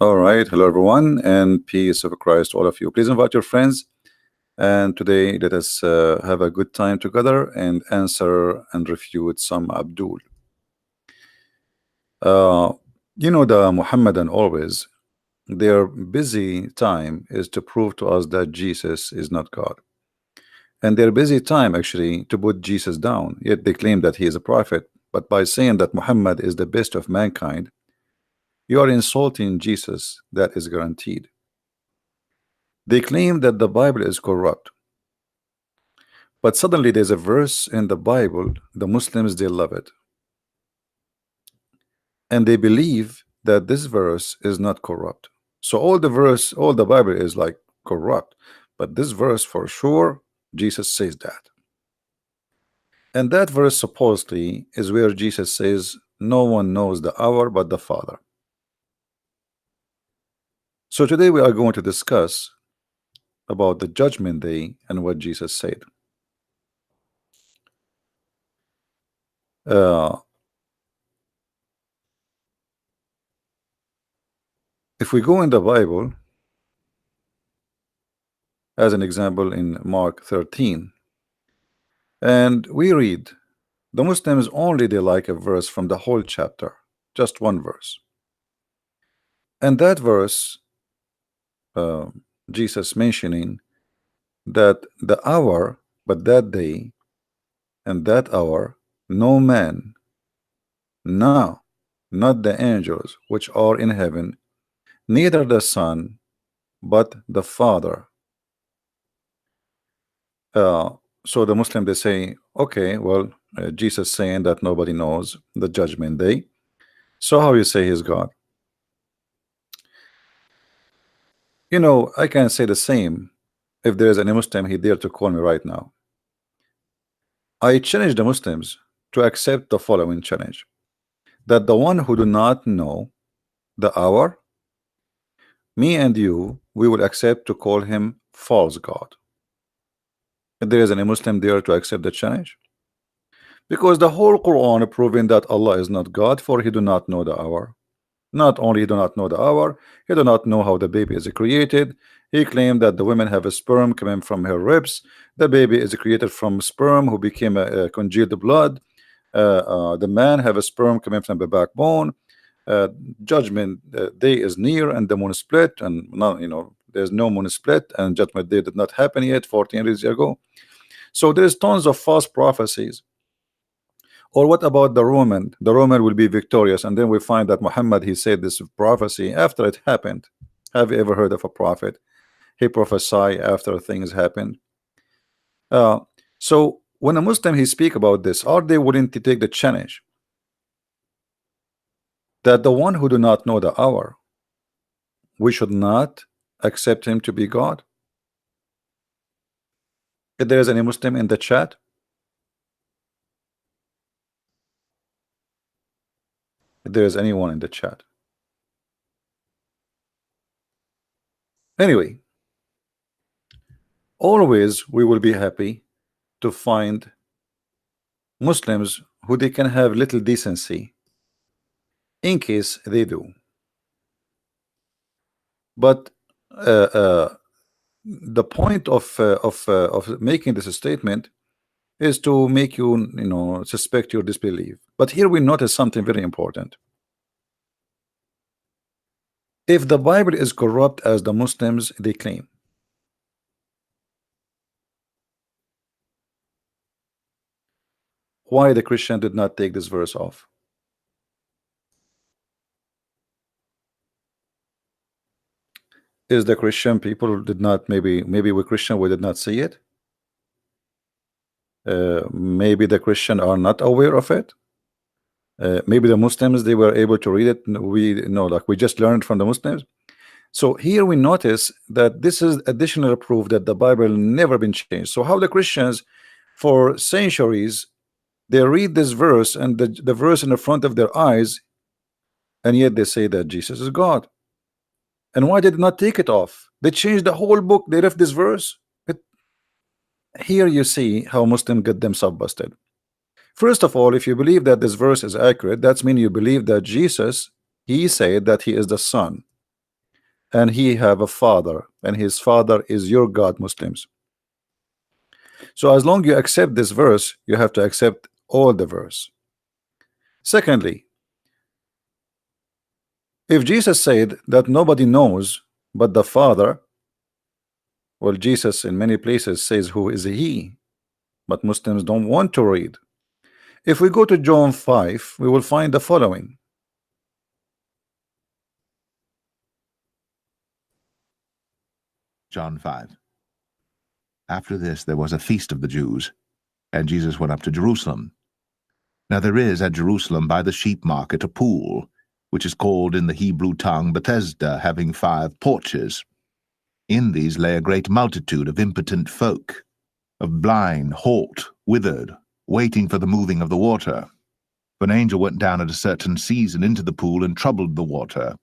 All right. Hello, everyone, and peace of Christ to all of you. Please invite your friends. And today, let us have a good time together and answer and refute some Abdul. Uh, the Mohammedan always, their busy time is to prove to us that Jesus is not God. And their busy time, actually, to put Jesus down. Yet they claim that he is a prophet. But by saying that Muhammad is the best of mankind, you are insulting Jesus. That is guaranteed. They claim that the Bible is corrupt. But suddenly there's a verse in the Bible, the Muslims, they love it. And they believe that this verse is not corrupt. So all the Bible is like corrupt. But this verse for sure, Jesus says that. And that verse supposedly is where Jesus says, no one knows the hour but the Father. So today we are going to discuss about the judgment day and what Jesus said. If we go in the Bible, as an example in Mark 13, and we read, the Muslims only they like a verse from the whole chapter, just one verse. And that verse, uh, Jesus mentioning that the hour, but that day, and that hour, no man, no, not the angels which are in heaven, neither the Son, but the Father. Uh, so the Muslim they say, okay, well, Jesus saying that nobody knows the judgment day. So how you say he's God? I can say the same if there is any Muslim he dare to call me right now. I challenge the Muslims to accept the following challenge: that the one who do not know the hour, me and you, we will accept to call him false God. If there is any Muslim there to accept the challenge, because the whole Quran proving that Allah is not God, for he do not know the hour. Not only he do not know the hour, he do not know how the baby is created. He claimed that the women have a sperm coming from her ribs. The baby is created from sperm who became a congealed blood. The man have a sperm coming from the backbone. Uh, Judgment day is near, and the moon split, and now there's no moon split, and judgment day did not happen yet 14 years ago. So there's tons of false prophecies. Or what about the Roman? The Roman will be victorious, and then we find that Muhammad he said this prophecy after it happened. Have you ever heard of a prophet? He prophesy after things happen. Uh, so when a Muslim he speak about this, are they willing to take the challenge that the one who do not know the hour, we should not accept him to be God? If there is any Muslim in the chat, if there is anyone in the chat. Anyway, always we will be happy to find Muslims who they can have little decency in case they do. But the point of making this statement is to make you suspect your disbelief. But here we notice something very important. If the Bible is corrupt as the Muslims they claim, why the Christian did not take this verse off? Is the Christian people did not, maybe we Christian we did not see it? Maybe the Christian are not aware of it. Maybe the Muslims they were able to read it. We know, like we just learned from the Muslims. So here we notice that this is additional proof that the Bible never been changed. So how the Christians for centuries they read this verse and the verse in the front of their eyes, and yet they say that Jesus is God. And why did they not take it off? They changed the whole book. They left this verse. Here you see how Muslims get themselves busted. First of all, if you believe that this verse is accurate, that's mean you believe that Jesus he said that he is the Son. and he have a father, and his father is your God, Muslims. So as long you accept this verse, you have to accept all the verse. Secondly, if Jesus said that nobody knows but the Father, well, Jesus in many places says who is he, but Muslims don't want to read. If we go to John 5, we will find the following. John 5. After this there was a feast of the Jews, and Jesus went up to Jerusalem. Now there is at Jerusalem by the sheep market a pool, which is called in the Hebrew tongue Bethesda, having 5 porches. In these lay a great multitude of impotent folk, of blind, halt, withered, waiting for the moving of the water. For an angel went down at a certain season into the pool and troubled the water.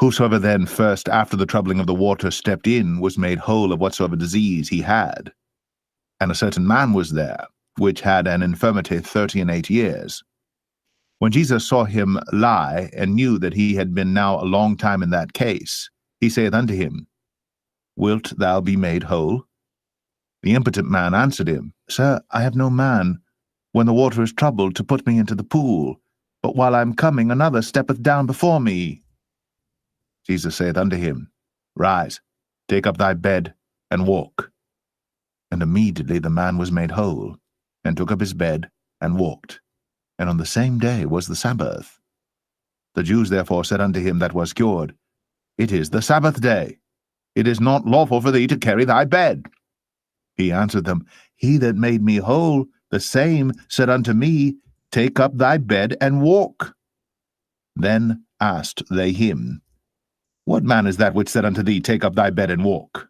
Whosoever then first after the troubling of the water stepped in was made whole of whatsoever disease he had. And a certain man was there, which had an infirmity 38 years. When Jesus saw him lie, and knew that he had been now a long time in that case, he saith unto him, Wilt thou be made whole? The impotent man answered him, Sir, I have no man, when the water is troubled, to put me into the pool, but while I am coming, another steppeth down before me. Jesus saith unto him, Rise, take up thy bed, and walk. And immediately the man was made whole, and took up his bed, and walked. And on the same day was the Sabbath. The Jews therefore said unto him that was cured, It is the Sabbath day. It is not lawful for thee to carry thy bed. He answered them, He that made me whole, the same said unto me, Take up thy bed, and walk. Then asked they him, What man is that which said unto thee, Take up thy bed, and walk?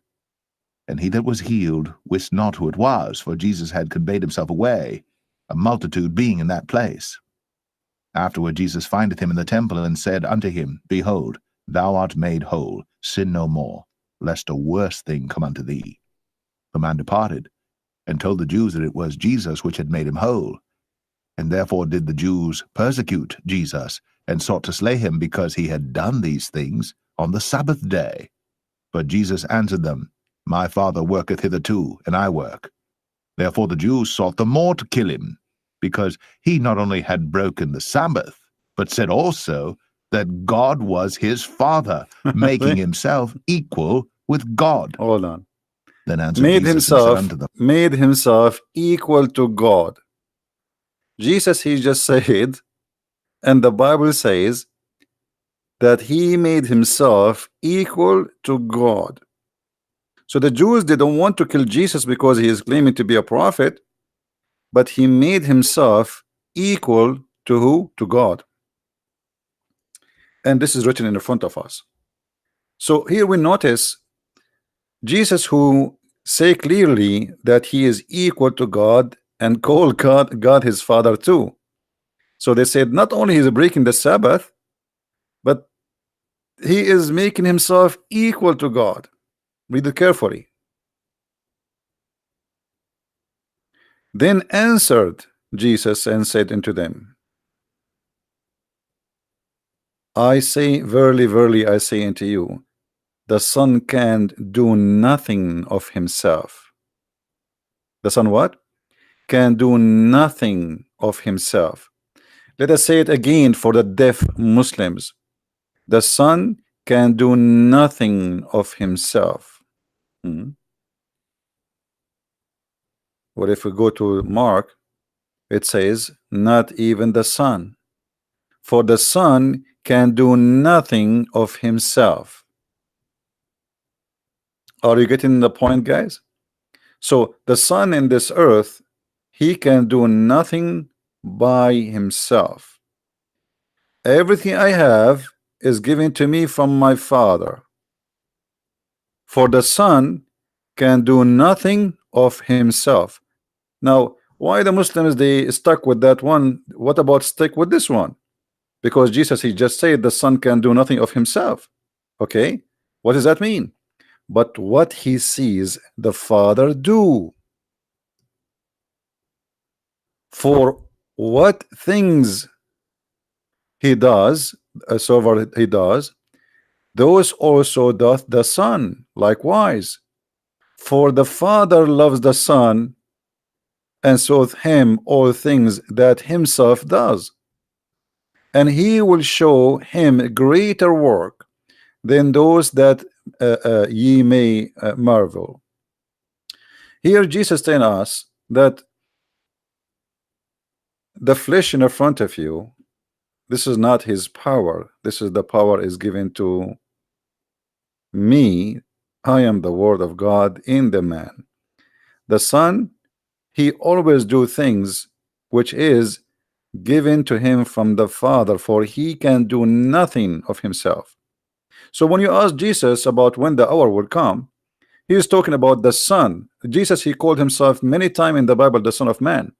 And he that was healed wist not who it was, for Jesus had conveyed himself away, a multitude being in that place. Afterward Jesus findeth him in the temple, and said unto him, Behold, thou art made whole, sin no more, lest a worse thing come unto thee. The man departed, and told the Jews that it was Jesus which had made him whole. And therefore did the Jews persecute Jesus, and sought to slay him, because he had done these things on the Sabbath day. But Jesus answered them, My Father worketh hitherto, and I work. Therefore the Jews sought the more to kill him, because he not only had broken the Sabbath, but said also that God was his Father, making himself equal with God. Hold on. Then answered Jesus and said unto them, Made himself equal to God. Jesus, he just said, and the Bible says that he made himself equal to God. So the Jews, they don't want to kill Jesus because he is claiming to be a prophet, but he made himself equal to who? To God. And this is written in the front of us. So here we notice Jesus, who say clearly that he is equal to God, and call God his Father too. So they said not only he is breaking the Sabbath, but he is making himself equal to God. Read it carefully. Then answered Jesus and said unto them, I say, verily, verily, I say unto you, the Son can do nothing of himself. The Son what? Can do nothing of himself. Let us say it again for the deaf Muslims. The Son can do nothing of himself. What if we go to Mark? It says, not even the Son. For the Son can do nothing of himself. Are you getting the point, guys? So the Son in this earth, he can do nothing by himself. Everything I have is given to me from my Father. For the Son can do nothing of himself. Now, why the Muslims, they stuck with that one? What about stick with this one? Because Jesus, he just said the Son can do nothing of himself. Okay, what does that mean? But what he sees the Father do. For what things he does, he does, those also doth the Son likewise. For the Father loves the Son, and showeth him all things that himself does, and he will show him greater work than those that ye may marvel. Here Jesus telling us that the flesh in the front of you, this is not his power. This is the power is given to me. I am the word of God in the man. The Son, he always do things which is given to him from the Father, for he can do nothing of himself. So when you ask Jesus about when the hour will come, he is talking about the Son. Jesus, he called himself many times in the Bible the Son of Man,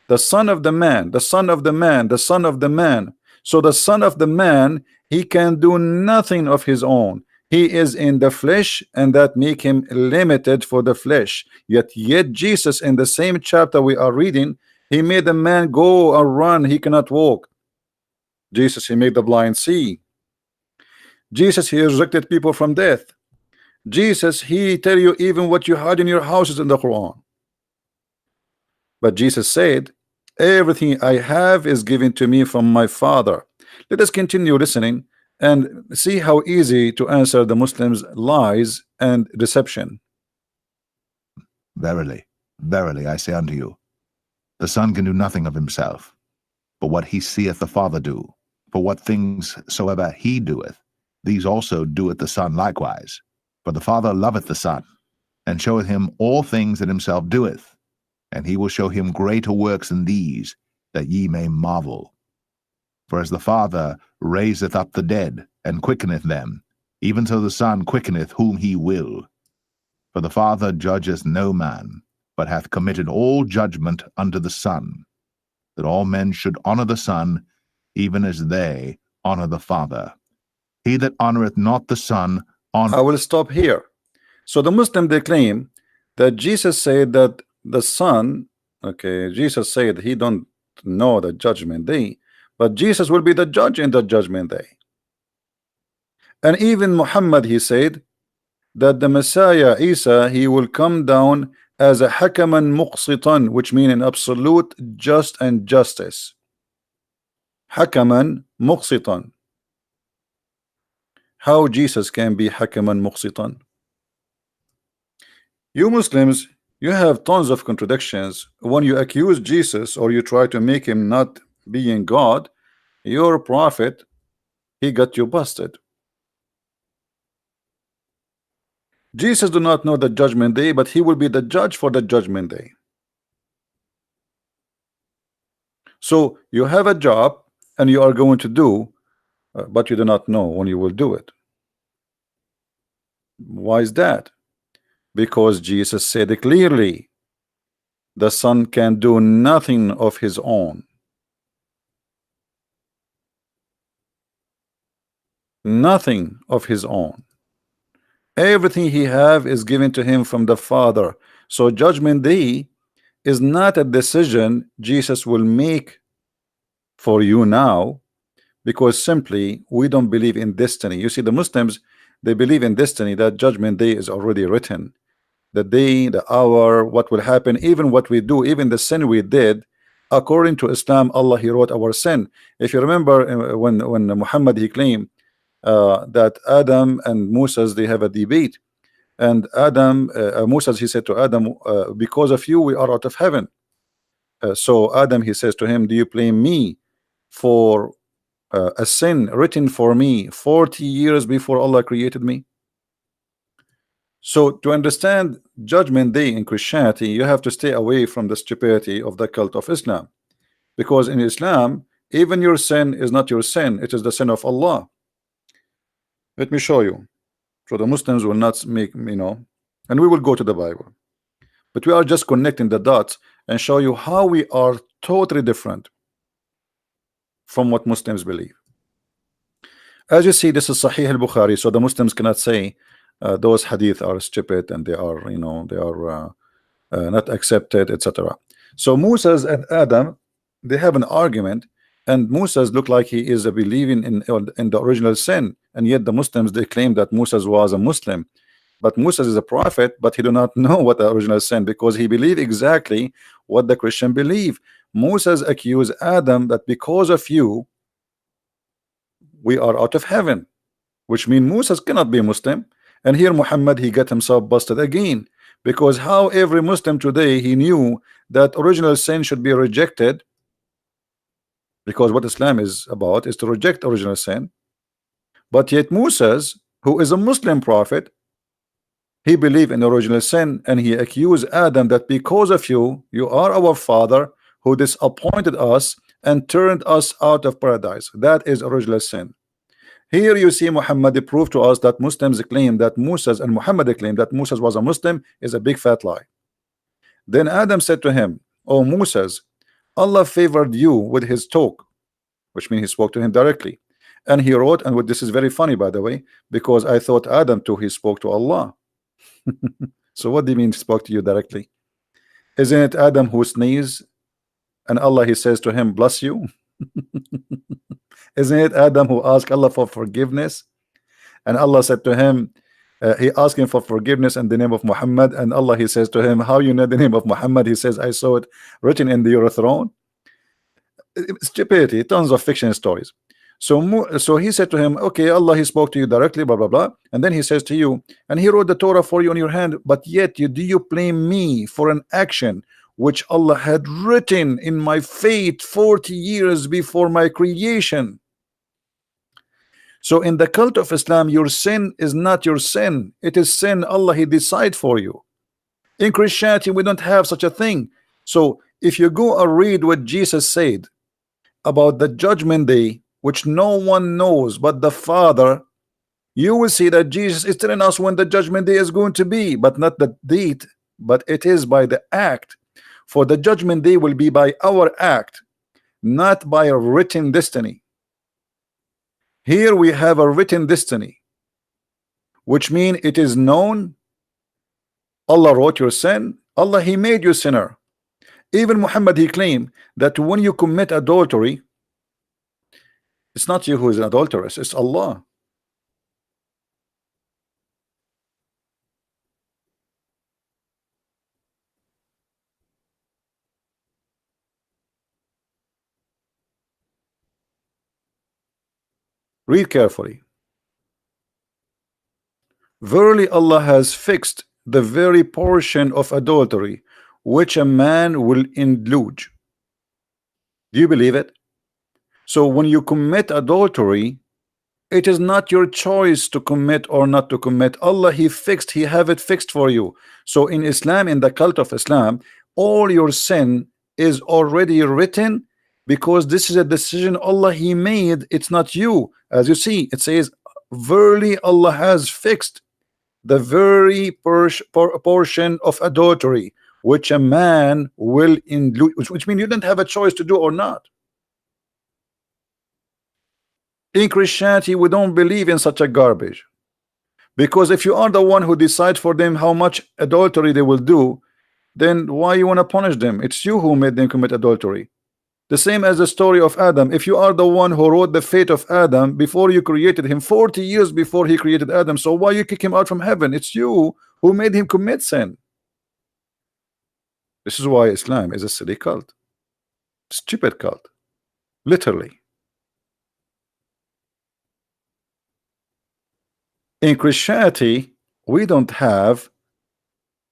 the Son of the Man, the Son of the Man, the Son of the Man. So the Son of the Man, he can do nothing of his own. He is in the flesh, and that make him limited for the flesh. Yet Jesus, in the same chapter we are reading, he made the man go or run, he cannot walk. Jesus, he made the blind see. Jesus, he resurrected people from death. Jesus, he tell you even what you had in your houses in the Quran. But Jesus said, everything I have is given to me from my Father. Let us continue listening and see how easy to answer the Muslims' lies and deception. Verily, verily, I say unto you, the Son can do nothing of himself, but what he seeth the Father do. For what things soever he doeth, these also doeth the Son likewise. For the Father loveth the Son, and showeth him all things that himself doeth, and he will show him greater works than these, that ye may marvel. For as the Father raiseth up the dead, and quickeneth them, even so the Son quickeneth whom he will. For the Father judgeth no man, but hath committed all judgment unto the Son, that all men should honor the Son, even as they honor the Father. He that honoreth not the Son I will stop here. So the Muslim, they claim that Jesus said that the Son, okay, Jesus said he don't know the judgment day, but Jesus will be the judge in the judgment day. And even Muhammad, he said that the Messiah Isa, he will come down as a hakaman muqsitan, which means an absolute just and justice. Hakaman muqsitan. How Jesus can be hakaman muqsitan? You Muslims, you have tons of contradictions. When you accuse Jesus or you try to make him not being God, your prophet, he got you busted. Jesus do not know the judgment day, but he will be the judge for the judgment day. So you have a job and you are going to do, but you do not know when you will do it. Why is that? Because Jesus said it clearly, the Son can do nothing of his own. Nothing of his own. Everything he have is given to him from the Father. So judgment day is not a decision Jesus will make for you now, because simply we don't believe in destiny. You see, the Muslims, they believe in destiny, that judgment day is already written. The day, the hour, what will happen, even what we do, even the sin we did, according to Islam, Allah, he wrote our sin. If you remember when Muhammad, he claimed that Adam and Moses, they have a debate, and Adam, Moses, he said to Adam, because of you we are out of heaven. So Adam, he says to him, do you blame me for a sin written for me 40 years before Allah created me? So to understand judgment day in Christianity, you have to stay away from the stupidity of the cult of Islam, because in Islam, even your sin is not your sin, it is the sin of Allah. Let me show you, so the Muslims will not make, and we will go to the Bible, but we are just connecting the dots and show you how we are totally different from what Muslims believe. As you see, this is Sahih al-Bukhari, so the Muslims cannot say those hadith are stupid and they are, they are not accepted, etc. So Moses and Adam, they have an argument, and Moses look like he is believing in the original sin, and yet the Muslims, they claim that Moses was a Muslim. But Moses is a prophet, but he do not know what the original sin, because he believe exactly what the Christian believe. Moses accused Adam that because of you, we are out of heaven, which means Moses cannot be Muslim. And here Muhammad, he got himself busted again, because how every Muslim today, he knew that original sin should be rejected, because what Islam is about is to reject original sin. But yet Moses, who is a Muslim prophet, he believed in original sin, and he accused Adam that because of you, you are our father who disappointed us and turned us out of paradise. That is original sin. Here you see Muhammad prove to us that Muslims claim that Moses, and Muhammad claim that Moses was a Muslim, is a big fat lie. Then Adam said to him, "O Moses, Allah favored you with his talk," which means he spoke to him directly. And he wrote, and this is very funny, by the way, because I thought Adam too, he spoke to Allah. So what do you mean spoke to you directly? Isn't it Adam who sneezed and Allah, he says to him, bless you? Isn't it Adam who asked Allah for forgiveness, and Allah said to him, he asked him for forgiveness in the name of Muhammad, and Allah, he says to him, how you know the name of Muhammad? He says, I saw it written in your throne. Stupidity, tons of fiction stories. So he said to him, okay, Allah, he spoke to you directly, blah blah blah, and then he says to you, and he wrote the Torah for you on your hand, but yet do you blame me for an action which Allah had written in my fate 40 years before my creation? So in the cult of Islam, your sin is not your sin, it is sin Allah, he decide for you. In Christianity, we don't have such a thing. So if you go and read what Jesus said about the judgment day, which no one knows but the Father, you will see that Jesus is telling us when the judgment day is going to be, but not the date, but it is by the act. For the judgment day will be by our act, not by a written destiny. Here we have a written destiny, which means it is known. Allah wrote your sin, Allah, he made you sinner. Even Muhammad, he claimed that when you commit adultery, it's not you who is an adulteress, it's Allah. Read carefully. Verily Allah has fixed the very portion of adultery which a man will indulge. Do you believe it? So when you commit adultery, it is not your choice to commit or not to commit. Allah, he fixed, he have it fixed for you. So in Islam, in the cult of Islam, all your sin is already written, because this is a decision Allah, he made. It's not you. As you see, it says, verily Allah has fixed the very portion of adultery which a man will indulge, which means you don't have a choice to do or not. In Christianity, we don't believe in such a garbage, because if you are the one who decides for them how much adultery they will do, then why you want to punish them? It's you who made them commit adultery. The same as the story of Adam. If you are the one who wrote the fate of Adam before you created him, 40 years before he created Adam, so why you kick him out from heaven? It's you who made him commit sin. This is why Islam is a silly cult, stupid cult, literally. In Christianity, we don't have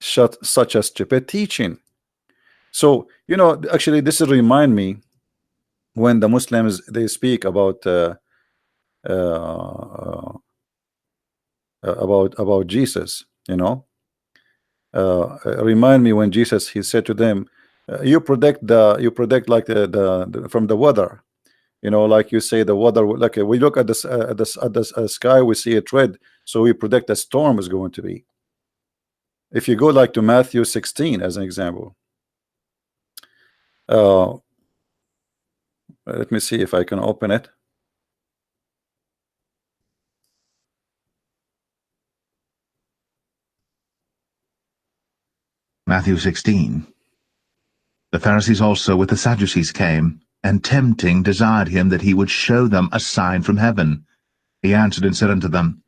such a stupid teaching. So, you know, actually, this will remind me when the Muslims, they speak about Jesus, you know. Remind me when Jesus, he said to them, you protect like the from the weather, you know, like you say the weather, like we look at the sky, we see it red, so we predict a storm is going to be. If you go like to Matthew 16 as an example, let me see if I can open it. Matthew 16. The Pharisees also with the Sadducees came, and tempting desired him that he would show them a sign from heaven. He answered and said unto them,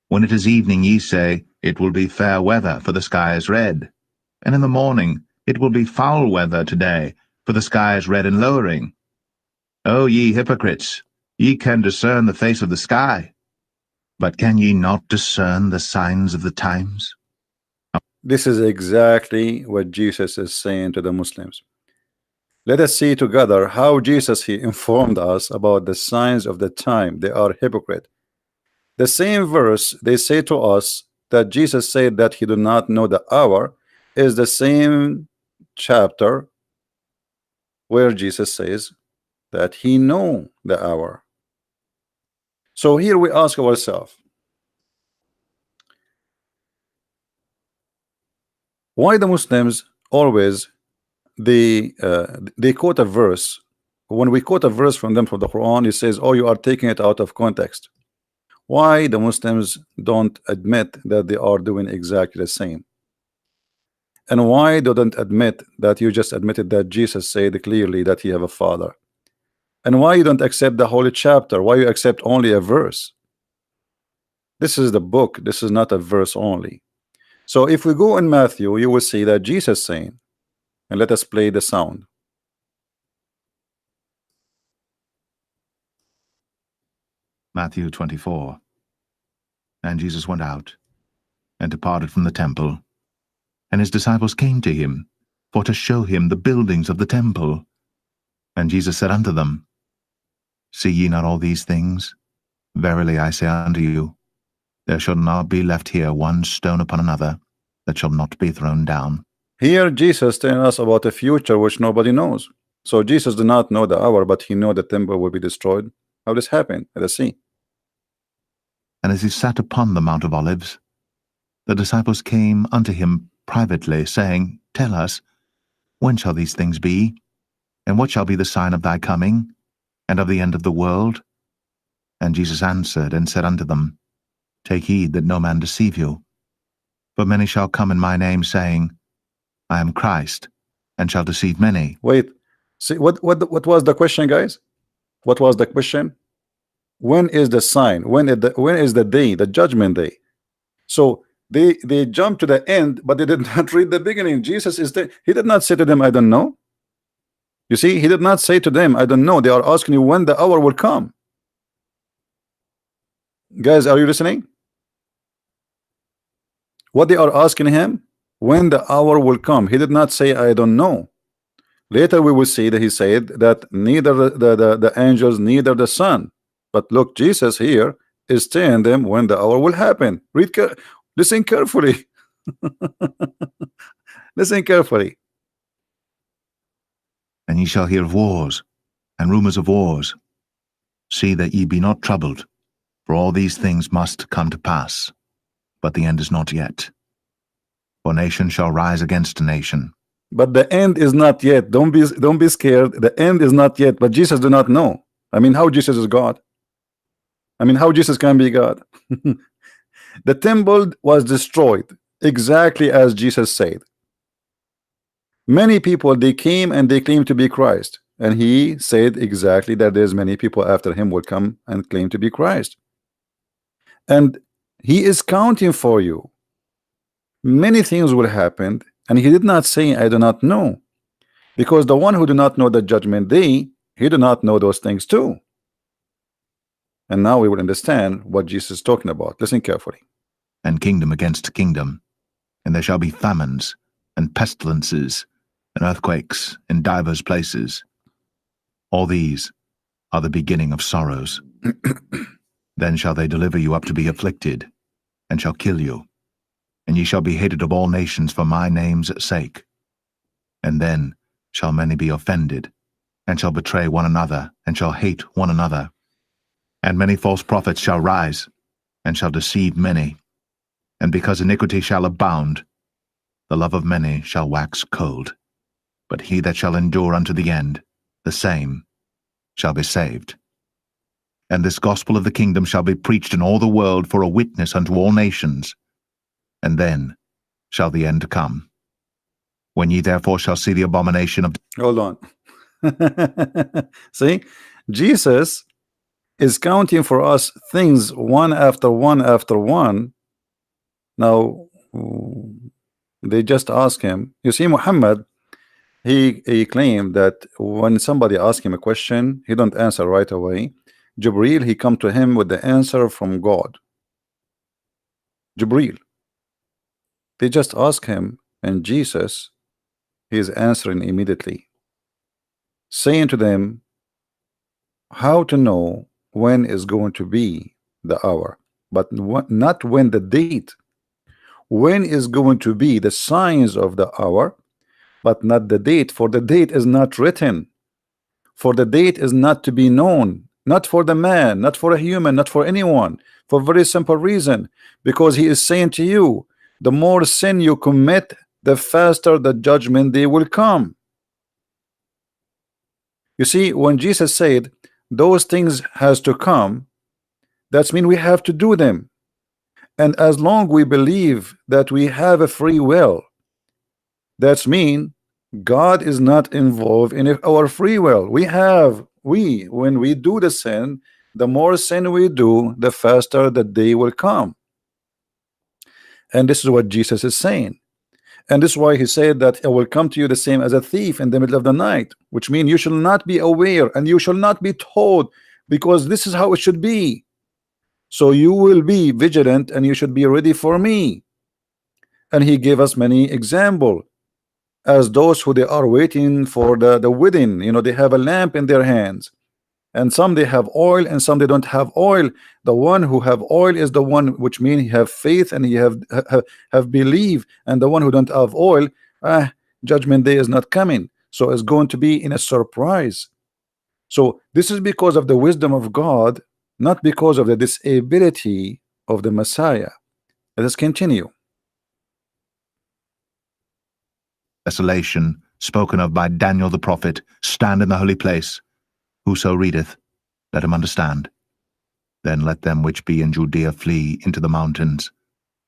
When it is evening, ye say, It will be fair weather, for the sky is red. And in the morning, It will be foul weather today, for the sky is red and lowering. O ye hypocrites, ye can discern the face of the sky, but can ye not discern the signs of the times? This is exactly what Jesus is saying to the Muslims. Let us see together how Jesus he informed us about the signs of the time. They are hypocrite. The same verse they say to us that Jesus said that he do not know the hour is the same chapter where Jesus says that he know the hour. So here we ask ourselves, why the Muslims always they quote a verse. When we quote a verse from them from the Quran, it says, oh, you are taking it out of context. Why the Muslims don't admit that they are doing exactly the same? And why they don't admit that you just admitted that Jesus said clearly that he have a father? And why you don't accept the holy chapter? Why you accept only a verse? This is the book. This is not a verse only. So if we go in Matthew, you will see that Jesus saying, and let us play the sound. Matthew 24. And Jesus went out, and departed from the temple. And his disciples came to him, for to show him the buildings of the temple. And Jesus said unto them, See ye not all these things? Verily I say unto you, there shall not be left here one stone upon another, that shall not be thrown down. Here Jesus telling us about a future which nobody knows. So Jesus did not know the hour, but he knew the temple will be destroyed. How this happened? Let us see. And as he sat upon the Mount of Olives, the disciples came unto him privately, saying, Tell us, when shall these things be? And what shall be the sign of thy coming, and of the end of the world? And Jesus answered and said unto them, Take heed that no man deceive you. For many shall come in my name, saying, I am Christ, and shall deceive many. Wait, see what was the question, guys? What was the question? When is the sign? When is the day, the judgment day? So they jumped to the end, but they did not read the beginning. Jesus is there. He did not say to them, I don't know. You see, he did not say to them, I don't know. They are asking you when the hour will come. Guys, are you listening? What they are asking him, when the hour will come. He did not say, I don't know. Later we will see that he said that neither the angels, neither the son. But look, Jesus here is telling them when the hour will happen. Listen carefully. Listen carefully. And ye shall hear of wars, and rumors of wars. See that ye be not troubled, for all these things must come to pass, but the end is not yet. For nation shall rise against nation. But the end is not yet. Don't be scared. The end is not yet. But Jesus do not know. I mean, how Jesus is God? I mean, how Jesus can be God? The temple was destroyed exactly as Jesus said. Many people, they came and they claimed to be Christ, and he said exactly that there's many people after him will come and claim to be Christ, and he is counting for you. Many things will happen, and he did not say I do not know, because the one who do not know the judgment day, he do not know those things too. And now we will understand what Jesus is talking about. Listen carefully. And kingdom against kingdom, and there shall be famines, and pestilences, and earthquakes in divers places. All these are the beginning of sorrows. Then shall they deliver you up to be afflicted, and shall kill you. And ye shall be hated of all nations for my name's sake. And then shall many be offended, and shall betray one another, and shall hate one another. And many false prophets shall rise, and shall deceive many. And because iniquity shall abound, the love of many shall wax cold. But he that shall endure unto the end, the same shall be saved. And this gospel of the kingdom shall be preached in all the world for a witness unto all nations. And then shall the end come. When ye therefore shall see the abomination of... Hold on. See, Jesus is counting for us things one after one after one. Now they just ask him. You see, Muhammad, he claimed that when somebody asks him a question, he don't answer right away. Jibril, he come to him with the answer from God. Jibril, they just ask him, and Jesus, he is answering immediately, saying to them how to know when is going to be the hour, but not when the date. When is going to be the signs of the hour, but not the date, for the date is not written, for the date is not to be known, not for the man, not for a human, not for anyone, for a very simple reason, because he is saying to you, the more sin you commit, the faster the judgment day will come. You see, when Jesus said those things has to come, that's mean we have to do them. And as long we believe that we have a free will, that's mean God is not involved in our free will. When we do the sin, the more sin we do, the faster the day will come. And this is what Jesus is saying. And this is why he said that I will come to you the same as a thief in the middle of the night, which means you shall not be aware and you shall not be told, because this is how it should be. So you will be vigilant and you should be ready for me. And he gave us many examples, as those who they are waiting for the wedding. You know, they have a lamp in their hands, and some they have oil and some they don't have oil. The one who have oil is the one which means he have faith and he have belief, and the one who don't have oil, judgment day is not coming, so it's going to be in a surprise. So this is because of the wisdom of God, not because of the disability of the Messiah. Let us continue. Desolation spoken of by Daniel the prophet stand in the holy place. Whoso readeth, let him understand. Then let them which be in Judea flee into the mountains.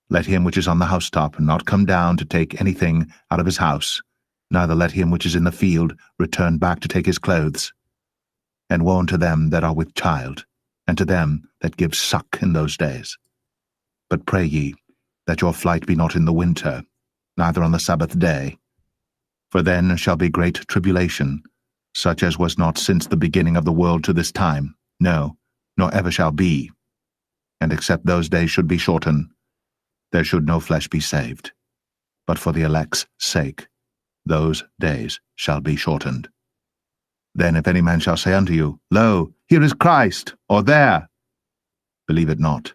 Let him which is on the housetop not come down to take anything out of his house, neither let him which is in the field return back to take his clothes. And woe unto them that are with child, and to them that give suck in those days. But pray ye that your flight be not in the winter, neither on the Sabbath day. For then shall be great tribulation, such as was not since the beginning of the world to this time, no, nor ever shall be. And except those days should be shortened, there should no flesh be saved. But for the elect's sake, those days shall be shortened. Then if any man shall say unto you, Lo, here is Christ, or there, believe it not.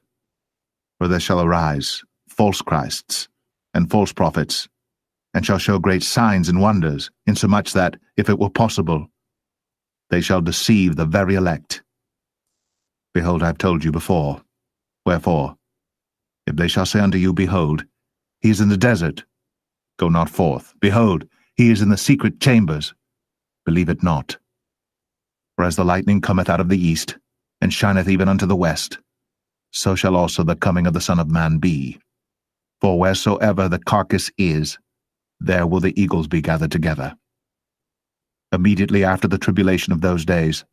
For there shall arise false Christs and false prophets, and shall show great signs and wonders, insomuch that, if it were possible, they shall deceive the very elect. Behold, I have told you before. Wherefore, if they shall say unto you, Behold, he is in the desert, go not forth. Behold, he is in the secret chambers, believe it not. For as the lightning cometh out of the east, and shineth even unto the west, so shall also the coming of the Son of Man be. For wheresoever the carcass is, there will the eagles be gathered together. Immediately after the tribulation of those days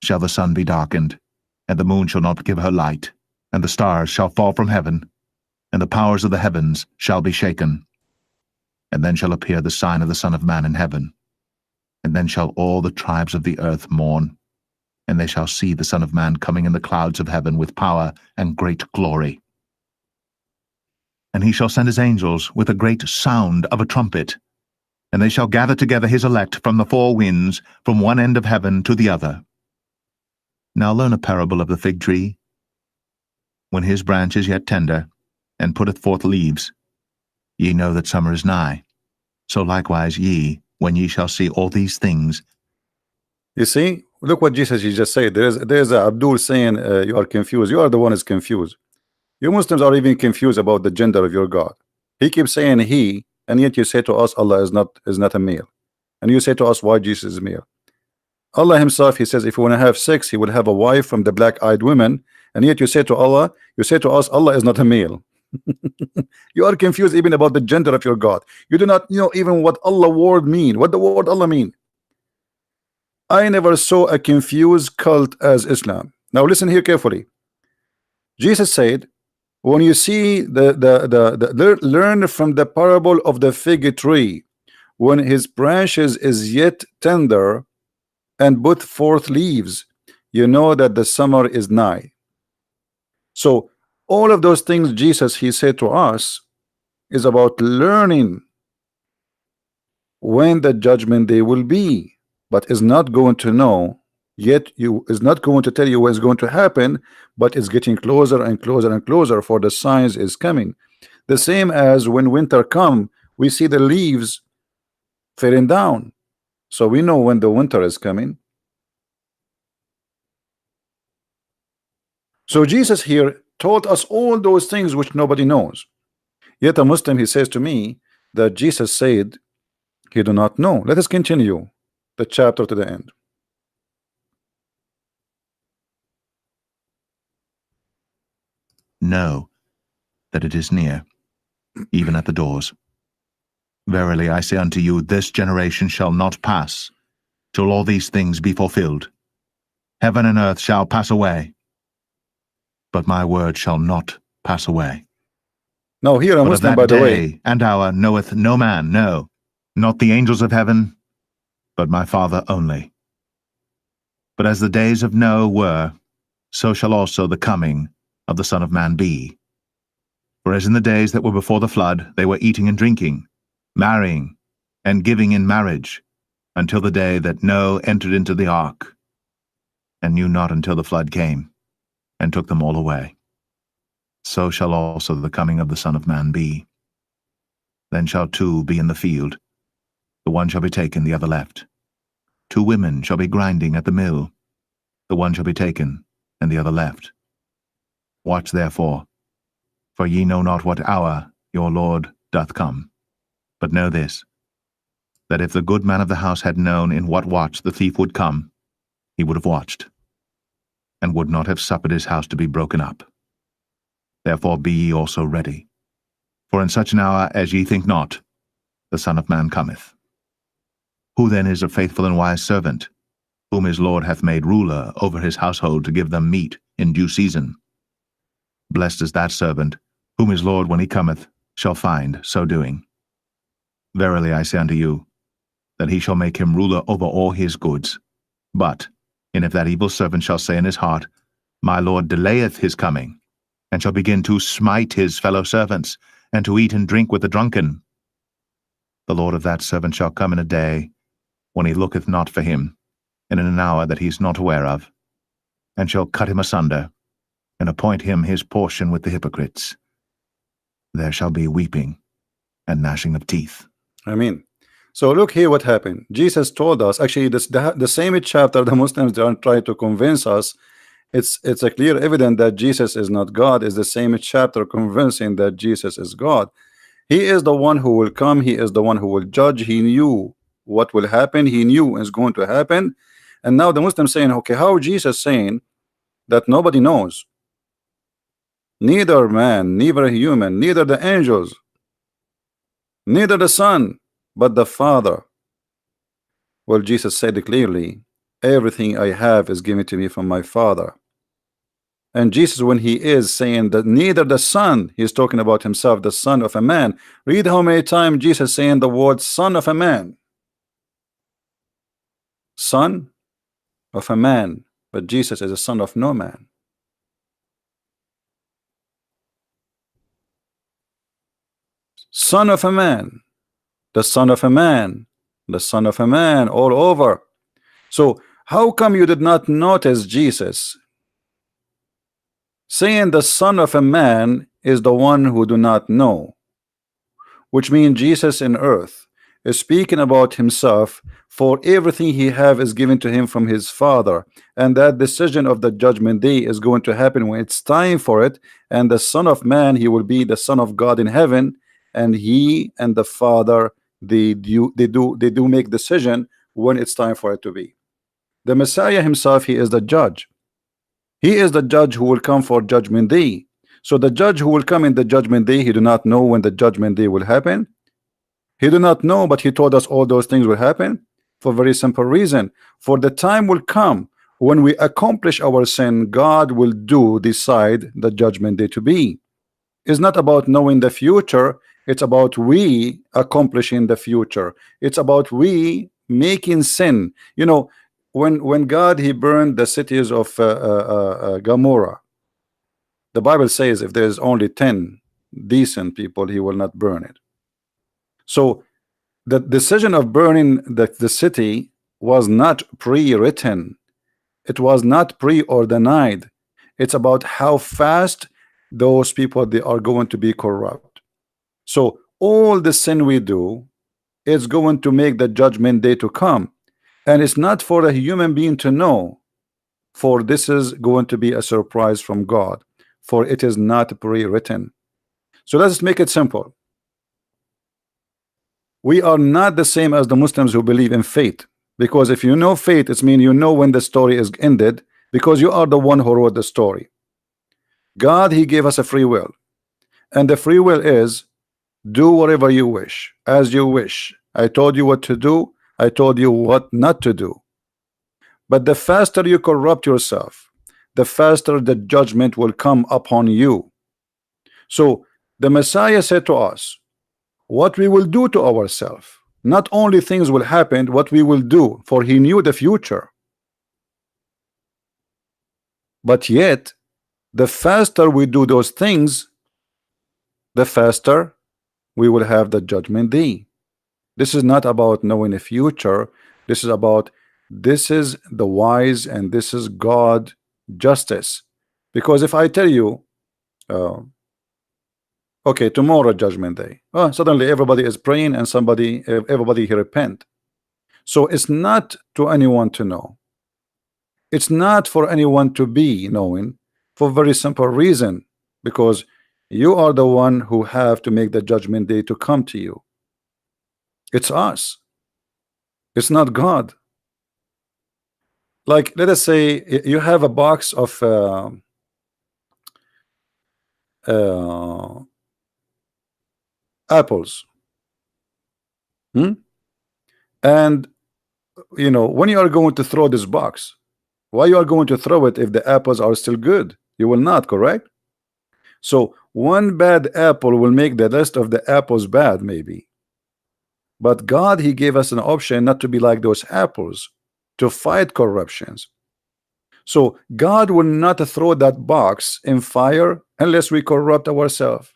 shall the sun be darkened, and the moon shall not give her light, and the stars shall fall from heaven, and the powers of the heavens shall be shaken. And then shall appear the sign of the Son of Man in heaven. And then shall all the tribes of the earth mourn, and they shall see the Son of Man coming in the clouds of heaven with power and great glory. And he shall send his angels with a great sound of a trumpet, and they shall gather together his elect from the four winds, from one end of heaven to the other. Now learn a parable of the fig tree. When his branch is yet tender, and putteth forth leaves, ye know that summer is nigh. So likewise ye, when ye shall see all these things. You see, look what Jesus just said. There's a Abdul saying you are confused. You are the one who's confused. You Muslims are even confused about the gender of your God. He keeps saying he, and yet you say to us Allah is not a male, and you say to us why Jesus is male. Allah himself, he says if you want to have sex, he will have a wife from the black-eyed women, and yet you say to us Allah is not a male. You are confused even about the gender of your God. You do not know even what Allah word mean, what the word Allah mean. I never saw a confused cult as Islam. Now listen here carefully. Jesus said, when you see learn from the parable of the fig tree, when his branches is yet tender and put forth leaves, you know that the summer is nigh. So all of those things Jesus he said to us is about learning when the judgment day will be, but is not going to know yet. You is not going to tell you what's going to happen, but it's getting closer and closer and closer, for the signs is coming. The same as when winter come, we see the leaves falling down, so we know when the winter is coming. So Jesus here told us all those things which nobody knows. Yet a Muslim, he says to me that Jesus said he do not know. Let us continue the chapter to the end. Know that it is near, even at the doors. Verily I say unto you, this generation shall not pass till all these things be fulfilled. Heaven and earth shall pass away, but my word shall not pass away. Now here a But Muslim, of by that the way, day and hour knoweth no man, no, not the angels of heaven, but my Father only. But as the days of Noah were, so shall also the coming of the Son of Man be. For as in the days that were before the flood, they were eating and drinking, marrying, and giving in marriage, until the day that Noah entered into the ark, and knew not until the flood came, and took them all away. So shall also the coming of the Son of Man be. Then shall two be in the field, the one shall be taken, the other left. Two women shall be grinding at the mill, the one shall be taken, and the other left. Watch therefore, for ye know not what hour your Lord doth come. But know this, that if the good man of the house had known in what watch the thief would come, he would have watched, and would not have suffered his house to be broken up. Therefore be ye also ready, for in such an hour as ye think not, the Son of Man cometh. Who then is a faithful and wise servant, whom his Lord hath made ruler over his household to give them meat in due season? Blessed is that servant, whom his Lord, when he cometh, shall find so doing. Verily I say unto you, that he shall make him ruler over all his goods. And if that evil servant shall say in his heart, My Lord delayeth his coming, and shall begin to smite his fellow servants, and to eat and drink with the drunken, the Lord of that servant shall come in a day when he looketh not for him, and in an hour that he is not aware of, and shall cut him asunder, and appoint him his portion with the hypocrites. There shall be weeping and gnashing of teeth. I mean, so look here what happened. Jesus told us, actually the same chapter the Muslims are trying to convince us, it's a clear evidence that Jesus is not God, is the same chapter convincing that Jesus is God. He is the one who will come, he is the one who will judge. He knew what will happen, he knew is going to happen. And now the Muslims saying, okay, how Jesus saying that nobody knows? Neither man, neither human, neither the angels, neither the Son, but the Father. Well, Jesus said clearly, everything I have is given to me from my Father. And Jesus, when he is saying that neither the Son, he's talking about himself, the Son of a man. Read how many times Jesus saying the word Son of a man. Son of a man. But Jesus is a son of no man. Son of a man. The Son of a man. The Son of a man all over. So how come you did not notice Jesus saying the Son of a man is the one who do not know? Which means Jesus in earth is speaking about himself, for everything he have is given to him from his Father, and that decision of the judgment day is going to happen when it's time for it. And the Son of Man, he will be the Son of God in heaven, and he and the Father, they do make decision when it's time for it to be. The Messiah himself, he is the judge. He is the judge who will come for judgment day. So the judge who will come in the judgment day, he do not know when the judgment day will happen. He do not know, but he told us all those things will happen for a very simple reason. For the time will come when we accomplish our sin, God will decide the judgment day to be. It's not about knowing the future, it's about we accomplishing the future. It's about we making sin. You know, when God he burned the cities of Gomorrah, the Bible says if there is only 10 decent people, he will not burn it. So the decision of burning the city was not pre-written. It was not preordained. It's about how fast those people they are going to be corrupt. So all the sin we do is going to make the judgment day to come, and it's not for a human being to know, for this is going to be a surprise from God, for it is not pre-written. So let's make it simple. We are not the same as the Muslims who believe in fate, because if you know fate, it means you know when the story is ended, because you are the one who wrote the story. God he gave us a free will, and the free will is do whatever you wish, as you wish. I told you what to do, I told you what not to do. But the faster you corrupt yourself, the faster the judgment will come upon you. So the Messiah said to us what we will do to ourselves. Not only things will happen, what we will do, for he knew the future. But yet, the faster we do those things, the faster we will have the judgment day. This is not about knowing the future. This is about, this is the wise and this is God justice. Because if I tell you okay, tomorrow judgment day, suddenly everybody is praying and everybody here repent. So it's not to anyone to know. It's not for anyone to be knowing, for very simple reason, because you are the one who have to make the judgment day to come to you. It's us. It's not God. Like, let us say you have a box of apples, and you know, when you are going to throw this box, why you are going to throw it if the apples are still good? You will not, correct? So one bad apple will make the rest of the apples bad, maybe. But God he gave us an option not to be like those apples, to fight corruptions. So God will not throw that box in fire unless we corrupt ourselves.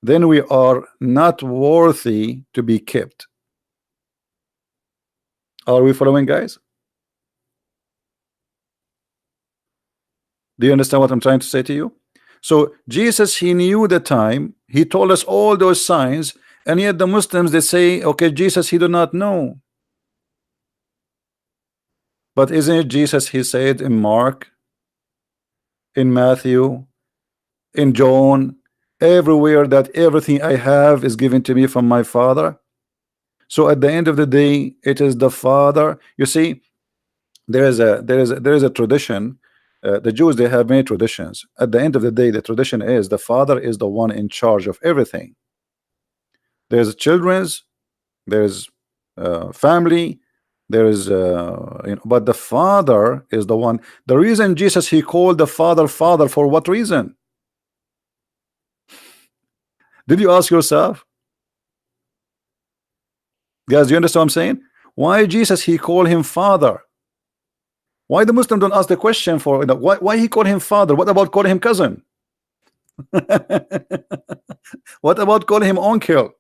Then we are not worthy to be kept. Are we following, guys? Do you understand what I'm trying to say to you? So Jesus, he knew the time, he told us all those signs, and yet the Muslims, they say, okay, Jesus, he do not know. But isn't it Jesus, he said in Mark, in Matthew, in John, everywhere, that everything I have is given to me from my Father? So at the end of the day, it is the Father. You see, there is a tradition. The Jews, they have many traditions. At the end of the day, the tradition is the Father is the one in charge of everything. There's children's, there's family, there is you know, but the Father is the one. The reason Jesus he called the Father Father, for what reason? Did you ask yourself, guys? You understand what I'm saying? Why Jesus he called him Father? Why the Muslim don't ask the question for why he called him Father? What about calling him cousin? What about calling him uncle?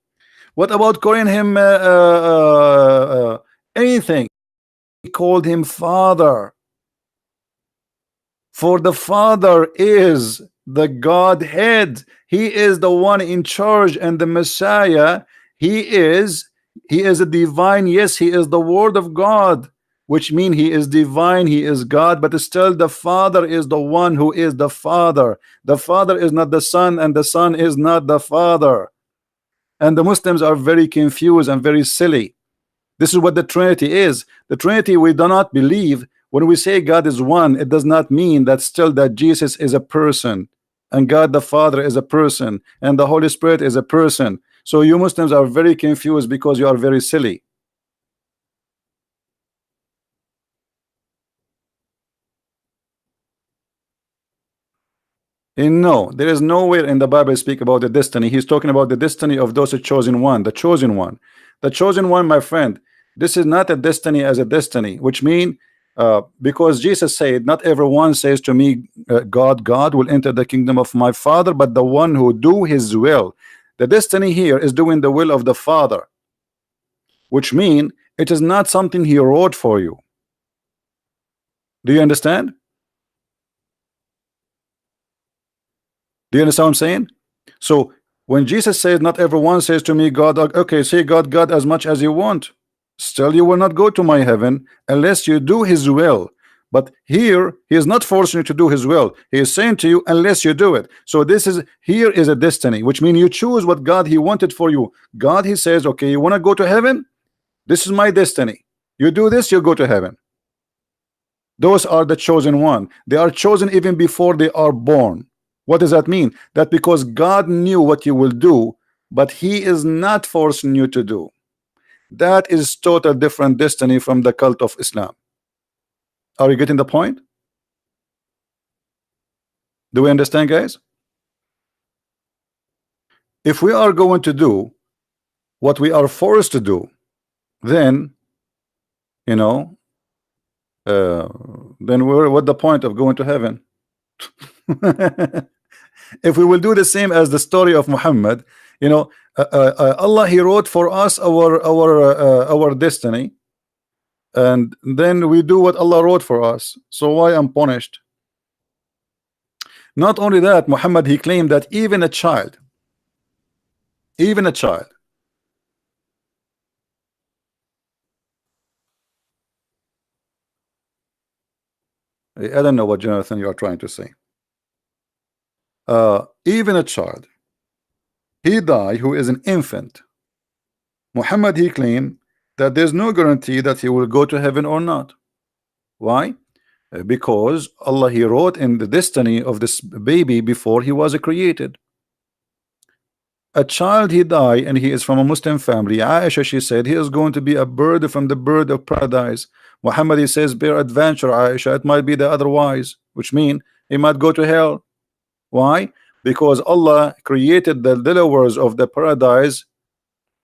What about calling him anything? He called him Father. For the Father is the Godhead. He is the one in charge, and the Messiah, he is a divine. Yes, he is the Word of God, which means he is divine, he is God, but still the Father is the one who is the Father. The Father is not the Son, and the Son is not the Father. And the Muslims are very confused and very silly. This is what the Trinity is. The Trinity, we do not believe. When we say God is one, it does not mean that still that Jesus is a person, and God the Father is a person, and the Holy Spirit is a person. So you Muslims are very confused because you are very silly. And no, there is nowhere in the Bible speak about the destiny. He's talking about the destiny of those chosen one, the chosen one. The chosen one, my friend. This is not a destiny as a destiny, which mean because Jesus said, not everyone says to me, God will enter the kingdom of my Father, but the one who do his will. The destiny here is doing the will of the Father, which mean it is not something he wrote for you. Do you understand? Do you understand what I'm saying? So when Jesus says, not everyone says to me, God, okay, say God as much as you want. Still, you will not go to my heaven unless you do his will. But here, he is not forcing you to do his will. He is saying to you, unless you do it. So this is, here is a destiny, which means you choose what God he wanted for you. God, he says, okay, you want to go to heaven? This is my destiny. You do this, you go to heaven. Those are the chosen one. They are chosen even before they are born. What does that mean? That because God knew what you will do, but he is not forcing you to do. That is total different destiny from the cult of Islam. Are you getting the point? Do we understand, guys? If we are going to do what we are forced to do, then you know, then what the point of going to heaven? If we will do the same as the story of Muhammad, you know, Allah he wrote for us our destiny, and then we do what Allah wrote for us. So why I'm punished? Not only that, Muhammad he claimed that even a child, I don't know what Jonathan you are trying to say. Even a child, he died who is an infant. Muhammad he claimed that there's no guarantee that he will go to heaven or not. Why? Because Allah he wrote in the destiny of this baby before he was created. A child he died and he is from a Muslim family. Aisha she said he is going to be a bird from the bird of paradise. Muhammad he says bear adventure, Aisha, it might be the otherwise, which mean he might go to hell. Why? Because Allah created the dwellers of the paradise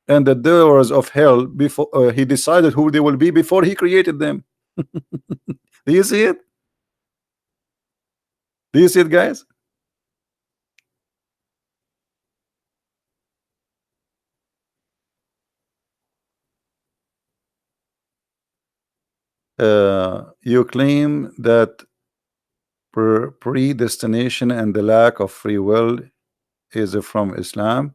and the dwellers of hell before he decided who they will be before he created them. Do you see it? Do you see it, guys? You claim that predestination and the lack of free will is from Islam.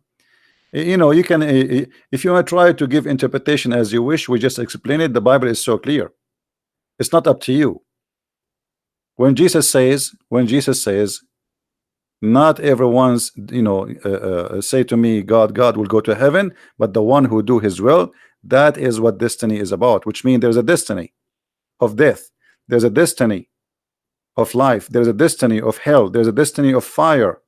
You know, you can if you want to try to give interpretation as you wish, we just explain it. The Bible is so clear. It's not up to you. When Jesus says, not everyone's, you know, say to me, God will go to heaven, but the one who do his will, that is what destiny is about, which means there's a destiny of death, there's a destiny of life, there's a destiny of hell, there's a destiny of fire.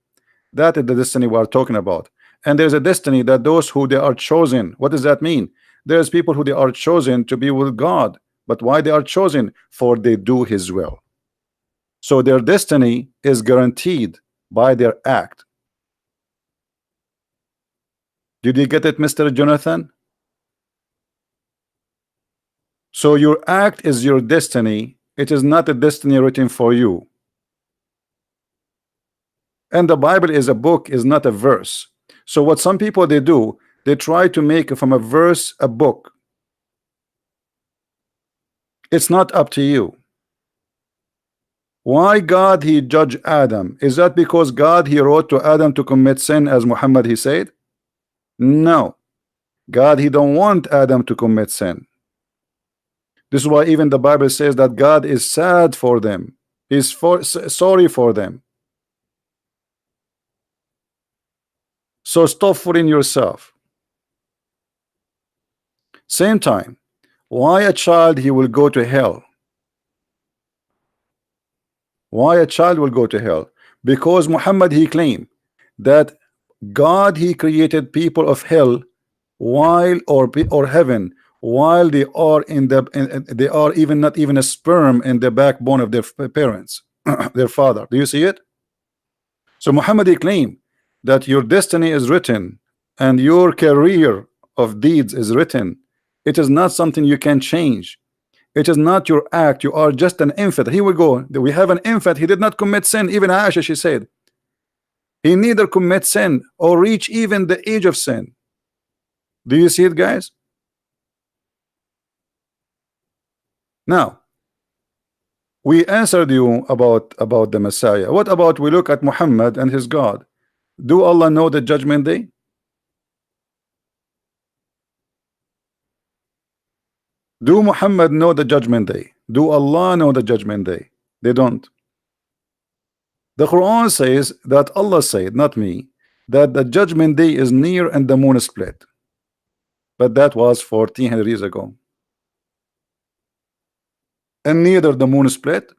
That is the destiny we are talking about. And there's a destiny that those who they are chosen. What does that mean? There's people who they are chosen to be with God, but why they are chosen? For they do his will. So their destiny is guaranteed by their act. Did you get it, Mr. Jonathan? So your act is your destiny. It is not a destiny written for you. And the Bible is a book, is not a verse. So what some people they do, they try to make from a verse a book. It's not up to you. Why God he judged Adam? Is that because God he wrote to Adam to commit sin, as Muhammad he said? No. God he don't want Adam to commit sin. This is why even the Bible says that God is sad for them. He's sorry for them. So stop fooling yourself. Same time, why a child he will go to hell? Why a child will go to hell? Because Muhammad he claimed that God he created people of hell while or heaven while they are they are even not even a sperm in the backbone of their parents, their father. Do you see it? So Muhammad, he claimed that your destiny is written and your career of deeds is written. It is not something you can change. It is not your act. You are just an infant. Here we go. We have an infant. He did not commit sin. Even Aisha, she said, he neither commit sin or reach even the age of sin. Do you see it, guys? Now, we answered you about the Messiah. What about we look at Muhammad and his God? Do Allah know the judgment day? Do Muhammad know the judgment day? Do Allah know the judgment day? They don't. The Quran says that Allah said, not me, that the judgment day is near and the moon is split. But that was 1400 years ago. And neither the moon split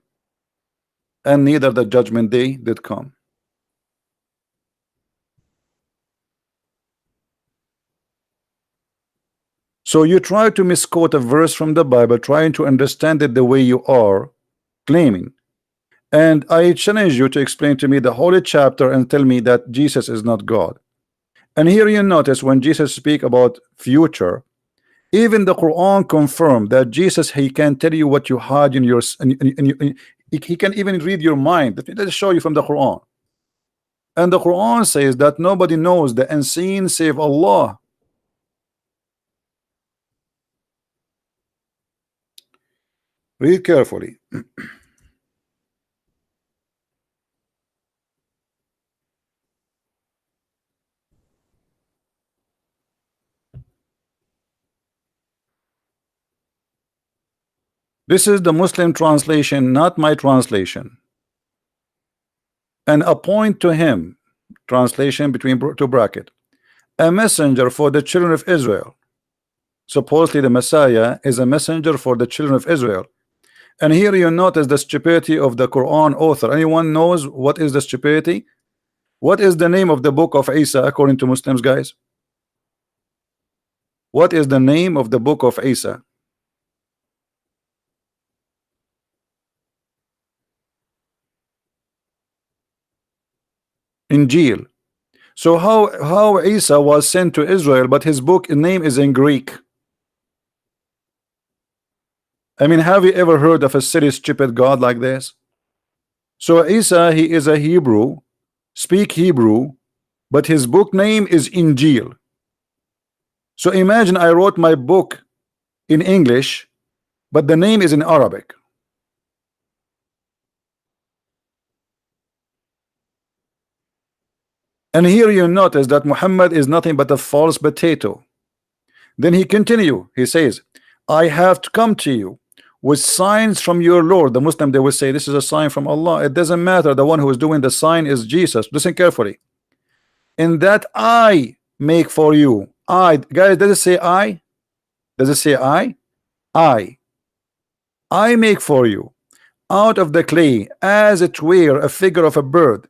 and neither the judgment day did come. So you try to misquote a verse from the Bible, trying to understand it the way you are claiming. And I challenge you to explain to me the holy chapter and tell me that Jesus is not God. And here you notice when Jesus speak about future, even the Quran confirmed that Jesus, he can tell you what you had in your, he can even read your mind. Let me show you from the Quran. And the Quran says that nobody knows the unseen save Allah. Read carefully. This is the Muslim translation, not my translation. And appoint to him, translation between two bracket, a messenger for the children of Israel. Supposedly the Messiah is a messenger for the children of Israel. And here you notice the stupidity of the Quran author. Anyone knows what is the stupidity? What is the name of the book of Isa according to Muslims, guys? What is the name of the book of Isa? Injil. So how Isa was sent to Israel, but his book name is in Greek? I mean, have you ever heard of a silly, stupid God like this? So Isa, he is a Hebrew, speak Hebrew, but his book name is Injil. So imagine I wrote my book in English, but the name is in Arabic. And here you notice that Muhammad is nothing but a false potato. Then he continue. He says, I have to come to you with signs from your Lord. The Muslim, they will say this is a sign from Allah. It doesn't matter. The one who is doing the sign is Jesus. Listen carefully. In that I make for you. I, guys, does it say I? Does it say I? I make for you out of the clay as it were a figure of a bird,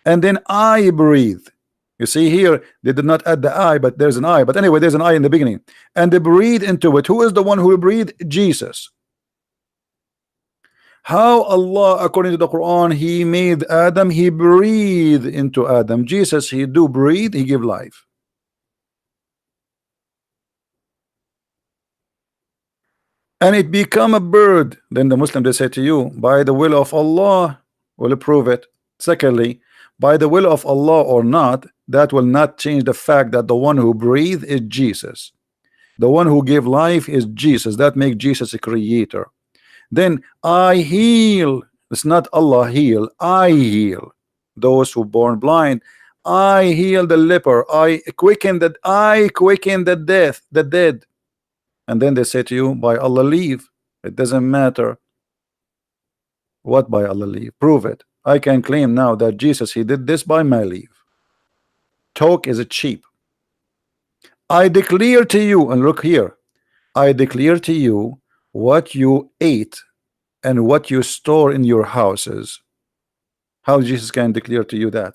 and then I breathe. You see here they did not add the I, but there's an I. But anyway, there's an I in the beginning, and they breathe into it. Who is the one who will breathe? Jesus. How Allah, according to the Quran, he made Adam, he breathed into Adam. Jesus, he do breathe, he give life. And it become a bird. Then the Muslim, they say to you, by the will of Allah will prove it. Secondly, by the will of Allah or not, that will not change the fact that the one who breathed is Jesus. The one who gave life is Jesus. That makes Jesus a creator. Then I heal. It's not Allah heal. I heal those who born blind. I heal the leper. I quicken the dead. And then they say to you, by Allah leave. It doesn't matter what by Allah leave. Prove it. I can claim now that Jesus, he did this by my leave. Talk is cheap. I declare to you, and look here, I declare to you what you ate and what you store in your houses. How Jesus can declare to you that?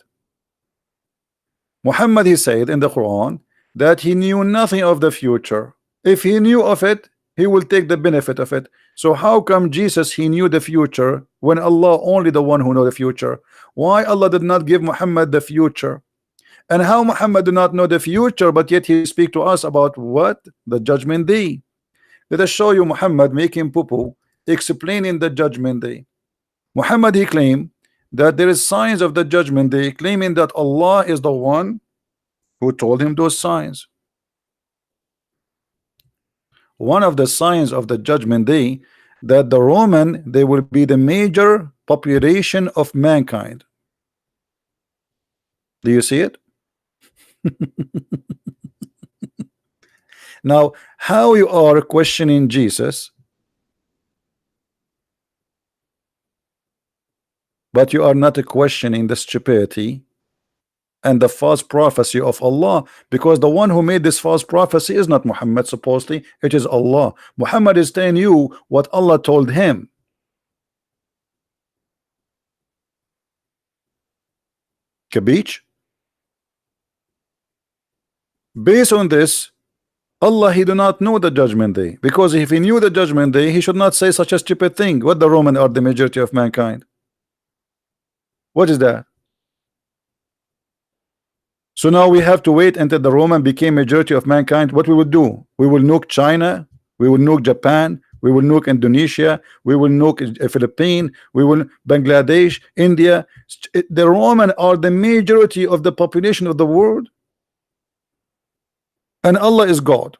Muhammad, he said in the Quran that he knew nothing of the future. If he knew of it, he will take the benefit of it. So how come Jesus, he knew the future when Allah only the one who know the future? Why Allah did not give Muhammad the future? And how Muhammad do not know the future, but yet he speak to us about what? The judgment day. Let us show you Muhammad making poo-poo, explaining the judgment day. Muhammad, he claimed that there is signs of the judgment day, claiming that Allah is the one who told him those signs. One of the signs of the judgment day, that the Roman, they will be the major population of mankind. Do you see it? Now, how you are questioning Jesus, but you are not questioning the stupidity and the false prophecy of Allah, because the one who made this false prophecy is not Muhammad, supposedly it is Allah. Muhammad is telling you what Allah told him. Kabich? Based on this, Allah, he do not know the judgment day, because if he knew the judgment day, he should not say such a stupid thing. What the Roman are the majority of mankind? What is that? So now we have to wait until the Roman became majority of mankind. What we will do? We will nuke China, we will nuke Japan, we will nuke Indonesia, we will nuke Philippines, we will Bangladesh, India. The Roman are the majority of the population of the world, and Allah is God.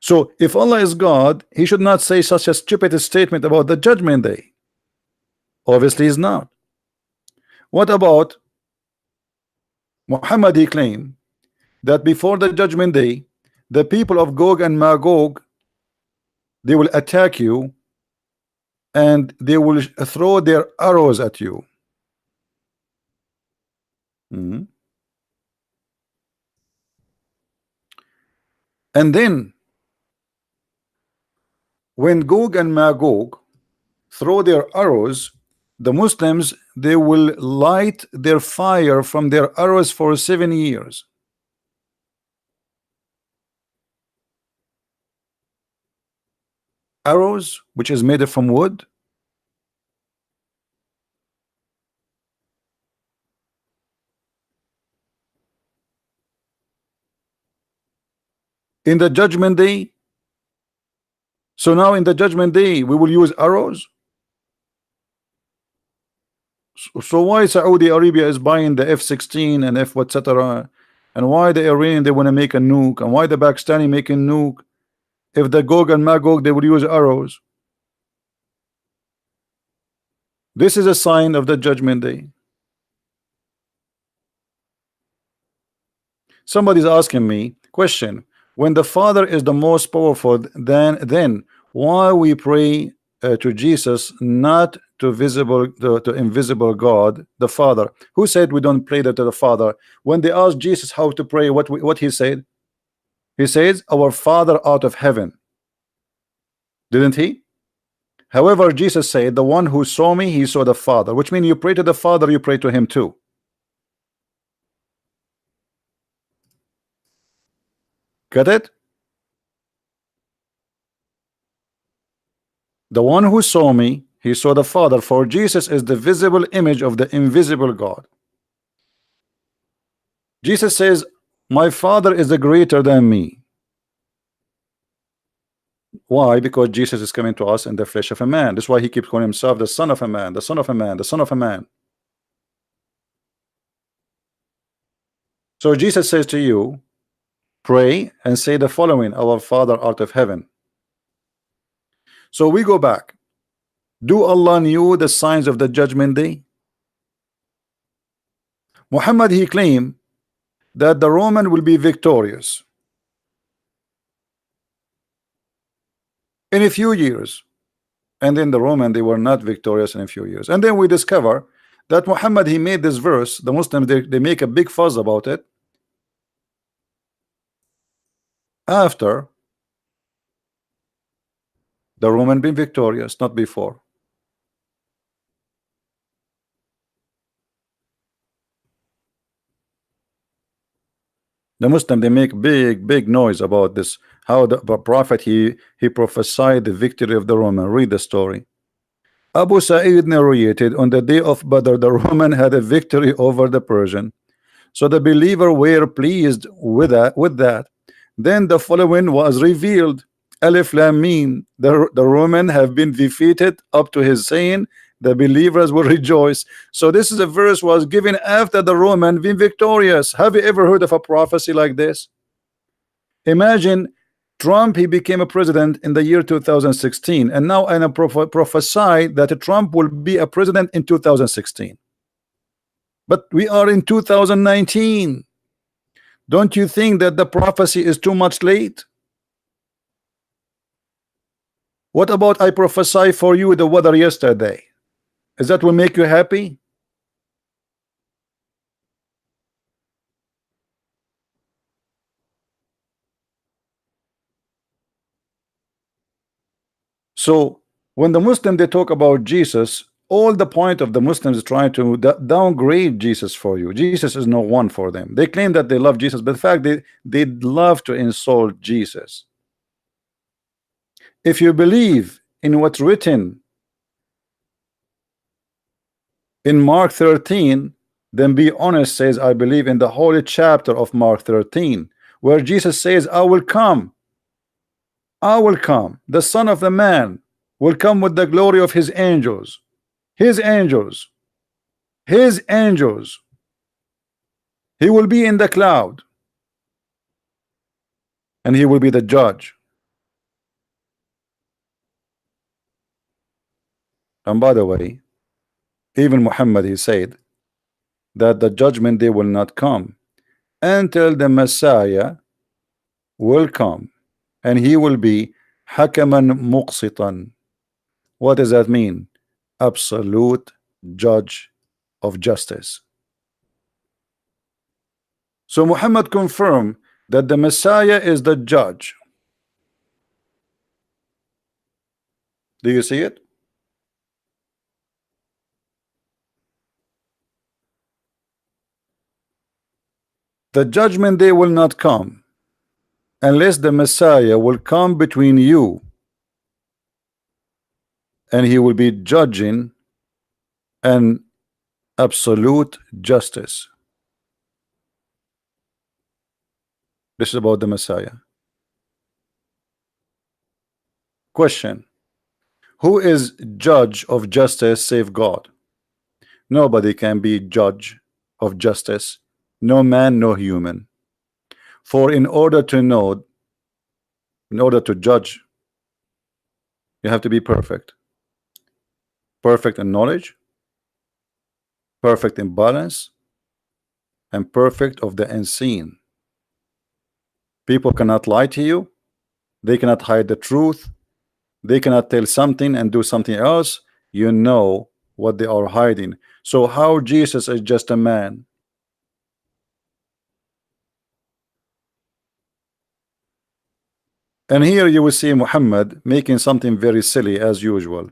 So if Allah is God, he should not say such a stupid statement about the judgment day. Obviously he's not. What about Muhammad? He claimed that before the judgment day, the people of Gog and Magog, they will attack you and they will throw their arrows at you. And then when Gog and Magog throw their arrows, the Muslims, they will light their fire from their arrows for 7 years. Arrows, which is made from wood. In the judgment day, so now in the judgment day we will use arrows. So why Saudi Arabia is buying the F-16 and F etc., and why the Iranian they want to make a nuke, and why the Pakistani making nuke? If the Gog and Magog they would use arrows. This is a sign of the judgment day. Somebody's asking me question: when the Father is the most powerful, then why we pray to Jesus, not to invisible God, the Father? Who said we don't pray to the Father? When they asked Jesus how to pray, what he said? He says, "Our Father out of heaven." Didn't he? However, Jesus said, "The one who saw me, he saw the Father," which means you pray to the Father, you pray to him too. Got it? The one who saw me, he saw the Father. For Jesus is the visible image of the invisible God. Jesus says, "My Father is greater than me." Why? Because Jesus is coming to us in the flesh of a man. That's why he keeps calling himself the Son of a Man, the Son of a Man, the Son of a Man. So Jesus says to you, pray and say the following: "Our Father out of heaven." So we go back. Do Allah knew the signs of the judgment day? Muhammad, he claimed that the Roman will be victorious in a few years, and then the Roman, they were not victorious in a few years. And then we discover that Muhammad, he made this verse. The Muslims, they make a big fuss about it after the Roman being victorious, not before. The Muslim, they make big noise about this, how the prophet he prophesied the victory of the Roman. Read the story. Abu Sa'id narrated, on the day of Badr, the Roman had a victory over the Persian. So the believer were pleased with that. Then the following was revealed. Alif Lam Mim. The Roman have been defeated, up to his saying, the believers will rejoice. So this is a verse was given after the Roman been victorious. Have you ever heard of a prophecy like this? Imagine Trump, he became a president in the year 2016, and now I prophesy that Trump will be a president in 2016. But we are in 2019. Don't you think that the prophecy is too much late? What about I prophesy for you the weather yesterday? Is that will make you happy? So when the Muslim they talk about Jesus, all the point of the Muslims is trying to downgrade Jesus for you. Jesus is no one for them. They claim that they love Jesus, but in fact they love to insult Jesus. If you believe in what's written in Mark 13, then be honest, says I believe in the holy chapter of Mark 13, where Jesus says, I will come, the Son of the Man will come with the glory of his angels, his angels. He will be in the cloud, and he will be the judge. And by the way, even Muhammad, he said that the judgment day will not come until the Messiah will come, and he will be hakaman muqsitan. What does that mean? Absolute judge of justice. So Muhammad confirmed that the Messiah is the judge. Do you see it? The judgment day will not come unless the Messiah will come between you, and he will be judging an absolute justice. This is about the Messiah. Question: who is judge of justice save God? Nobody can be judge of justice, no man, no human. For in order to know, in order to judge, you have to be perfect. Perfect in knowledge, perfect in balance, and perfect of the unseen. People cannot lie to you. They cannot hide the truth. They cannot tell something and do something else. You know what they are hiding. So how Jesus is just a man? And here you will see Muhammad making something very silly as usual.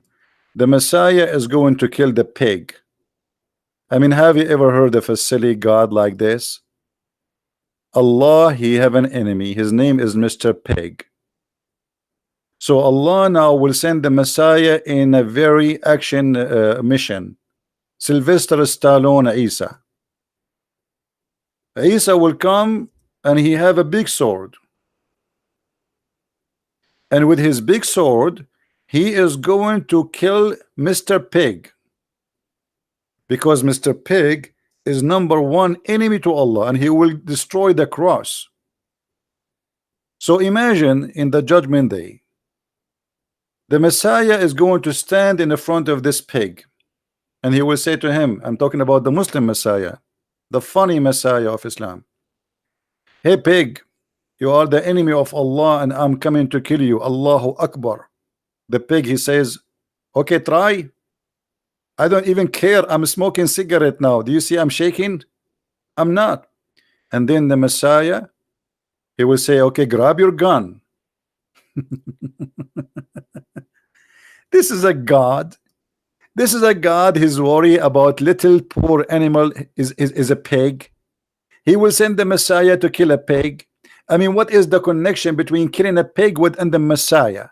The Messiah is going to kill the pig. I mean, have you ever heard of a silly God like this? Allah, he have an enemy. His name is Mr. Pig. So Allah now will send the Messiah in a very action mission. Sylvester Stallone Isa. Isa will come and he have a big sword. And with his big sword, he is going to kill Mr. Pig. Because Mr. Pig is #1 enemy to Allah, and he will destroy the cross. So imagine in the judgment day, the Messiah is going to stand in the front of this pig, and he will say to him, I'm talking about the Muslim Messiah, the funny Messiah of Islam. Hey pig, you are the enemy of Allah, and I'm coming to kill you. Allahu Akbar. The pig, he says, okay, try. I don't even care. I'm smoking cigarette now. Do you see I'm shaking? I'm not. And then the Messiah, he will say, okay, grab your gun. This is a God. This is a God. His worry about little poor animal is a pig. He will send the Messiah to kill a pig. I mean, what is the connection between killing a pig and the Messiah?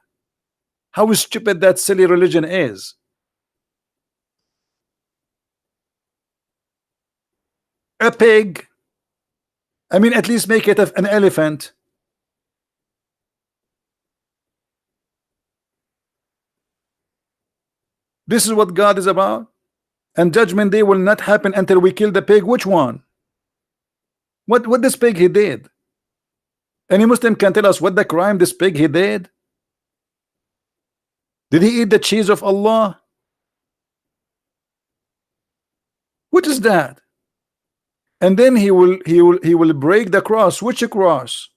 How stupid that silly religion is. a pig. I mean, at least make it an elephant. This is what God is about. And judgment day will not happen until we kill the pig. Which one? What this pig he did? Any Muslim can tell us what the crime this pig he did? Did he eat the cheese of Allah? What is that? And then he will break the cross. Which cross?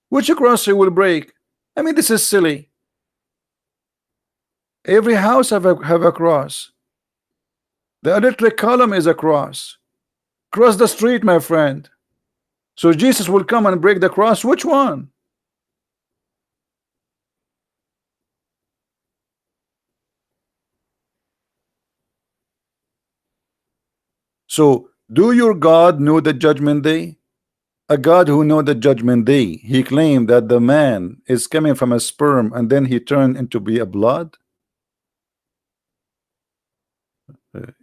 Which cross he will break? I mean, this is silly. Every house have a cross. The electric column is a cross. Cross the street, my friend. So Jesus will come and break the cross. Which one? So do your God know the judgment day? A God who know the judgment day, he claimed that the man is coming from a sperm and then he turned into be a blood.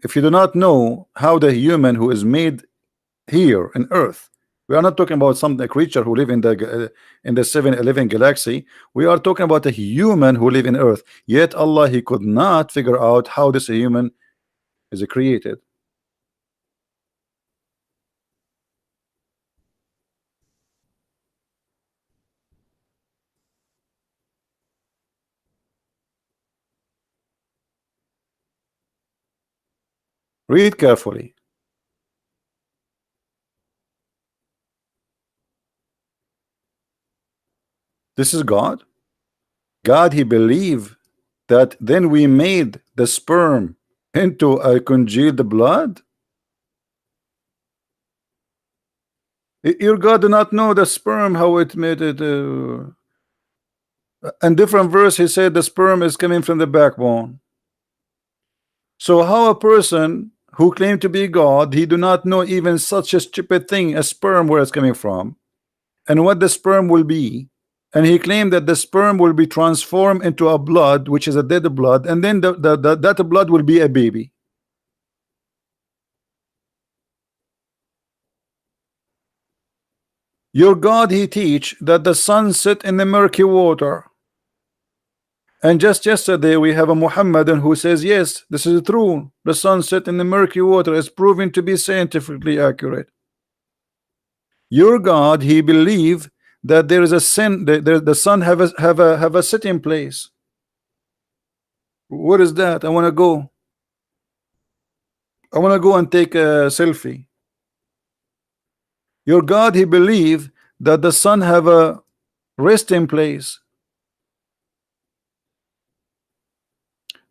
If you do not know how the human who is made here in earth, we are not talking about some creature who live in the 7-11 galaxy. We are talking about a human who live in earth. Yet Allah, he could not figure out how this human is created. Read carefully. This is God. God, he believed that then we made the sperm into a congealed blood. Your God do not know the sperm, how it made it. In different verse, he said the sperm is coming from the backbone. So how a person who claimed to be God, he do not know even such a stupid thing as sperm, where it's coming from, and what the sperm will be. And he claimed that the sperm will be transformed into a blood, which is a dead blood, and then that blood will be a baby. Your God, he teach that the sun set in the murky water. And just yesterday we have a Mohammedan who says, yes, this is true. The sun set in the murky water is proven to be scientifically accurate. Your God, he believe that there is a sin, the sun have a sitting place. What is that? I want to go. I want to go and take a selfie. Your God, he believe that the sun have a resting place.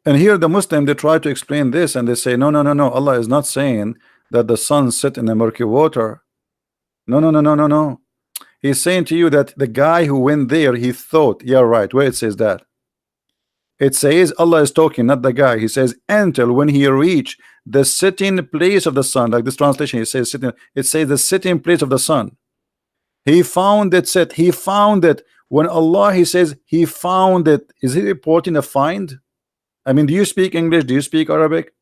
And here the Muslim, they try to explain this and they say, no, Allah is not saying that the sun sit in the murky water. No. He's saying to you that the guy who went there, he thought, yeah, right. Where it says that? It says Allah is talking, not the guy. He says until when he reached the sitting place of the sun. Like this translation, it says sitting. It says the sitting place of the sun. He found it. Set. He found it. When Allah, he says he found it. Is he reporting a find? I mean, do you speak English? Do you speak Arabic?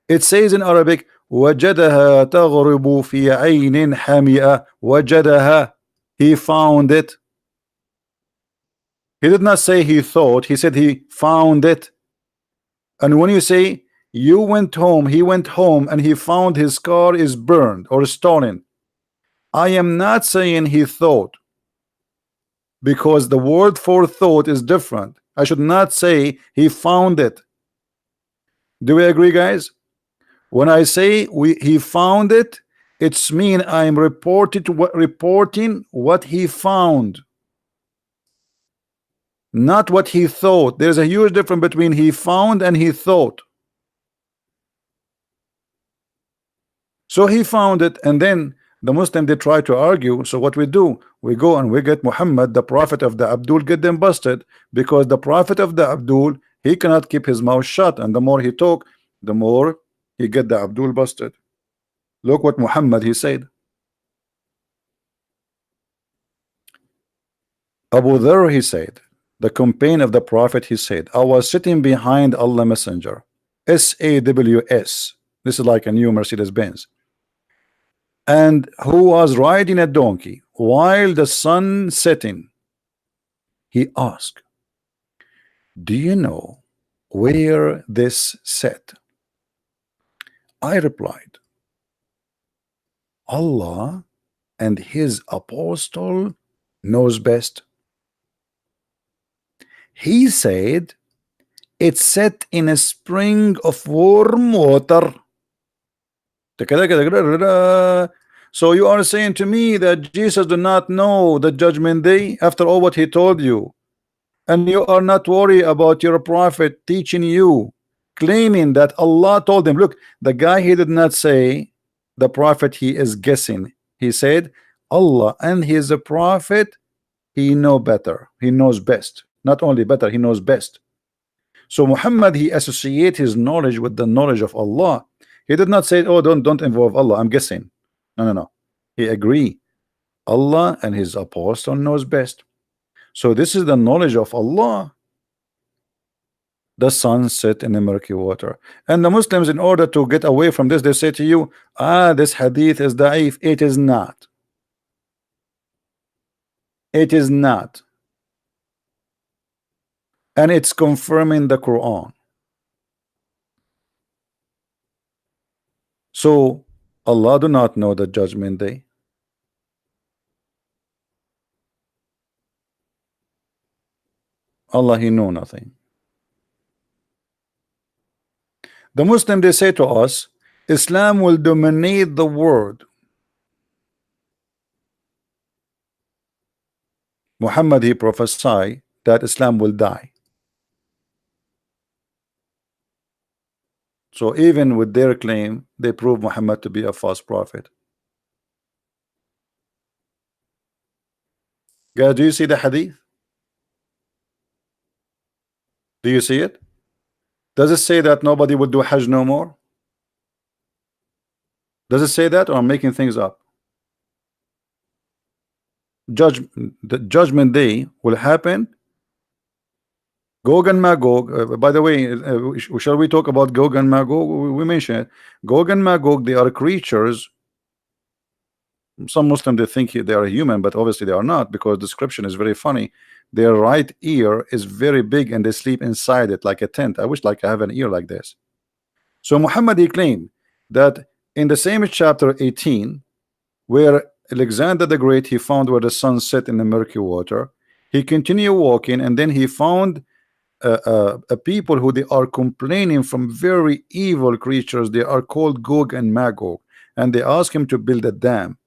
It says in Arabic, وَجَدَهَا تَغْرِبُ فِي عَيْنٍ حَمِئَةٍ. وَجَدَهَا. He found it. He did not say he thought. He said he found it. And when you say you went home, he went home and he found his car is burned or stolen, I am not saying he thought, because the word for thought is different. I should not say he found it. Do we agree, guys? When I say he found it, it's mean I'm reporting what he found, not what he thought. There's a huge difference between he found and he thought. So he found it, and then the Muslim, they try to argue. So what we do, we go and we get Muhammad, the prophet of the Abdul, get them busted, because the prophet of the Abdul, he cannot keep his mouth shut, and the more he talk, the more he get the Abdul busted. Look what Muhammad he said. Abu Dharr, he said, the companion of the prophet, he said, I was sitting behind Allah Messenger, SAWS. This is like a new Mercedes Benz. and who was riding a donkey while the sun setting. He asked, do you know where this set? I replied, Allah and his apostle knows best. He said, it's set in a spring of warm water. So you are saying to me that Jesus do not know the judgment day after all what he told you, and you are not worried about your prophet teaching you, claiming that Allah told him. Look, the guy, he did not say the prophet, he is guessing. He said Allah and his prophet, he know better, he knows best. Not only better, he knows best. So Muhammad, he associate his knowledge with the knowledge of Allah. He did not say, oh, don't involve Allah, I'm guessing. No. He agree, Allah and his apostle knows best. So this is the knowledge of Allah. The sun set in the murky water. And the Muslims, in order to get away from this, they say to you, this hadith is da'if. It is not. It is not. And it's confirming the Quran. So Allah do not know the judgment day. Allah, he know nothing. The Muslim, they say to us, Islam will dominate the world. Muhammad, he prophesied that Islam will die. So even with their claim, they prove Muhammad to be a false prophet. Guys, do you see the hadith? Do you see it? Does it say that nobody will do Hajj no more? Does it say that, or I'm making things up? The judgment day will happen. Gog and Magog, by the way, shall we talk about Gog and Magog? We mentioned it. Gog and Magog, they are creatures. Some Muslims, they think they are human, but obviously they are not, because the description is very funny. Their right ear is very big and they sleep inside it like a tent. I wish like I have an ear like this. So Muhammad, he claimed that in the same chapter 18, where Alexander the Great, he found where the sun set in the murky water, he continued walking, and then he found a people who they are complaining from very evil creatures. They are called Gog and Magog, and they ask him to build a dam.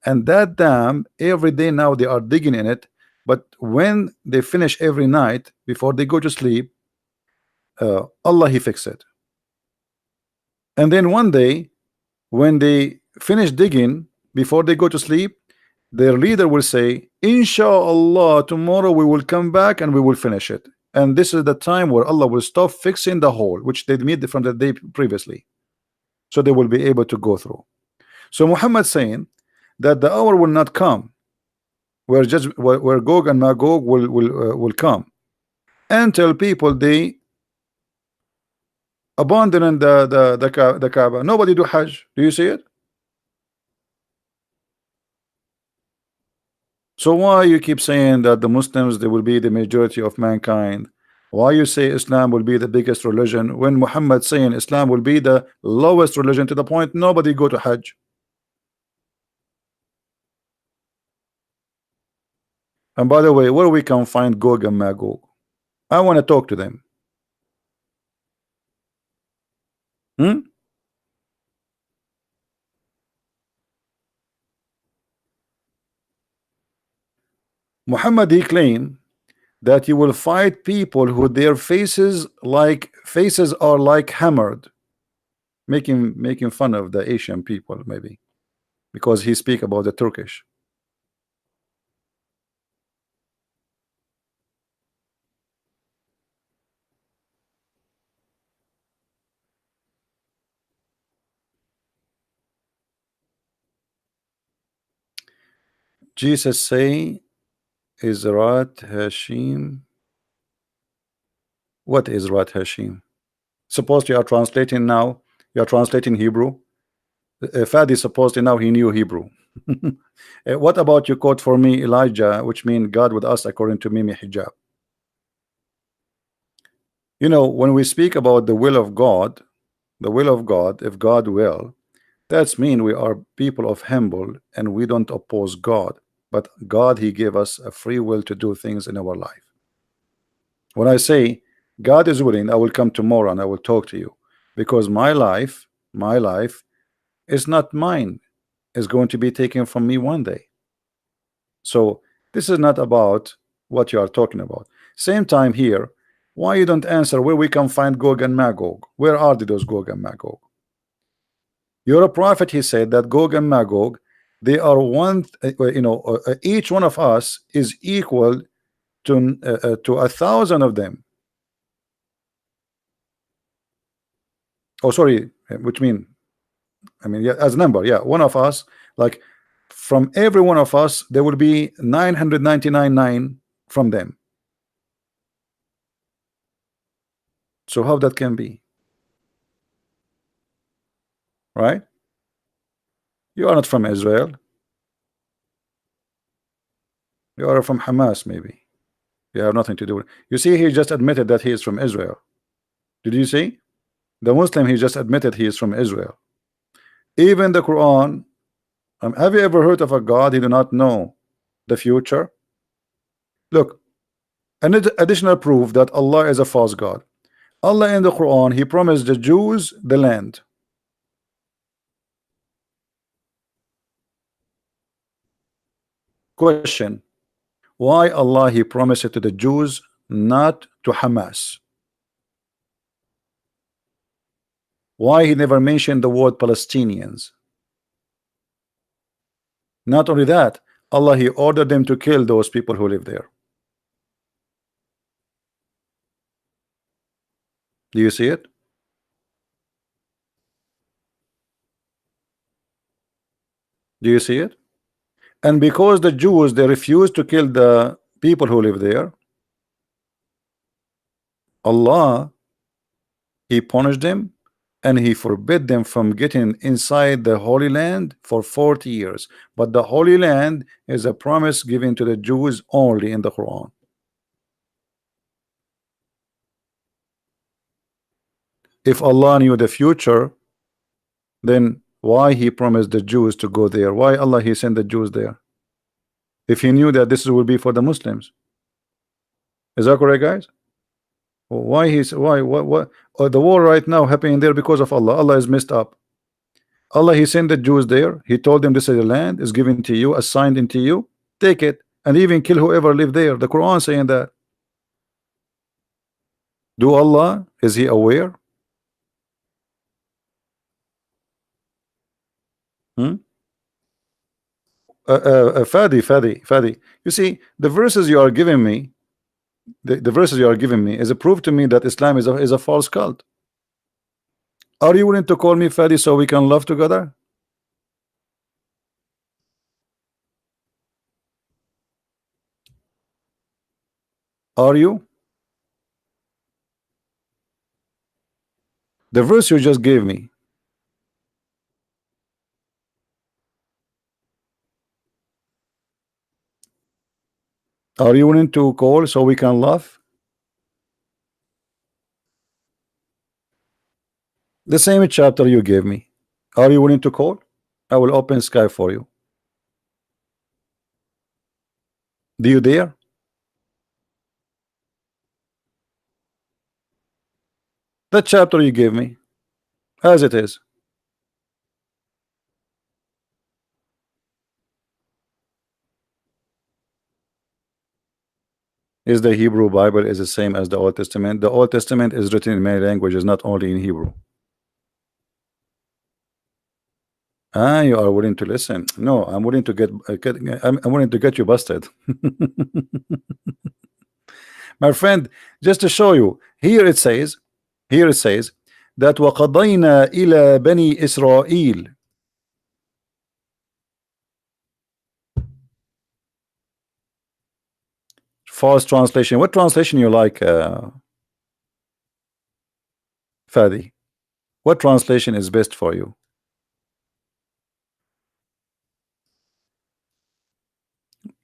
And that dam, every day now they are digging in it, but when they finish every night before they go to sleep, Allah, he fix it. And then one day when they finish digging before they go to sleep, their leader will say, Inshallah, tomorrow we will come back and we will finish it. And this is the time where Allah will stop fixing the hole which they made from the day previously, so they will be able to go through. So Muhammad saying that the hour will not come where Gog and Magog will come until people they abandon the Kaaba. Nobody do Hajj. Do you see it? So why you keep saying that the Muslims, they will be the majority of mankind? Why you say Islam will be the biggest religion when Muhammad saying Islam will be the lowest religion, to the point nobody go to Hajj? And by the way, where we can find Gog and Magog? I want to talk to them. Muhammad, he claimed that you will fight people who their faces are like hammered, making fun of the Asian people, maybe because he speak about the Turkish. Jesus say Izrat Hashim. What is Rat Hashim? Suppose you are translating now, you are translating Hebrew. Fadi supposedly now he knew Hebrew. What about you quote for me Elijah, which means God with us according to Mimi Hijab? You know, when we speak about the will of God, the will of God, if God will, that's mean we are people of humble and we don't oppose God. But God, He gave us a free will to do things in our life. When I say God is willing, I will come tomorrow and I will talk to you because my life is not mine. It's going to be taken from me one day. So this is not about what you are talking about. Same time here, why you don't answer where we can find Gog and Magog? Where are those Gog and Magog? You're a prophet, he said that Gog and Magog, they are one, each one of us is equal to 1,000 of them. Oh, sorry, which mean, I mean, yeah, as number, yeah, one of us, like from every one of us, there will be 999 from them. So how that can be? Right? You are not from Israel. You are from Hamas, maybe. You have nothing to do with it. You see, he just admitted that he is from Israel. Did you see? The Muslim, he just admitted he is from Israel. Even the Quran, have you ever heard of a God he do not know the future? Look, an additional proof that Allah is a false God. Allah in the Quran, he promised the Jews the land. Question: why Allah he promised it to the Jews, not to Hamas? Why he never mentioned the word Palestinians? Not only that, Allah he ordered them to kill those people who live there. Do you see it? Do you see it? And because the Jews they refused to kill the people who live there, Allah he punished them and he forbid them from getting inside the Holy Land for 40 years. But the Holy Land is a promise given to the Jews only in the Quran. If Allah knew the future, then why he promised the Jews to go there? Why Allah he sent the Jews there? If he knew that this will be for the Muslims. Is that correct, guys? Why he's why what the war right now happening there because of Allah. Allah is messed up. Allah he sent the Jews there. He told them this is the land is given to you, assigned into you. Take it and even kill whoever live there. The Quran saying that. Do Allah is he aware? Hmm? Fadi. You see the verses you are giving me. The verses you are giving me is a proof to me that Islam is a false cult. Are you willing to call me Fadi so we can love together? Are you? The verse you just gave me. Are you willing to call so we can laugh? The same chapter you gave me. Are you willing to call? I will open sky for you. Do you dare? That chapter you gave me, as it is. Is the Hebrew Bible is the same as the Old Testament? The Old Testament is written in many languages, not only in Hebrew. Ah, you are willing to listen. No, I'm willing to I'm willing to get you busted. My friend, just to show you, here it says that وَقَضَيْنَا إِلَى بَنِي إِسْرَائِيلَ. False translation. What translation you like, Fadi? What translation is best for you?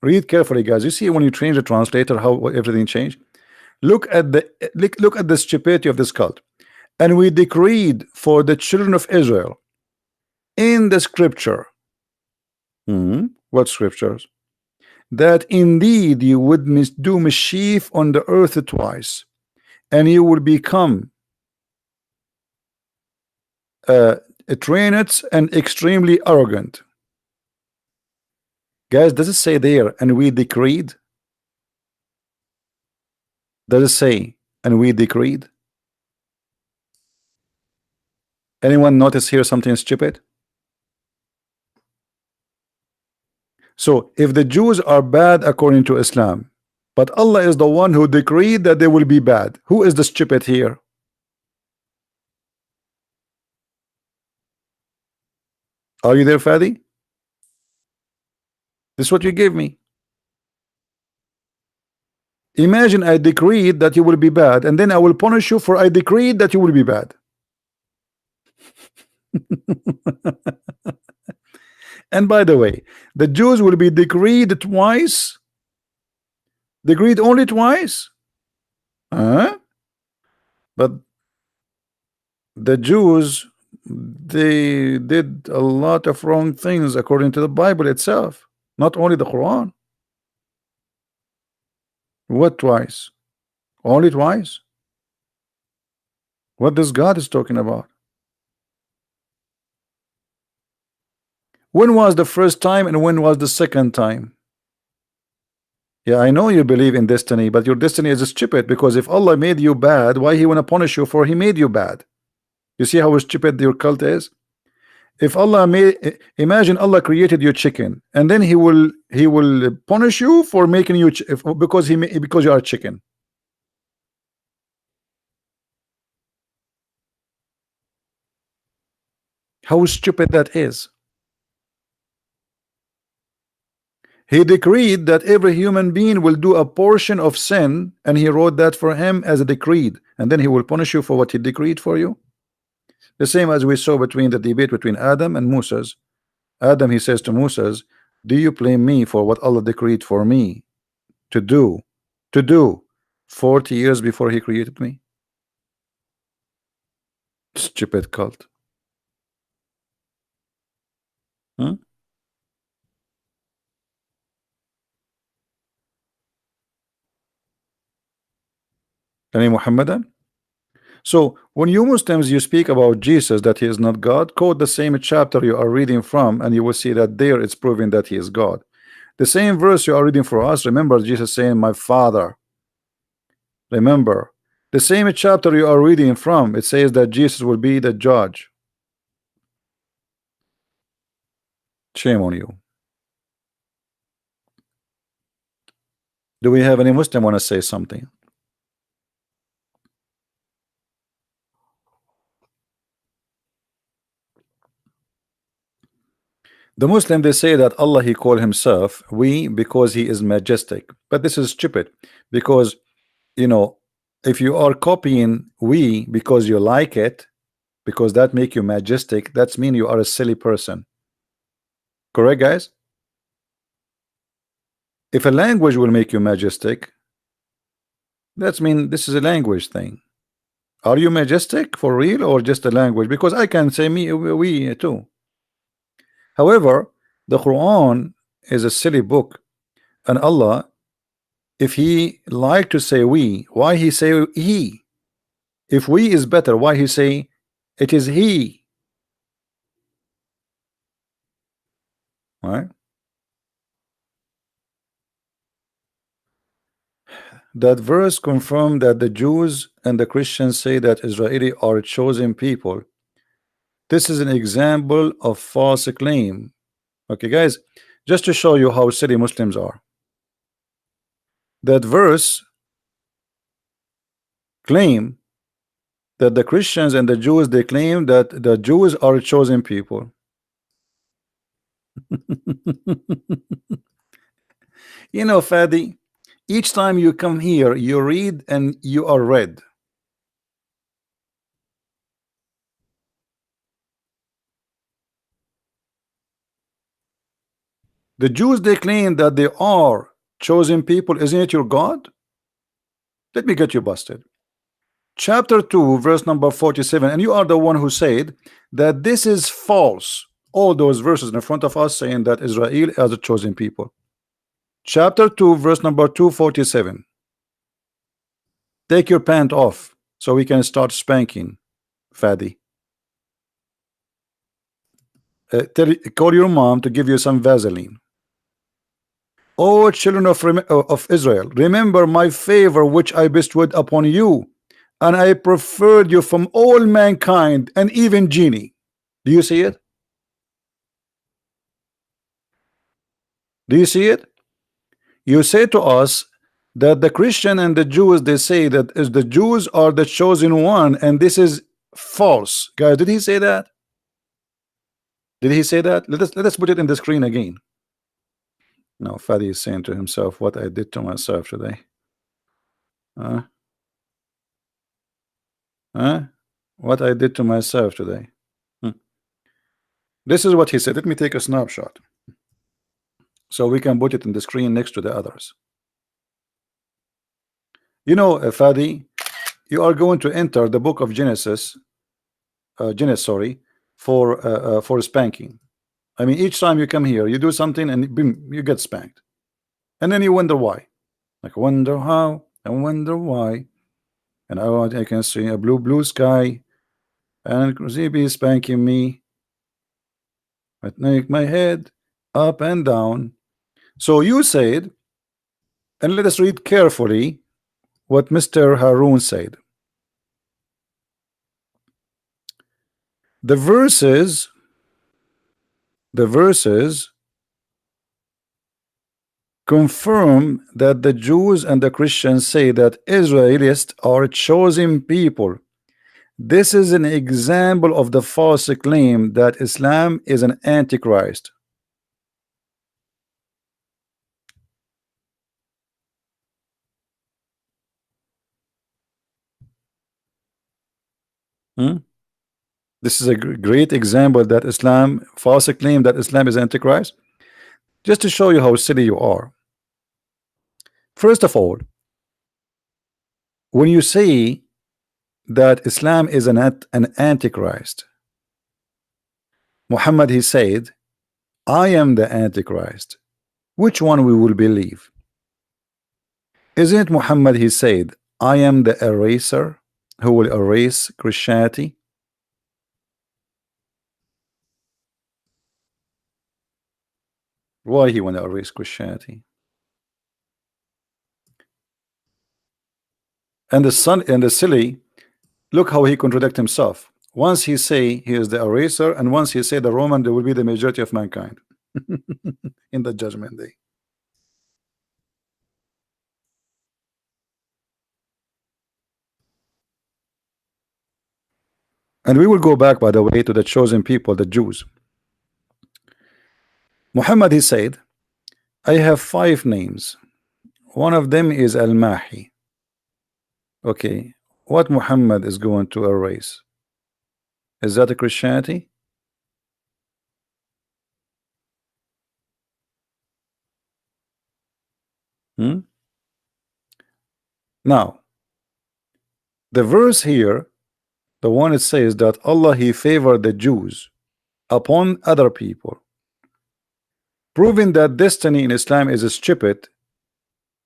Read carefully, guys. You see when you change the translator, how everything changed. Look at the stupidity of this cult. And we decreed for the children of Israel in the scripture. What scriptures? That indeed you would do mischief on the earth twice, and you will become uh, trained and extremely arrogant. Guys, does it say there, and we decreed? Does it say, and we decreed? Anyone notice here something stupid? So if the Jews are bad according to Islam, but Allah is the one who decreed that they will be bad, who is the stupid here? Are you there, Fadi? This is what you gave me. Imagine I decreed that you will be bad, and then I will punish you for I decreed that you will be bad. And by the way, the Jews will be decreed twice. Decreed only twice. Huh? But the Jews, they did a lot of wrong things according to the Bible itself, not only the Quran. What twice? Only twice? What this God is talking about? When was the first time and when was the second time? Yeah, I know you believe in destiny, but your destiny is stupid, because if Allah made you bad, why He wanna punish you for He made you bad? You see how stupid your cult is? If Allah made, imagine Allah created your chicken, and then He will punish you for making you because because you are chicken. How stupid that is. He decreed that every human being will do a portion of sin, and He wrote that for him as a decreed, and then He will punish you for what He decreed for you. The same as we saw between the debate between Adam and Moses. Adam, he says to Moses, do you blame me for what Allah decreed for me to do, to do 40 years before He created me? Stupid cult. Hmm? Any Mohammedan? So when you Muslims you speak about Jesus that He is not God, quote the same chapter you are reading from, and you will see that there it's proving that He is God. The same verse you are reading for us, remember Jesus saying my Father. Remember the same chapter you are reading from, it says that Jesus will be the judge. Shame on you. Do we have any Muslim want to say something? The Muslim, they say that Allah He called Himself we because He is majestic, but this is stupid, because you know, if you are copying we because you like it, because that make you majestic, that's mean you are a silly person. Correct, guys? If a language will make you majestic, that's mean this is a language thing. Are you majestic for real or just a language? Because I can say me we too. However, the Quran is a silly book, and Allah, if He like to say we, why He say He? If we is better, why He say it is He? Right? That verse confirmed that the Jews and the Christians say that Israeli are chosen people. This is an example of false claim. Okay, guys, just to show you how silly Muslims are. That verse claim that the Christians and the Jews, they claim that the Jews are chosen people. You know, Fadi, each time you come here, you read and you are read. The Jews, they claim that they are chosen people. Isn't it your God? Let me get you busted. Chapter 2 verse number 47, and you are the one who said that this is false. All those verses in front of us saying that Israel is a chosen people. Chapter 2 verse number 247. Take your pant off so we can start spanking, Fadi. Call your mom to give you some Vaseline. O children of Israel, remember my favor which I bestowed upon you, and I preferred you from all mankind and even genie. Do you see it? Do you see it? You say to us that the Christian and the Jews, they say that is the Jews are the chosen one, and this is false. Guys, did he say that? Did he say that? Let us put it in the screen again. No, Fadi is saying to himself, what I did to myself today. Huh? What I did to myself today. This is what he said. Let me take a snapshot so we can put it in the screen next to the others. You know, Fadi, you are going to enter the book of Genesis, for spanking. I mean, each time you come here, you do something and boom, you get spanked, and then you wonder why. Like, wonder how, I wonder why, and I can see a blue sky, and Zibi is spanking me. I make my head up and down. So you said, and let us read carefully what Mr. Harun said. The verses confirm that the Jews and the Christians say that Israelites are chosen people. This is an example of the false claim that Islam is an antichrist. This is a great example that Islam, false claim that Islam is antichrist. Just to show you how silly you are. First of all, when you say that Islam is an antichrist, Muhammad, he said, I am the antichrist. Which one we will believe? Isn't it Muhammad, he said, I am the eraser who will erase Christianity? Why he want to erase Christianity? And the son and the silly, look how he contradict himself. Once he say he is the eraser, and once he say the Roman, there will be the majority of mankind in the judgment day. And we will go back, by the way, to the chosen people, the Jews. Muhammad, he said, I have 5 names. One of them is Al-Mahi. Okay, what Muhammad is going to erase? Is that a Christianity? Now, the verse here, the one it says that Allah, he favored the Jews upon other people, proving that destiny in Islam is stupid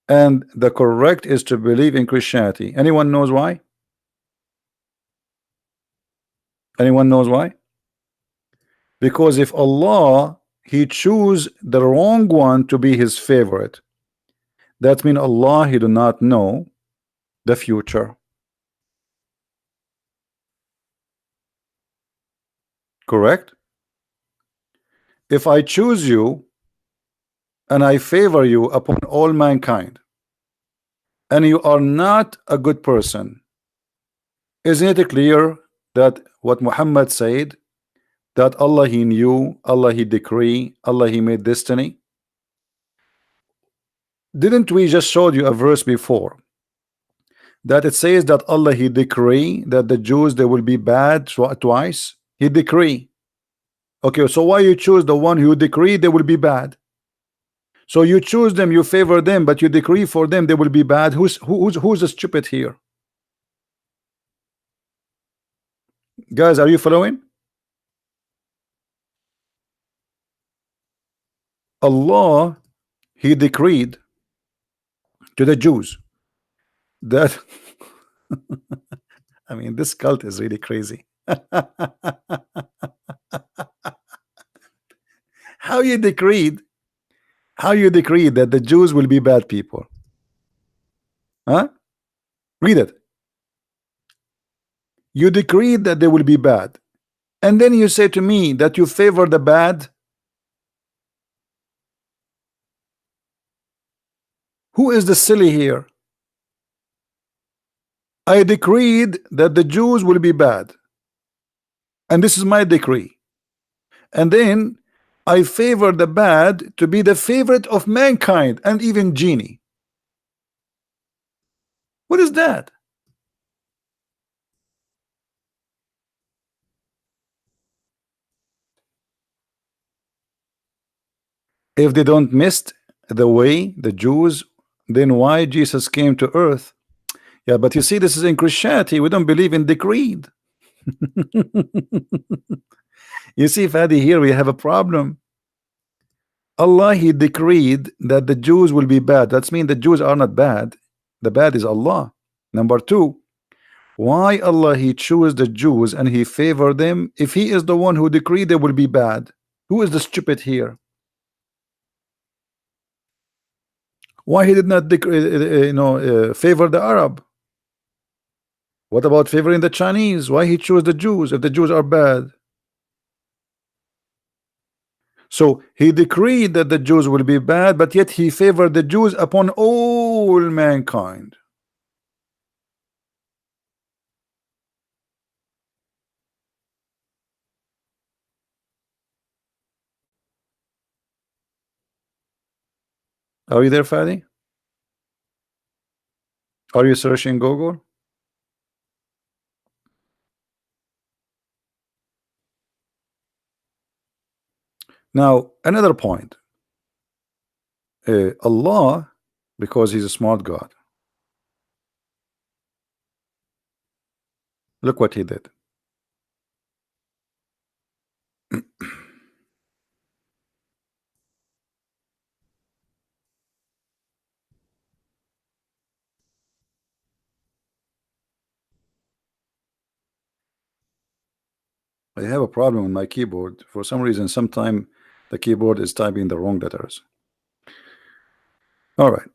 and the correct is to believe in Christianity. Anyone knows why? Anyone knows why? Because if Allah, he choose the wrong one to be his favorite, that means Allah, he do not know the future. Correct? If I choose you and I favor you upon all mankind, and you are not a good person, isn't it clear that what Muhammad said, that Allah, he knew, Allah, he decree, Allah, he made destiny? Didn't we just showed you a verse before that it says that Allah, he decree that the Jews, they will be bad twice? He decree. Okay, so why you choose the one who decree they will be bad? So you choose them, you favor them, but you decree for them they will be bad. Who's the stupid here? Guys, are you following? Allah, He decreed to the Jews that I mean, this cult is really crazy. How you decreed? How you decreed that the Jews will be bad people? Huh? Read it. You decreed that they will be bad, and then you say to me that you favor the bad. Who is the silly here? I decreed that the Jews will be bad, and this is my decree. And then I favor the bad to be the favorite of mankind and even genie. What is that? If they don't miss the way, the Jews, then why Jesus came to earth? Yeah, but you see, this is in Christianity. We don't believe in decreed. You see, Fadi, here we have a problem. Allah, He decreed that the Jews will be bad. That means the Jews are not bad. The bad is Allah. Number two, why Allah He chose the Jews and He favored them if He is the one who decreed they will be bad? Who is the stupid here? Why He did not favor the Arab? What about favoring the Chinese? Why He chose the Jews if the Jews are bad? So He decreed that the Jews will be bad, but yet He favored the Jews upon all mankind. Are you there, Fadi? Are you searching Google? Now, another point. Allah, because He's a smart God, look what He did. I have a problem with my keyboard. For some reason, sometime the keyboard is typing the wrong letters. All right.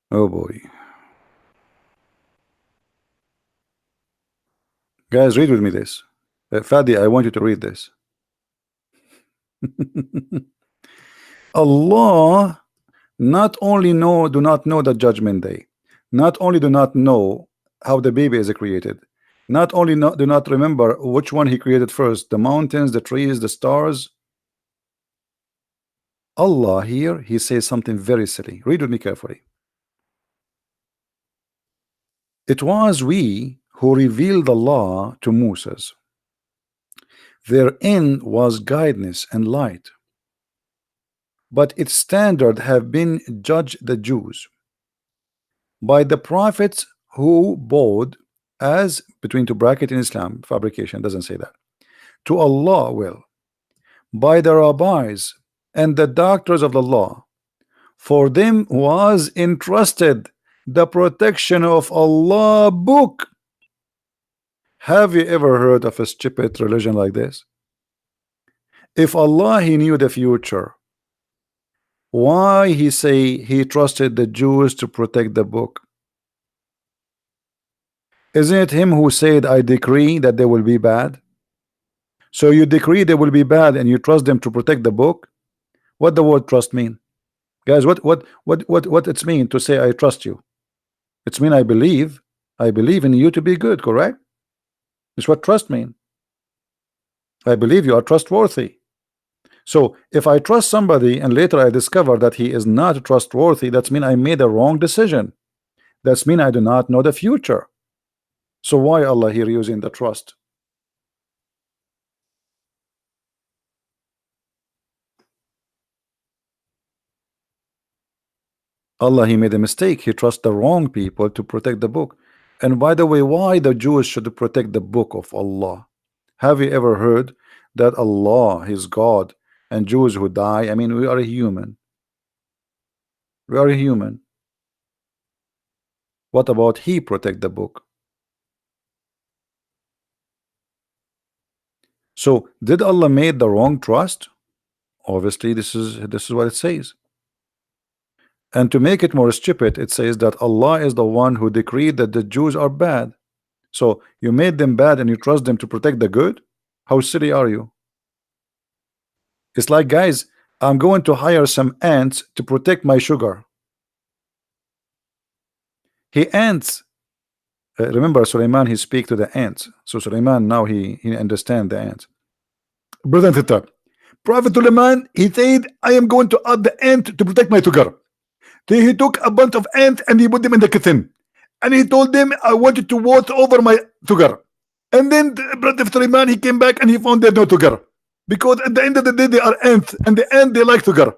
Oh boy. Guys, read with me this. Fadi, I want you to read this. Allah not only do not know the judgment day, not only do not know how the baby is created, not only do not remember which one He created first, the mountains, the trees, the stars. Allah here, He says something very silly. Read with me carefully. It was we who revealed the law to Moses. Therein was guidance and light, but its standard have been judged the Jews by the prophets who bowed, as between two bracket in Islam, fabrication doesn't say that, to Allah will, by the rabbis and the doctors of the law. For them was entrusted the protection of Allah book. Have you ever heard of a stupid religion like this? If Allah He knew the future, why He say He trusted the Jews to protect the book? Isn't it Him who said, I decree that they will be bad? So you decree they will be bad and you trust them to protect the book? What the word trust mean? Guys, what it's mean to say I trust you? It's mean I believe in you to be good, correct? It's what trust mean. I believe you are trustworthy. So if I trust somebody and later I discover that he is not trustworthy, that's mean I made a wrong decision. That's mean I do not know the future. So why Allah here using the trust? Allah, he made a mistake. He trusted the wrong people to protect the book. And by the way, why the Jews should protect the book of Allah? Have you ever heard that Allah is God and Jews who die? I mean, we are human. We are human. What about he protect the book? So did Allah made the wrong trust? Obviously, this is what it says. And to make it more stupid, it says that Allah is the one who decreed that the Jews are bad. So you made them bad and you trust them to protect the good? How silly are you? It's like, guys, I'm going to hire some ants to protect my sugar. He ants. Remember, Suleiman, he speak to the ants. So Suleiman now he understand the ants. Brother and sister, Prophet Suleiman, he said, I am going to add the ant to protect my sugar. Then he took a bunch of ants and he put them in the kitchen. And he told them, I wanted to water over my sugar. And then Brother Suleiman, he came back and he found there's no sugar. Because at the end of the day, they are ants. And the ant, they like sugar.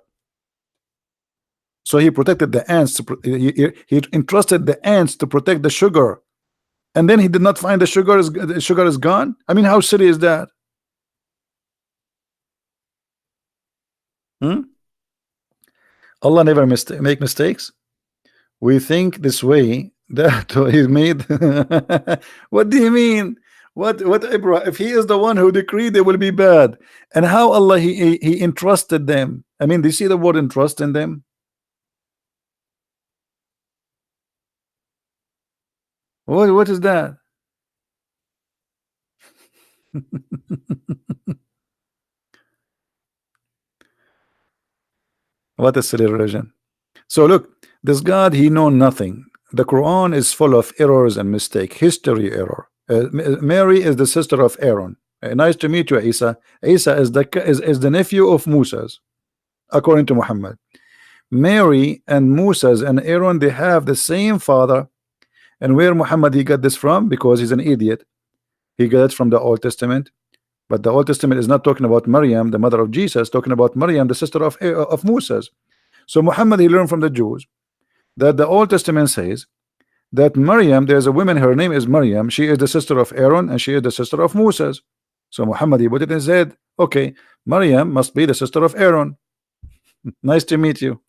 So he protected the ants. He entrusted the ants to protect the sugar. And then he did not find the sugar is gone. I mean, how silly is that? Allah never make mistakes. We think this way that he made. What do you mean? What Ibrahim? If he is the one who decreed they will be bad, and how Allah he entrusted them? I mean, do you see the word entrust in them? What is that? What a silly religion. So look, this God, he know nothing. The Quran is full of errors and mistake, history error. Mary is the sister of Aaron. Nice to meet you, Isa. Isa is the nephew of Moses, according to Muhammad. Mary and Moses and Aaron, they have the same father. And where Muhammad he got this from? Because he's an idiot. He got it from the Old Testament. But the Old Testament is not talking about Maryam, the mother of Jesus, talking about Maryam, the sister of Moses. So Muhammad he learned from the Jews that the Old Testament says that Maryam, there's a woman, her name is Maryam, she is the sister of Aaron and she is the sister of Moses. So Muhammad he put it and said, okay, Maryam must be the sister of Aaron. Nice to meet you.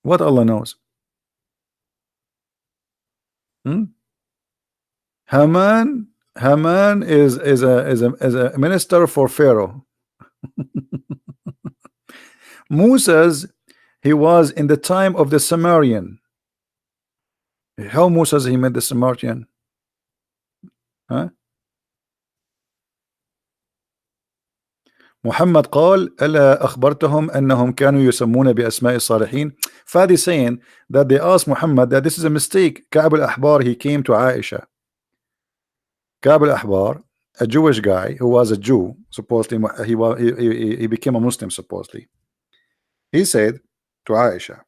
What Allah knows? Haman is a minister for Pharaoh. Moses, he was in the time of the Samaritan. How Moses he met the Samaritan? Huh? محمد قال ألا أخبرتهم أنهم كانوا يسمون بأسماء الصالحين. Fadi saying that they asked Muhammad that this is a mistake. Ka'b al-Ahbar, he came to Aisha. Ka'b al-Ahbar, a Jewish guy who was a Jew, supposedly he became a Muslim supposedly. He said to Aisha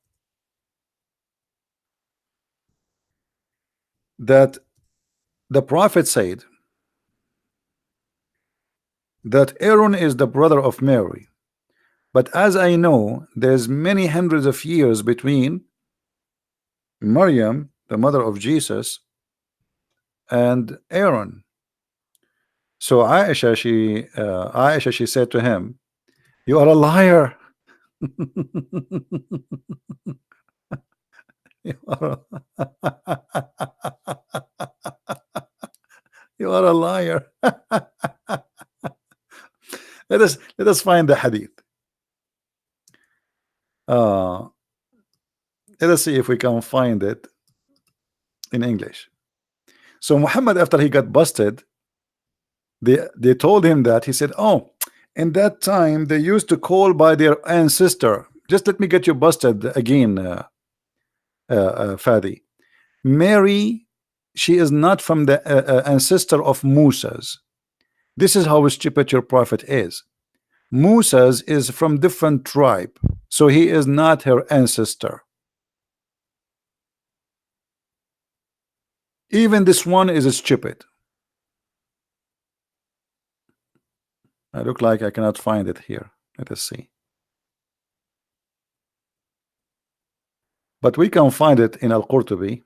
that the Prophet said that Aaron is the brother of Mary, but as I know, there's many hundreds of years between Maryam, the mother of Jesus, and Aaron. So Aisha, she said to him, "You are a liar." you, are you are a liar. let us find the hadith. Let us see if we can find it in English. So Muhammad, after he got busted, they told him that he said, "Oh, in that time they used to call by their ancestor." Just let me get you busted again, Fadi. Mary, she is not from the ancestor of Moses. This is how stupid your prophet is. Moses is from different tribe, so he is not her ancestor. Even this one is stupid. I look like I cannot find it here. Let us see. But we can find it in Al-Qurtubi.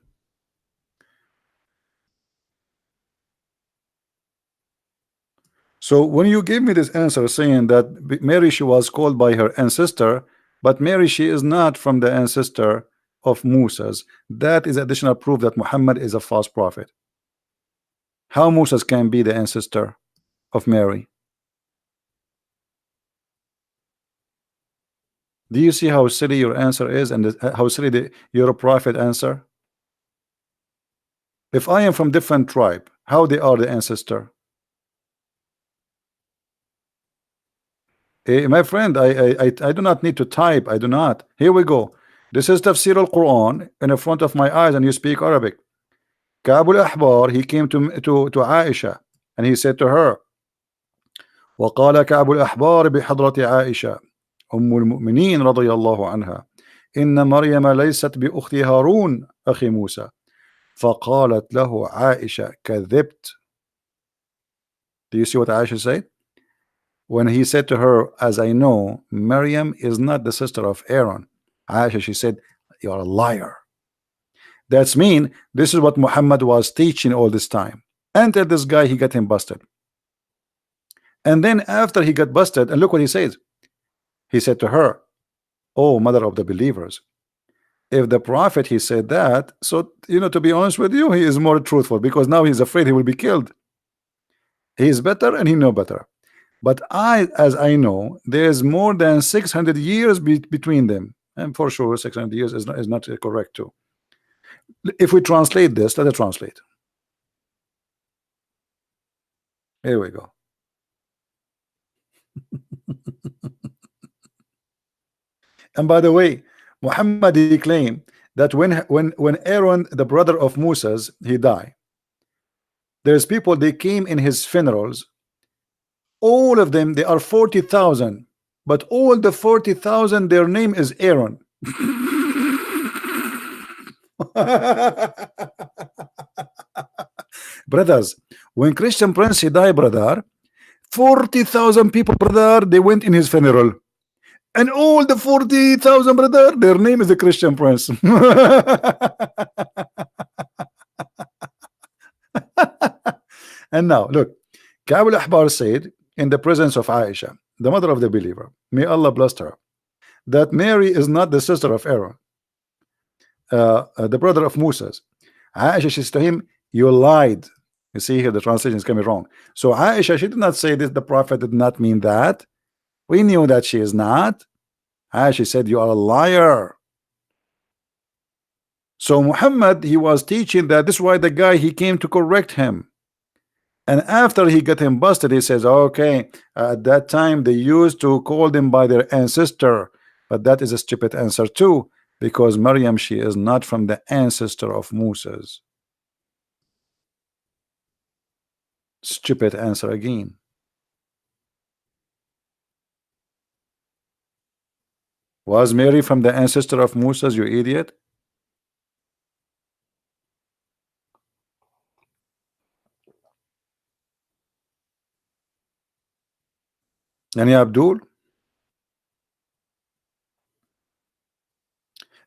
So when you gave me this answer saying that Mary, she was called by her ancestor, but Mary, she is not from the ancestor of Moses, that is additional proof that Muhammad is a false prophet. How Moses can be the ancestor of Mary? Do you see how silly your answer is, and how silly your prophet answer? If I am from different tribe, how they are the ancestor? My friend, I do not need to type. I do not. Here we go. This is Tafsir al-Quran in front of my eyes, and you speak Arabic. Ka'b al-Ahbar, he came to Aisha, and he said to her, وقال كعب الأحبار بحضرة عائشة أم المؤمنين رضي الله عنها إن مريم ليست بأخت هارون أخي موسى فقالت له عائشة كذبت. Do you see what Aisha said? When he said to her, as I know, Maryam is not the sister of Aaron, Aisha, she said, you are a liar. That's mean this is what Muhammad was teaching all this time until this guy, he got him busted. And then after he got busted, and look what he says. He said to her, oh mother of the believers, if the prophet he said that, so to be honest with you, he is more truthful, because now he's afraid he will be killed. He is better and he know better. But as I know, there's more than 600 years between them, and for sure 600 years is not correct too. If we translate this, let us translate. Here we go. And by the way, Muhammad, he claimed that when Aaron, the brother of Moses, he died, there's people, they came in his funerals. All of them, they are 40,000, but all the 40,000, their name is Aaron. Brothers, when Christian Prince he died, brother, 40,000 people, brother, they went in his funeral, and all the 40,000, brother, their name is the Christian Prince. And now look, Ka'b al-Ahbar said in the presence of Aisha, the mother of the believer, may Allah bless her, that Mary is not the sister of Aaron, the brother of Moses. Aisha, she says to him, you lied. You see here the translation is coming wrong. So Aisha, she did not say this, the prophet did not mean that. We knew that she is not. Aisha said, you are a liar. So Muhammad, he was teaching that this is why the guy, he came to correct him. And after he got him busted, he says, okay, at that time they used to call them by their ancestor, but that is a stupid answer too, because Maryam, she is not from the ancestor of Moses. Stupid answer again. Was Mary from the ancestor of Moses, you idiot? Yani Abdul?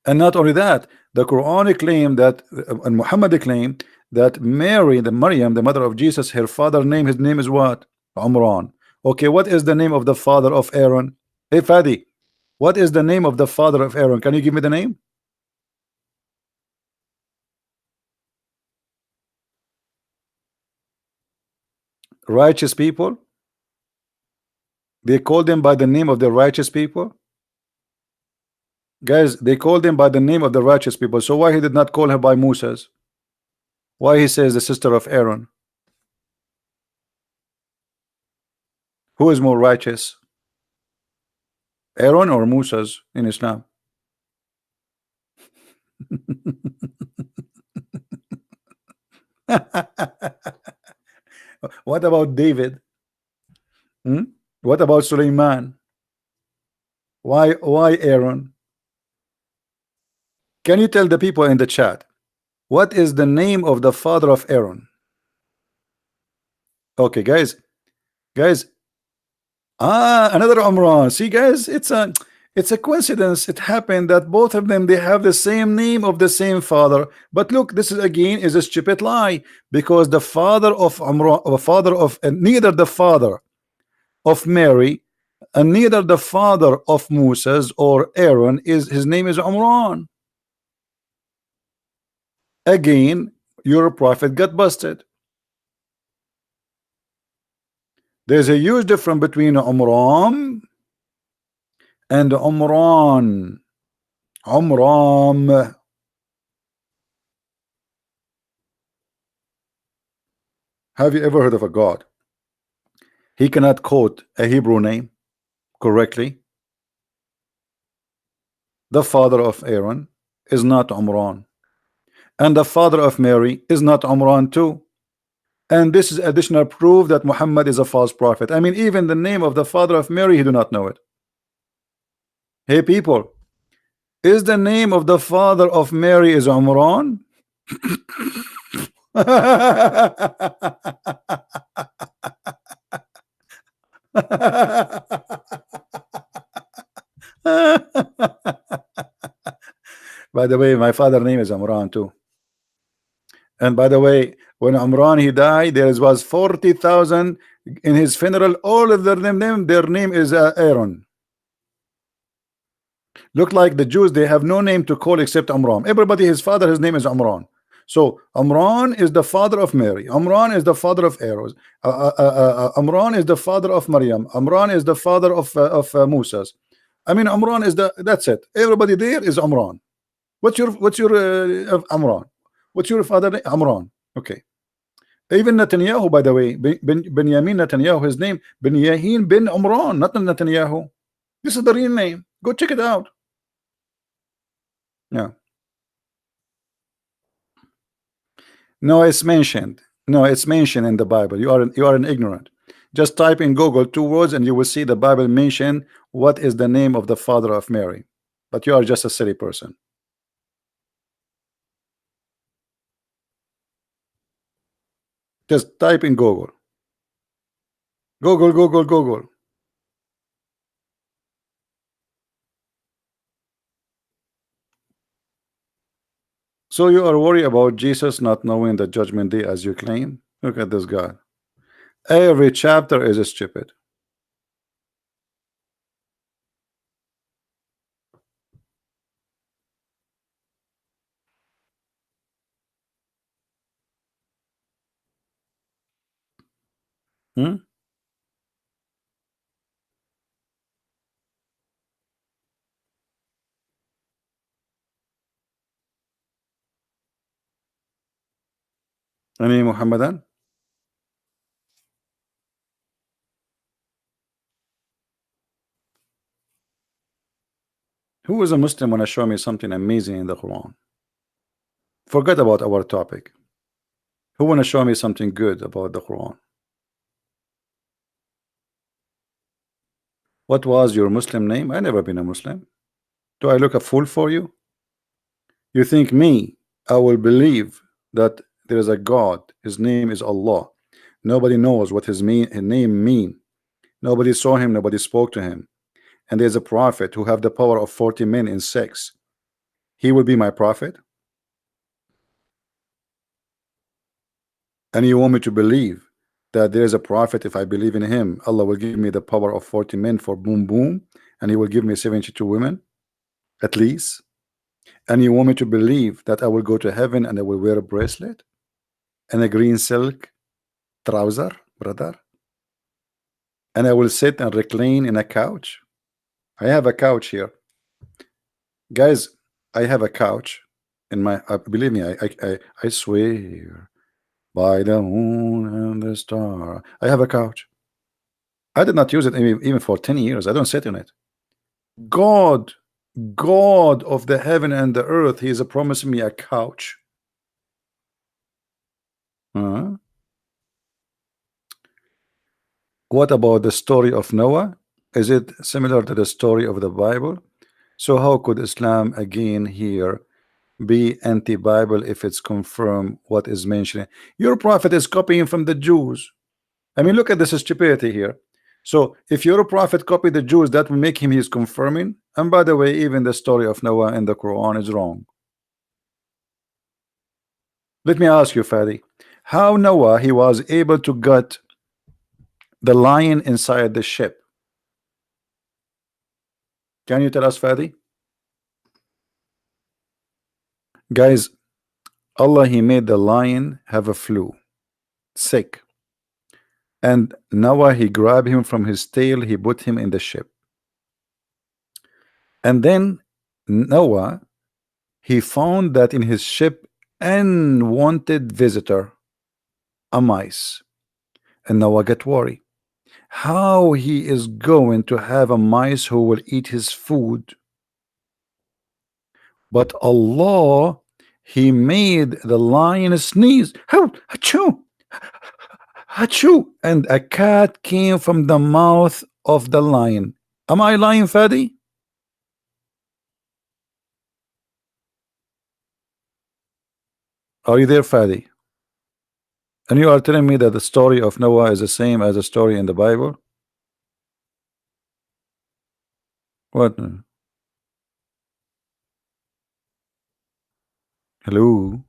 And not only that, the Quran claimed that, and Muhammad claimed that Mary, the Maryam, the mother of Jesus, her father name, his name is what? Umran. Okay, what is the name of the father of Aaron? Hey Fadi, what is the name of the father of Aaron? Can you give me the name? Righteous people. They called them by the name of the righteous people. Guys, they called him by the name of the righteous people. So why he did not call her by Moses? Why he says the sister of Aaron? Who is more righteous? Aaron or Moses in Islam? What about David? What about Suleiman? Why Aaron? Can you tell the people in the chat what is the name of the father of Aaron? Okay, guys, Ah, another Umran. See, guys, it's a coincidence. It happened that both of them they have the same name of the same father. But look, this is again is a stupid lie because the father of Umran, the father of neither the father of Mary and neither the father of Moses or Aaron is his name is Umran. Again, your prophet got busted. There's a huge difference between Umram and Umran. Umram. Have you ever heard of a God? He cannot quote a Hebrew name correctly. The father of Aaron is not Umran, and the father of Mary is not Umran too. And this is additional proof that Muhammad is a false prophet. I mean, even the name of the father of Mary, he do not know it. Hey people, is the name of the father of Mary is Umran? By the way, my father name is Umran too. And by the way, when Umran he died, there was 40,000 in his funeral. All of their name is Aaron. Look like the Jews, they have no name to call except Umran. Everybody, his father, his name is Umran. So Umran is the father of Mary. Umran is the father of Aaron. Umran is the father of Maryam. Umran is the father of Moses. I mean, Umran is that's it. Everybody there is Umran. What's your Umran? What's your father name? Umran. Okay. Even Netanyahu, by the way, Benjamin Netanyahu, his name Benyahin bin Umran, not Netanyahu. This is the real name. Go check it out. Yeah. No, it's mentioned. No, it's mentioned in the Bible. You are an ignorant. Just type in Google 2 words and you will see the Bible mention what is the name of the father of Mary. But you are just a silly person. Just type in Google. Google. So you are worried about Jesus not knowing the judgment day as you claim? Look at this guy. Every chapter is stupid. Hmm? Any Mohammedan? Who is a Muslim want to show me something amazing in the Quran? Forget about our topic. Who want to show me something good about the Quran? What was your Muslim name? I never been a Muslim. Do I look a fool for you? You think me, I will believe that there is a God, his name is Allah. Nobody knows what his name mean. Nobody saw him, nobody spoke to him. And there's a prophet who have the power of 40 men in sex. He will be my prophet? And you want me to believe that there is a prophet, if I believe in him, Allah will give me the power of 40 men for boom boom, and he will give me 72 women, at least? And you want me to believe that I will go to heaven and I will wear a bracelet and a green silk trouser, brother? And I will sit and recline in a couch? I have a couch here. Guys, I have a couch in my, believe me, I swear by the moon and the star. I have a couch. I did not use it even for 10 years. I don't sit in it. God of the heaven and the earth, he is promising me a couch. What about the story of Noah? Is it similar to the story of the Bible? So how could Islam again here be anti-Bible if it's confirmed what is mentioned? Your prophet is copying from the Jews. I mean, look at this stupidity here. So if your prophet copied the Jews, that will make him he is confirming. And by the way, even the story of Noah in the Quran is wrong. Let me ask you, Fadi, how Noah he was able to get the lion inside the ship? Can you tell us, Fadi? Guys, Allah he made the lion have a flu, sick. And Noah he grabbed him from his tail, he put him in the ship. And then Noah he found that in his ship unwanted visitor, a mice. And Noah got worried. How he is going to have a mice who will eat his food? But Allah he made the lion sneeze. How achoo, achoo, and a cat came from the mouth of the lion. Am I lying, Fadi? Are you there, Fadi? And you are telling me that the story of Noah is the same as the story in the Bible? What? Hello?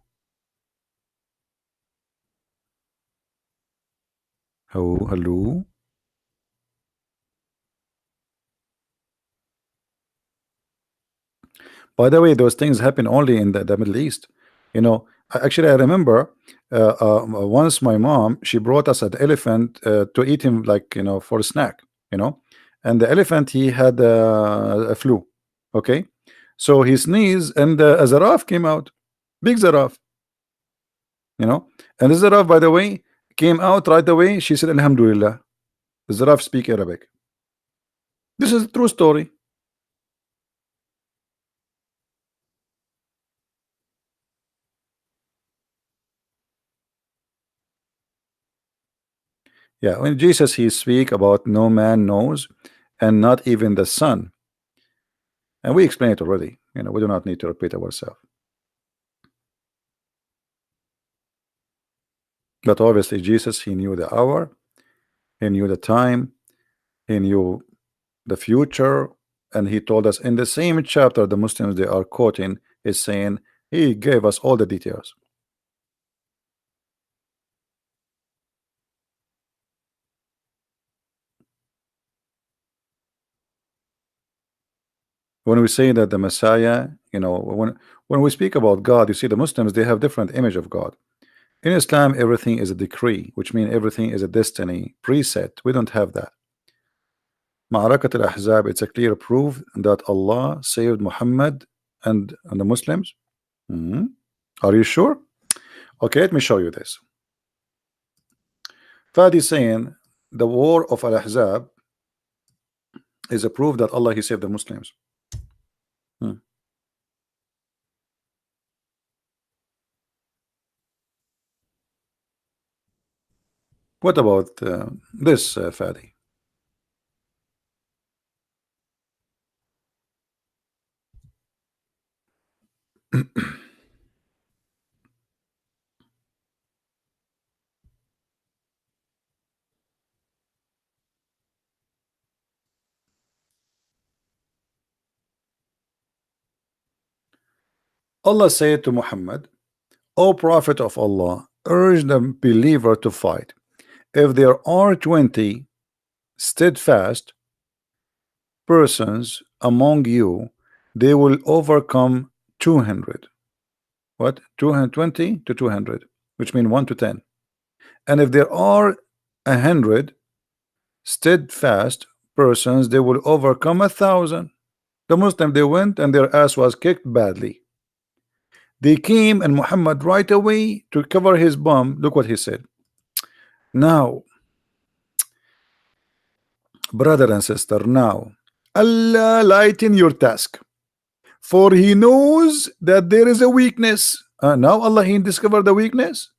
Hello? Hello? By the way, those things happen only in the Middle East. You know, actually, I remember once my mom, she brought us an elephant to eat him like, for a snack, and the elephant, he had a flu. Okay. So he sneezed and a giraffe came out, big giraffe, and the giraffe, by the way, came out right away. She said, Alhamdulillah. The giraffe speak Arabic. This is a true story. Yeah, when Jesus he speak about no man knows, and not even the Son. And we explained it already. We do not need to repeat ourselves. But obviously, Jesus he knew the hour, he knew the time, he knew the future, and he told us in the same chapter the Muslims they are quoting is saying he gave us all the details. When we say that the Messiah, when we speak about God, you see the Muslims they have different image of God. In Islam, everything is a decree, which means everything is a destiny preset. We don't have that. Ma'arakat al-Ahzab, it's a clear proof that Allah saved Muhammad and the Muslims. Are you sure? Okay, let me show you this. Fadi saying the war of al-Ahzab is a proof that Allah he saved the Muslims. What about this, Fadi? Allah said to Muhammad, O Prophet of Allah, urge the believer to fight. If there are 20 steadfast persons among you, they will overcome 200. What? 220 to 200, which means 1 to 10. And if there are 100 steadfast persons, they will overcome 1,000. The Muslim they went and their ass was kicked badly. They came and Muhammad right away to cover his bum. Look what he said. Now, brother and sister, now Allah lighten your task, for he knows that there is a weakness. Now Allah he discovered the weakness.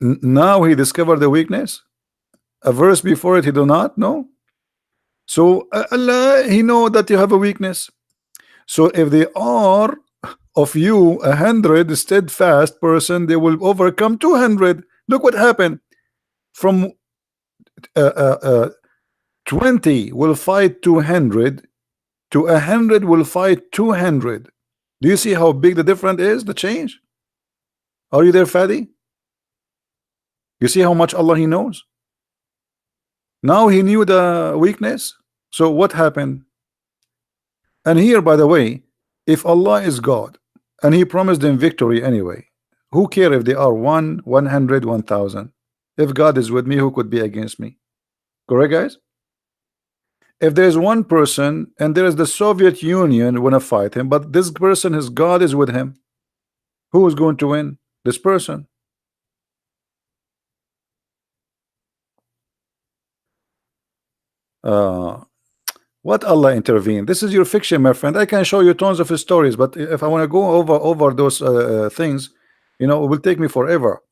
Now he discovered the weakness. A verse before it he do not know. So Allah he know that you have a weakness. So if they are of you 100 steadfast person, they will overcome 200. Look what happened. From uh, uh, uh, 20 will fight 200 to 100 will fight 200. Do you see how big the difference is, the change? Are you there, Fadi? You see how much Allah He knows? Now He knew the weakness. So what happened? And here, by the way, if Allah is God and He promised them victory anyway, who care if they are 1, 100, 1,000? If God is with me, who could be against me? Correct, guys? If there's one person and there is the Soviet Union want to fight him, but this person, his God is with him, who is going to win? This person. What Allah intervened? This is your fiction, my friend. I can show you tons of stories, but if I want to go over those things, you know, it will take me forever.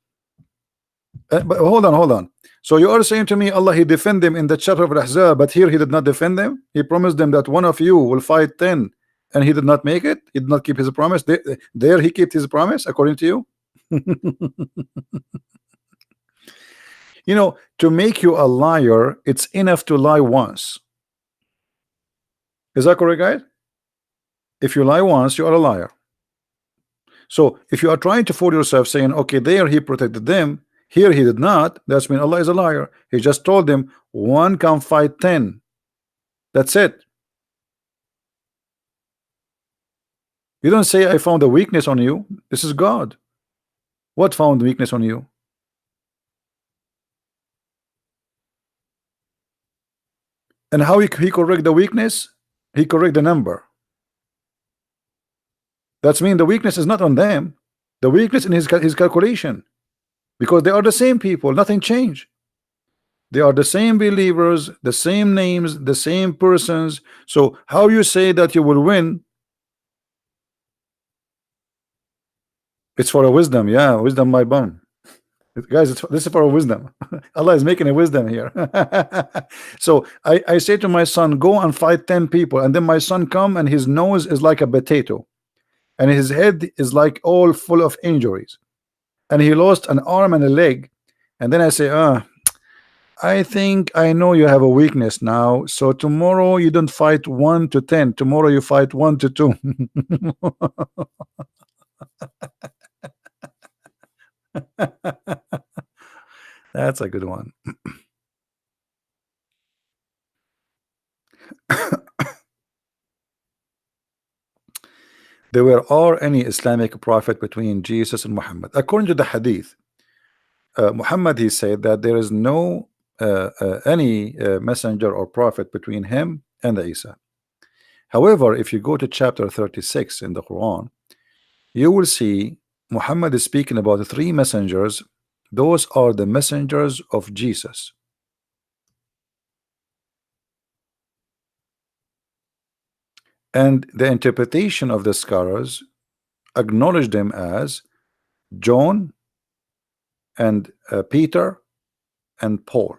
But hold on. So you are saying to me, Allah He defend them in the chapter of Al-Ahzab, but here He did not defend them. He promised them that one of you will fight 10, and He did not make it. He did not keep His promise. There He kept His promise, according to you. You know, to make you a liar, it's enough to lie once. Is that correct, guys? If you lie once, you are a liar. So if you are trying to fool yourself, saying, okay, there He protected them, here He did not, that's mean Allah is a liar. He just told them one can fight 10. That's it. You don't say I found a weakness on you. This is God. What found weakness on you? And how he correct the weakness? He correct the number. That's mean the weakness is not on them. The weakness in his calculation, because they are the same people. Nothing changed. They are the same believers, the same names, the same persons. So how you say that you will win? It's for a wisdom. Yeah, wisdom, my bum. Guys, this is for a wisdom. Allah is making a wisdom here. So I say to my son, go and fight 10 people, and then my son come and his nose is like a potato and his head is like all full of injuries, and he lost an arm and a leg. And then I say, I think I know you have a weakness now, so tomorrow you don't fight 1 to 10, tomorrow you fight 1 to 2. That's a good one. There were any Islamic prophet between Jesus and Muhammad. According to the hadith, Muhammad, he said that there is no any messenger or prophet between him and Isa. However, if you go to chapter 36 in the Quran, you will see Muhammad is speaking about 3 messengers. Those are the messengers of Jesus. And the interpretation of the scholars acknowledge them as John and Peter and Paul.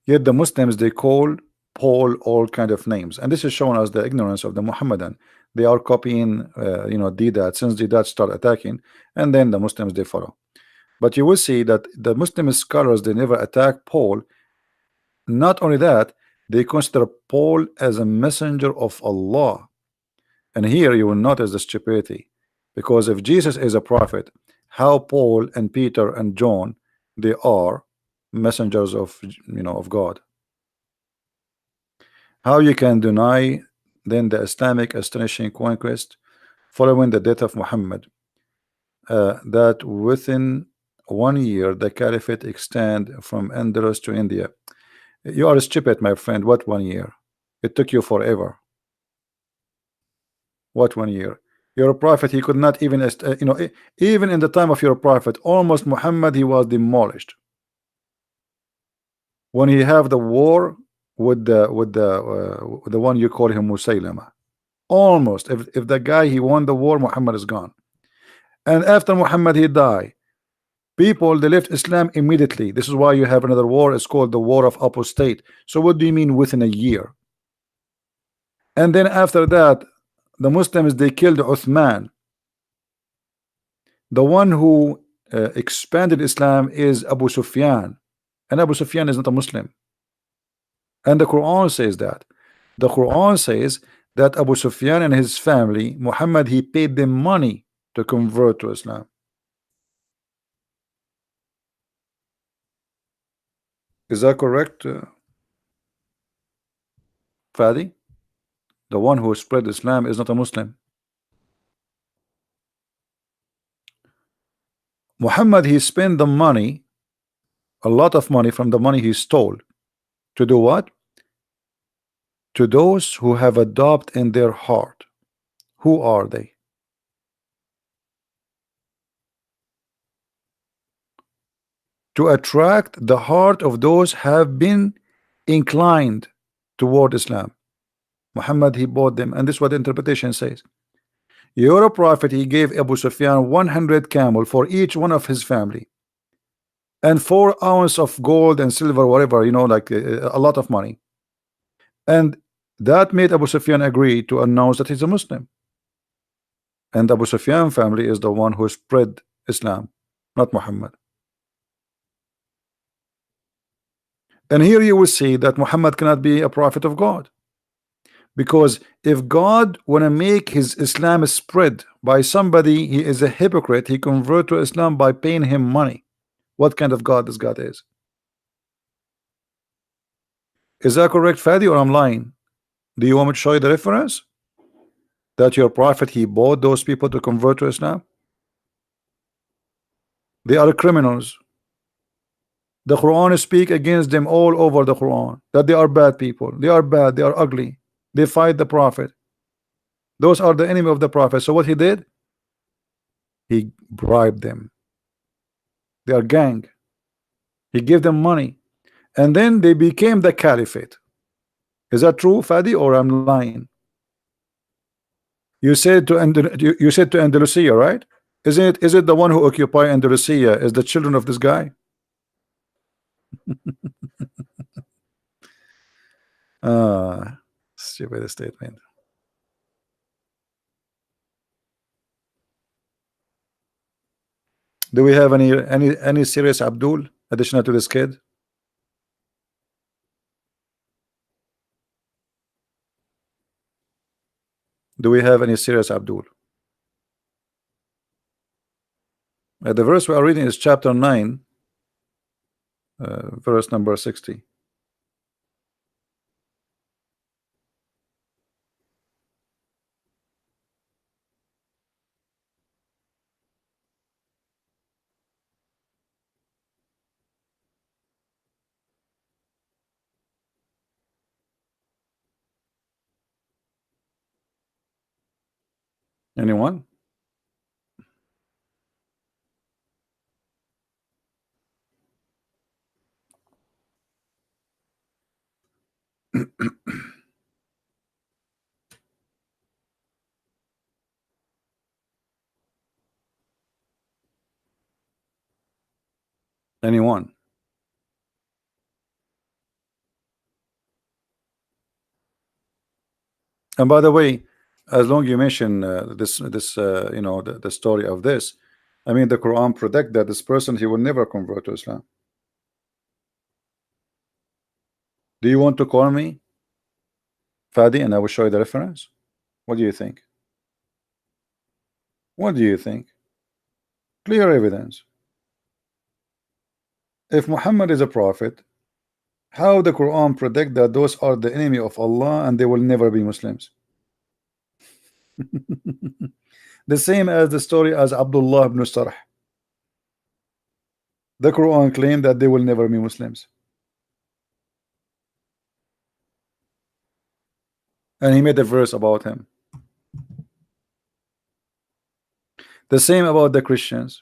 Yet the Muslims, they call Paul all kind of names, and this is showing us the ignorance of the Mohammedan. They are copying, Didat, since Didat start attacking, and then the Muslims, they follow. But you will see that the Muslim scholars, they never attack Paul. Not only that, they consider Paul as a messenger of Allah. And here you will notice the stupidity, because if Jesus is a prophet, how Paul and Peter and John, they are messengers of of God? How you can deny then the Islamic astonishing conquest following the death of Muhammad, that within 1 year the caliphate extend from Andalus to India? You are stupid, my friend. What 1 year? It took you forever. What 1 year? Your prophet, he could not even even in the time of your prophet, almost Muhammad, he was demolished. When he have the war with the one you call him Musaylama, almost, if the guy he won the war, Muhammad is gone. And after Muhammad he died, people, they left Islam immediately. This is why you have another war. It's called the war of apostate. So what do you mean within a year? And then after that, the Muslims, they killed Uthman, the one who expanded Islam is Abu Sufyan, and Abu Sufyan is not a Muslim. And the Quran says that. The Quran says that Abu Sufyan and his family, Muhammad, he paid them money to convert to Islam. Is that correct, Fadi? The one who spread Islam is not a Muslim. Muhammad, he spent the money, a lot of money from the money he stole, to do what? To those who have a doubt in their heart. Who are they? To attract the heart of those have been inclined toward Islam. Muhammad, he bought them, and this is what the interpretation says. You're a prophet, he gave Abu Sufyan 100 camel for each one of his family, and 4 ounces of gold and silver, whatever, you know, like a lot of money. And that made Abu Sufyan agree to announce that he's a Muslim. And Abu Sufyan family is the one who spread Islam, not Muhammad. And here you will see that Muhammad cannot be a prophet of God, because if God want to make his Islam spread by somebody, he is a hypocrite. He convert to Islam by paying him money. What kind of God this God is? Is that correct, Fadi, or I'm lying? Do you want me to show you the reference that your prophet he bought those people to convert to Islam? They are criminals. The Quran speak against them all over the Quran, that they are bad people, they are bad, they are ugly, they fight the prophet. Those are the enemy of the prophet. So what he did, he bribed them. They are gang. He gave them money, and then they became the caliphate. Is that true, Fadi, or I'm lying? You said to you said to Andalusia, right? Is it the one who occupy Andalusia is the children of this guy? Stupid statement. Do we have any serious Abdul additional to this kid? Do we have any serious Abdul? The verse we are reading is chapter 9, verse number 60. Anyone? Anyone? And by the way, as long you mention this you know, the story of this, I mean the Quran predict that this person he will never convert to Islam. Do you want to call me Fadi and I will show you the reference? What do you think? What do you think? Clear evidence. If Muhammad is a prophet, how the Quran predict that those are the enemy of Allah and they will never be Muslims? The same as the story as Abdullah ibn Sarh. The Quran claimed that they will never be Muslims, and he made a verse about him. The same about the Christians.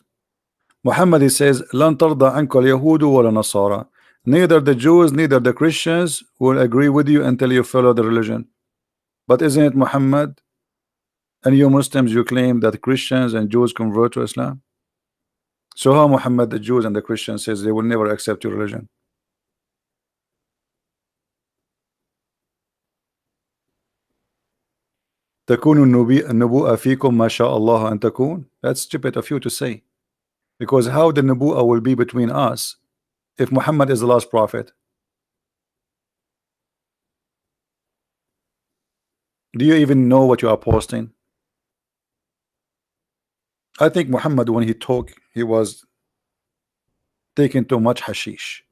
Muhammad, he says, "Lan tarda anka al-yahudu wala nasara." Neither the Jews, neither the Christians will agree with you until you follow the religion. But isn't it Muhammad and you Muslims, you claim that Christians and Jews convert to Islam? So how Muhammad, the Jews and the Christians says they will never accept your religion? تكون النبوءة فيكم ما شاء الله أن تكون. That's stupid of you to say. Because how the Nubu'ah will be between us if Muhammad is the last prophet? Do you even know what you are posting? I think Muhammad, when he talked, he was taking too much hashish.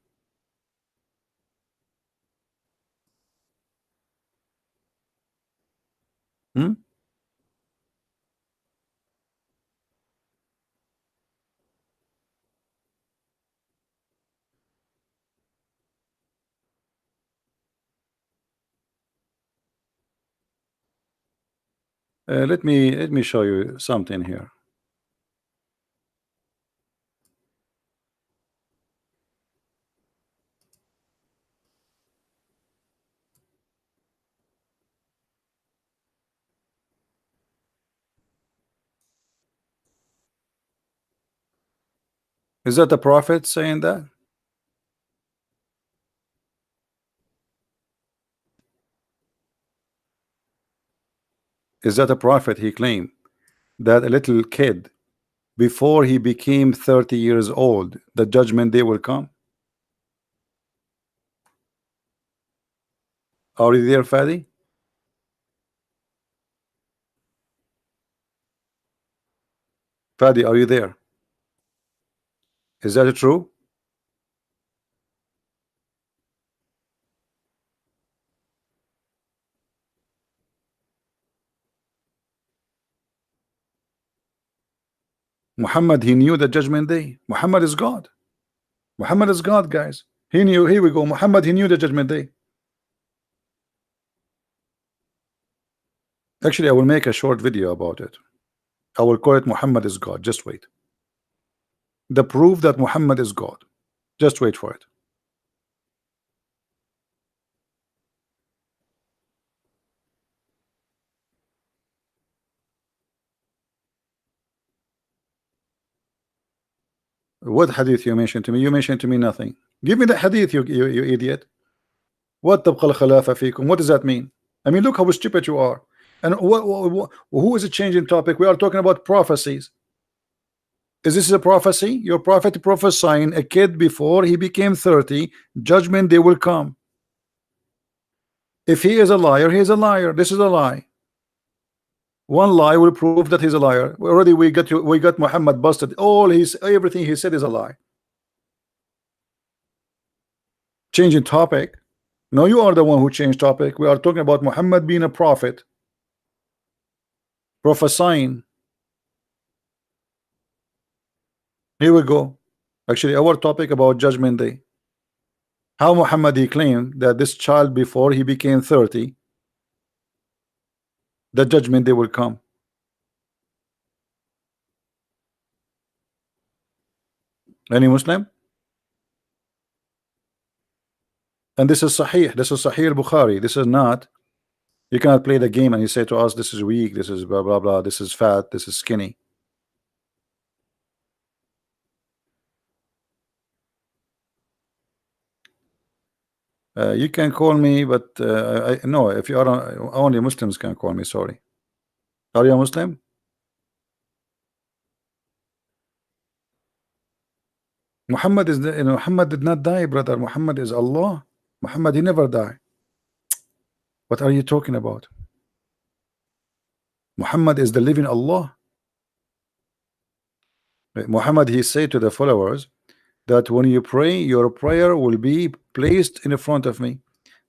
Hmm? Let me show you something here. Is that the prophet saying that? Is that a prophet? He claimed that a little kid, before he became 30 years old, the judgment day will come. Are you there, Fadi? Fadi, are you there? Is that true? Muhammad, he knew the judgment day. Muhammad is God. Muhammad is God, guys. He knew. Here we go. Muhammad, he knew the judgment day. Actually, I will make a short video about it. I will call it Muhammad is God. Just wait. The proof that Muhammad is God. Just wait for it. What hadith you mentioned to me? You mentioned to me nothing. Give me the hadith, you idiot. What tabqa al-khalafa fikum? What does that mean? I mean, look how stupid you are. And who is it changing topic? We are talking about prophecies. Is this a prophecy? Your prophet prophesying a kid before he became 30, judgment day will come. If he is a liar, he is a liar. This is a lie. One lie will prove that he's a liar. Already we got Muhammad busted. Everything he said is a lie. Changing topic. No, you are the one who changed topic. We are talking about Muhammad being a prophet, prophesying. Here we go. Actually, our topic about judgment day. How Muhammad he claimed that this child before he became 30, the judgment day will come. Any Muslim? And this is Sahih. This is Sahih Bukhari. This is not. You cannot play the game and you say to us, this is weak, this is blah blah blah, this is fat, this is skinny. You can call me, but no, if you are only Muslims can call me. Sorry. Are you a Muslim? Muhammad did not die, brother. Muhammad is Allah. Muhammad, he never died. What are you talking about? Muhammad is the living Allah. Muhammad, he said to the followers that when you pray, your prayer will be placed in front of me.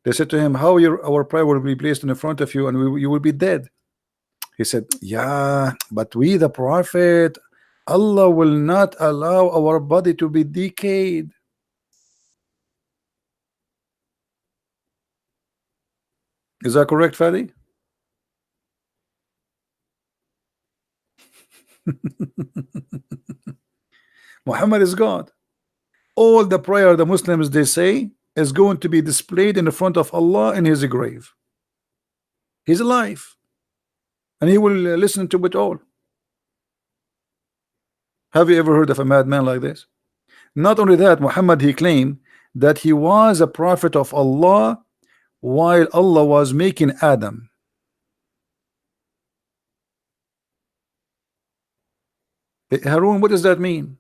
They said to him, how our prayer will be placed in front of you and you will be dead? He said, yeah, but we the prophet, Allah will not allow our body to be decayed. Is that correct, Fadi? Muhammad is God. All the prayer the Muslims they say is going to be displayed in the front of Allah in his grave. He's alive and he will listen to it all. Have you ever heard of a madman like this? Not only that, Muhammad he claimed that he was a prophet of Allah while Allah was making Adam. Harun, what does that mean?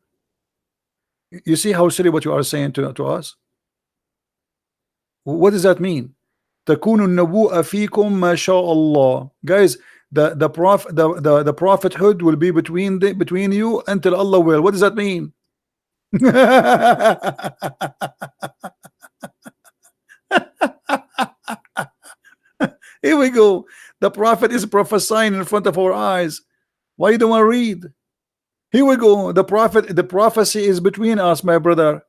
You see how silly what you are saying to us? What does that mean? تكون النبوءة فيكم ما شاء الله. Guys, the prophethood will be between you until Allah will. What does that mean? Here we go. The prophet is prophesying in front of our eyes. Why you don't want to read? Here we go. The prophecy is between us, my brother.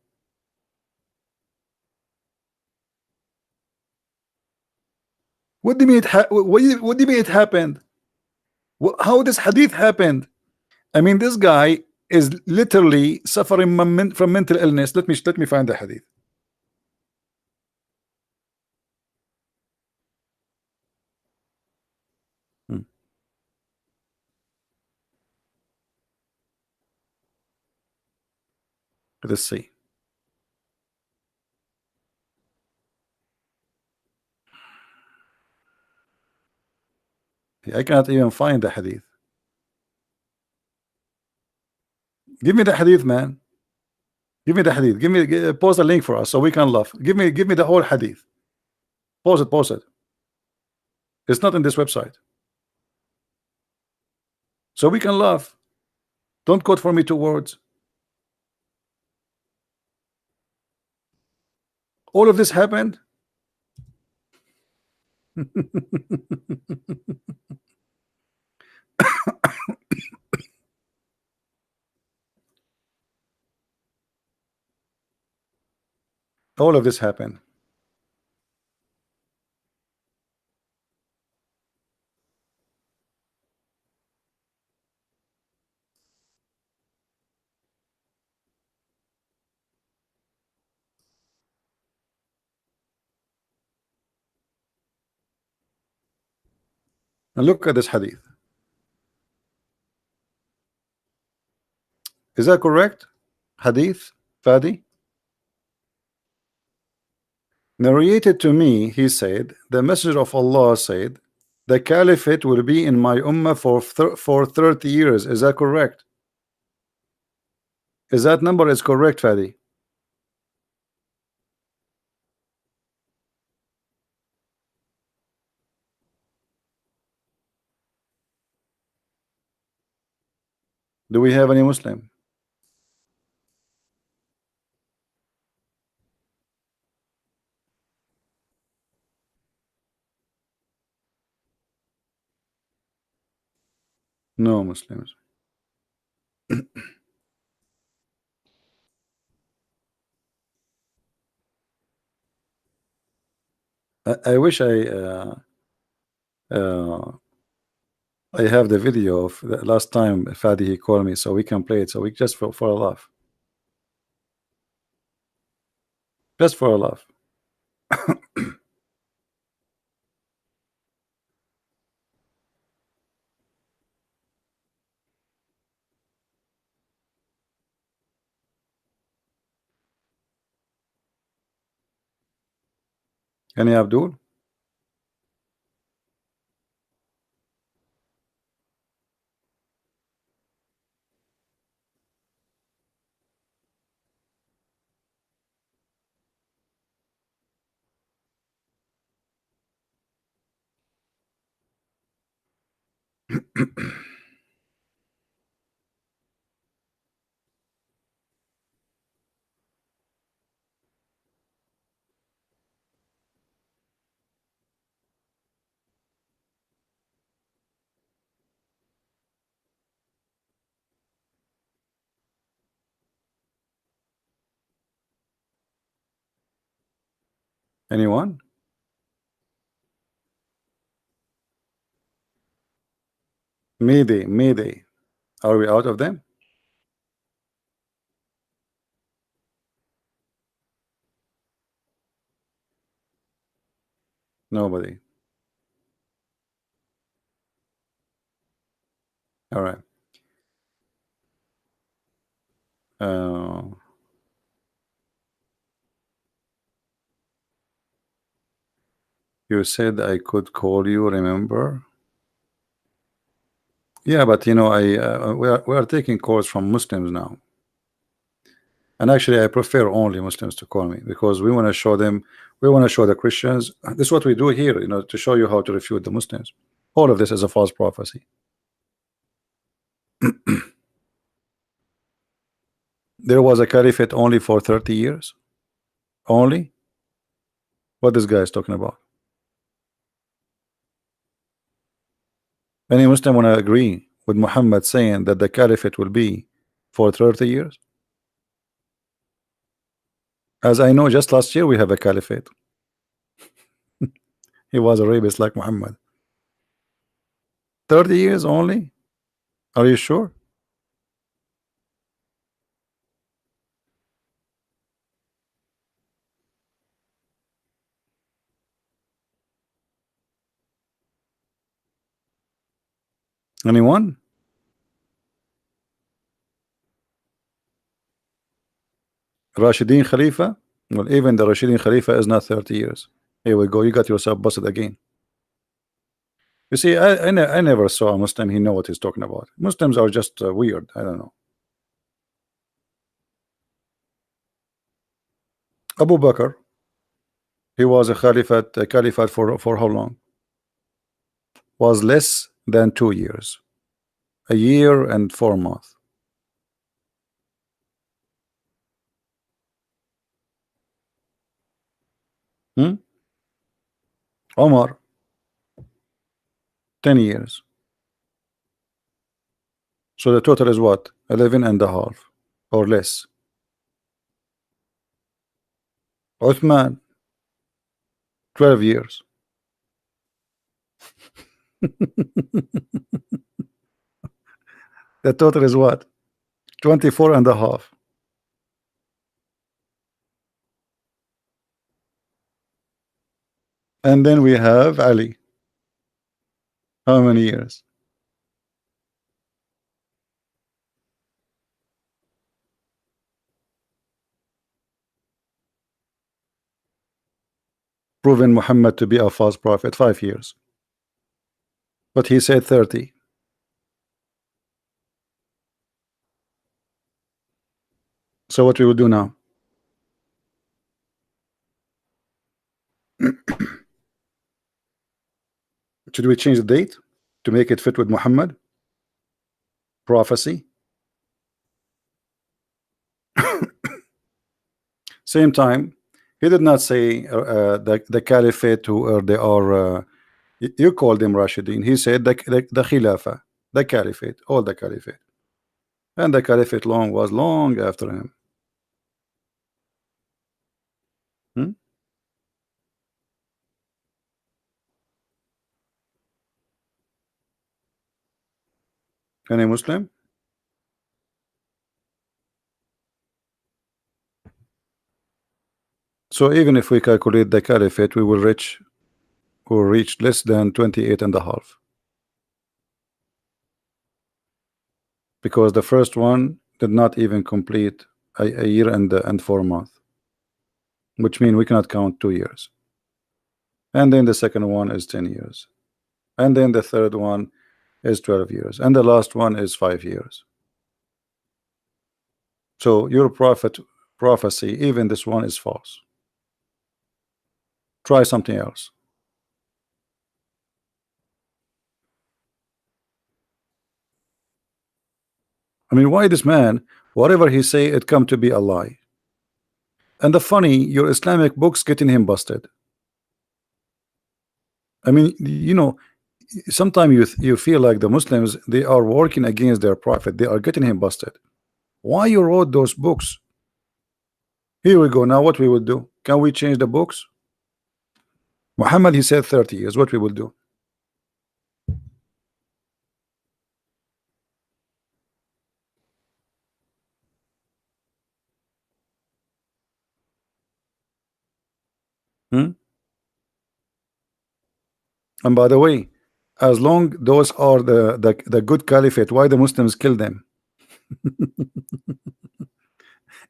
What do you mean what do you mean it happened? How this hadith happened? I mean, this guy is literally suffering from mental illness. Let me find the hadith. Let's see. I cannot even find the hadith. Give me the hadith, man. Give me the hadith. Post the link for us so we can laugh. Give me the whole hadith. Post it. It's not in this website. So we can laugh. Don't quote for me 2 words. All of this happened. All of this happened. And look at this hadith. Is that correct? Hadith, Fadi? Narrated to me, he said, the Messenger of Allah said, the caliphate will be in my ummah for 30 years. Is that correct? Is that number is correct, Fadi? Do we have any Muslim? No Muslims. I wish I have the video of the last time Fadi he called me so we can play it so we just for a laugh. Just for a laugh. Any Abdul? Anyone? Mayday. Are we out of them? Nobody. All right. You said I could call you, remember? Yeah, but you know, we are taking calls from Muslims now. And actually, I prefer only Muslims to call me, because we want to show them, we want to show the Christians. This is what we do here, to show you how to refute the Muslims. All of this is a false prophecy. There was a caliphate only for 30 years. Only? What this guy is talking about? Any Muslim want to agree with Muhammad saying that the caliphate will be for 30 years? As I know, just last year we have a caliphate. He was a rapist like Muhammad. 30 years only? Are you sure? Anyone? Rashidin Khalifa? Well, even the Rashidin Khalifa is not 30 years. Here we go. You got yourself busted again. You see, I never saw a Muslim he know what he's talking about. Muslims are just weird. I don't know. Abu Bakr, he was a caliphate for how long? Was less than 2 years. A year and 4 months. Omar, 10 years. So the total is what? 11 and a half or less. Uthman, 12 years. The total is what? 24 and a half. And then we have Ali. How many years? Proven Muhammad to be a false prophet, 5 years. But he said 30. So what we will do now? Should we change the date to make it fit with Muhammad? Prophecy. Same time, he did not say the caliphate who they are. You called them Rashidin. He said the Khilafah, the caliphate, all the caliphate, and the caliphate was long after him. Any Muslim? So even if we calculate the caliphate, we will reach less than 28 and a half, because the first one did not even complete a year and 4 months, which means we cannot count 2 years. And then the second one is 10 years, and then the third one is 12 years, and the last one is 5 years. So your prophecy, even this one, is false. Try something else. I mean, why this man, whatever he say, it come to be a lie? And the funny, your Islamic books getting him busted. I mean, sometimes you feel like the Muslims, they are working against their prophet. They are getting him busted. Why you wrote those books? Here we go. Now what we will do? Can we change the books? Muhammad, he said 30 years. What we will do? And by the way, as long those are the good caliphate, why the Muslims kill them?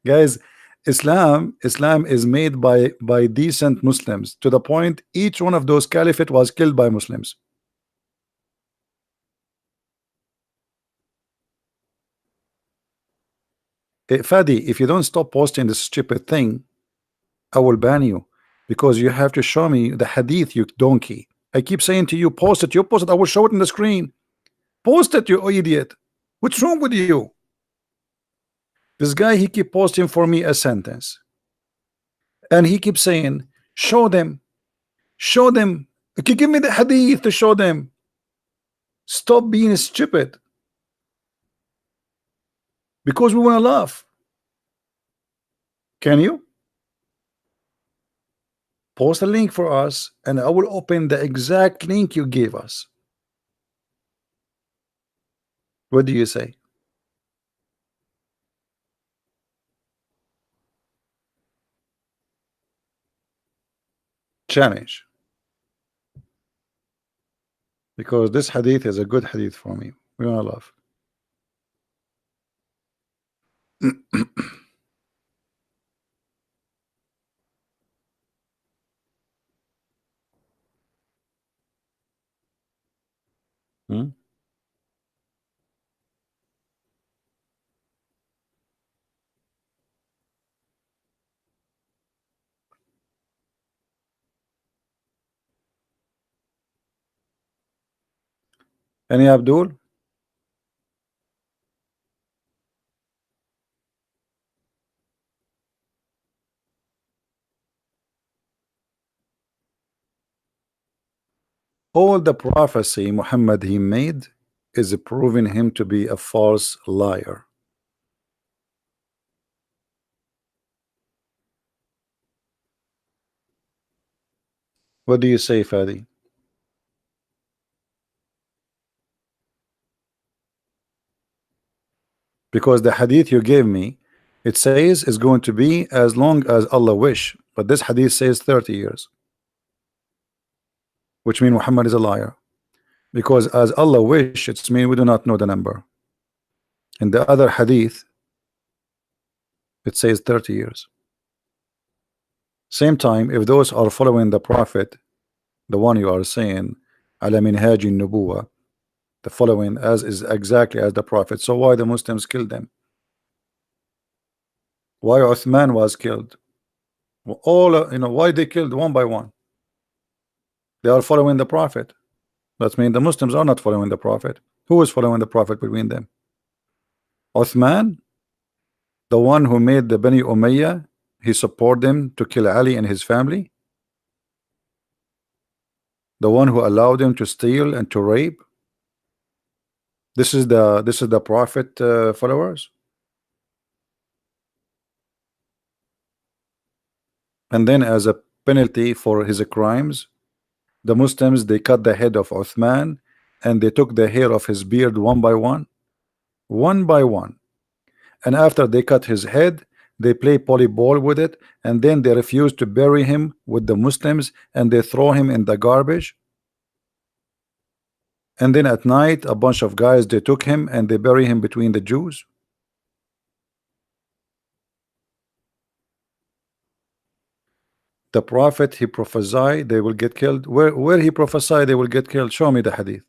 Guys, Islam is made by decent Muslims, to the point each one of those caliphate was killed by Muslims. Fadi, if you don't stop posting this stupid thing, I will ban you, because you have to show me the hadith, you donkey. I keep saying to you, post it, you post it, I will show it in the screen. Post it, you idiot. What's wrong with you? This guy, he keep posting for me a sentence, and he keeps saying, show them, show them. Okay, give me the hadith to show them. Stop being stupid, because we want to laugh. Can you post a link for us, and I will open the exact link you gave us? What do you say? Challenge, because this hadith is a good hadith for me. We want to laugh. Hmm? Any Abdul? All the prophecy Muhammad he made is proving him to be a false liar. What do you say, Fadi? Because the hadith you gave me, it says it's going to be as long as Allah wish, but this hadith says 30 years, which means Muhammad is a liar, because as Allah wish, it's mean we do not know the number. In the other hadith, it says 30 years. Same time, if those are following the prophet, the one you are saying ala minhaji nubuwa, the following as is exactly as the prophet, so why the Muslims killed them? Why Uthman was killed? All why they killed one by one? They are following the prophet. That means the Muslims are not following the prophet. Who is following the prophet between them? Uthman, the one who made the Bani Umayyah, he support them to kill Ali and his family, the one who allowed them to steal and to rape. This is the prophet followers. And then as a penalty for his crimes, the Muslims, they cut the head of Uthman, and they took the hair of his beard one by one, one by one. And after they cut his head, they play polyball with it, and then they refuse to bury him with the Muslims, and they throw him in the garbage. And then at night, a bunch of guys, they took him and they bury him between the Jews. The prophet, he prophesied they will get killed. Where he prophesied they will get killed? Show me the hadith.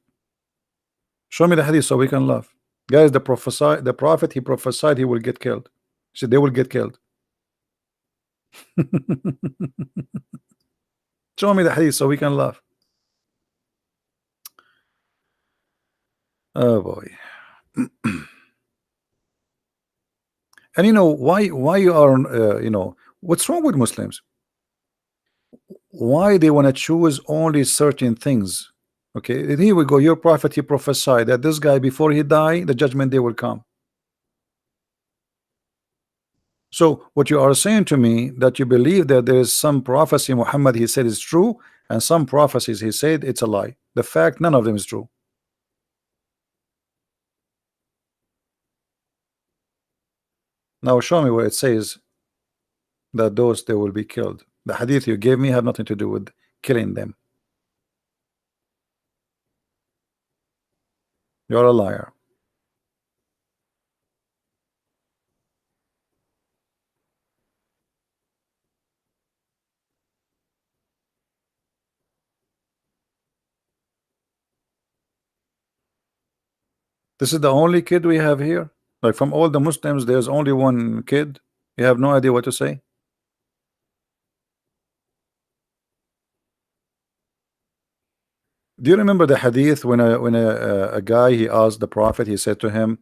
Show me the hadith so we can laugh. Guys, the prophet, he prophesied he will get killed. He said they will get killed. Show me the hadith so we can laugh. Oh boy. And why you are what's wrong with Muslims? Why they want to choose only certain things? Okay, here we go. Your prophet, he prophesied that this guy, before he die, the judgment day will come. So what you are saying to me, that you believe that there is some prophecy Muhammad he said is true, and some prophecies he said it's a lie. The fact, none of them is true. Now show me where it says that those they will be killed. The hadith you gave me have nothing to do with killing them. You're a liar. This is the only kid we have here. Like from all the Muslims, there's only one kid. You have no idea what to say. Do you remember the hadith when a guy he asked the Prophet, he said to him,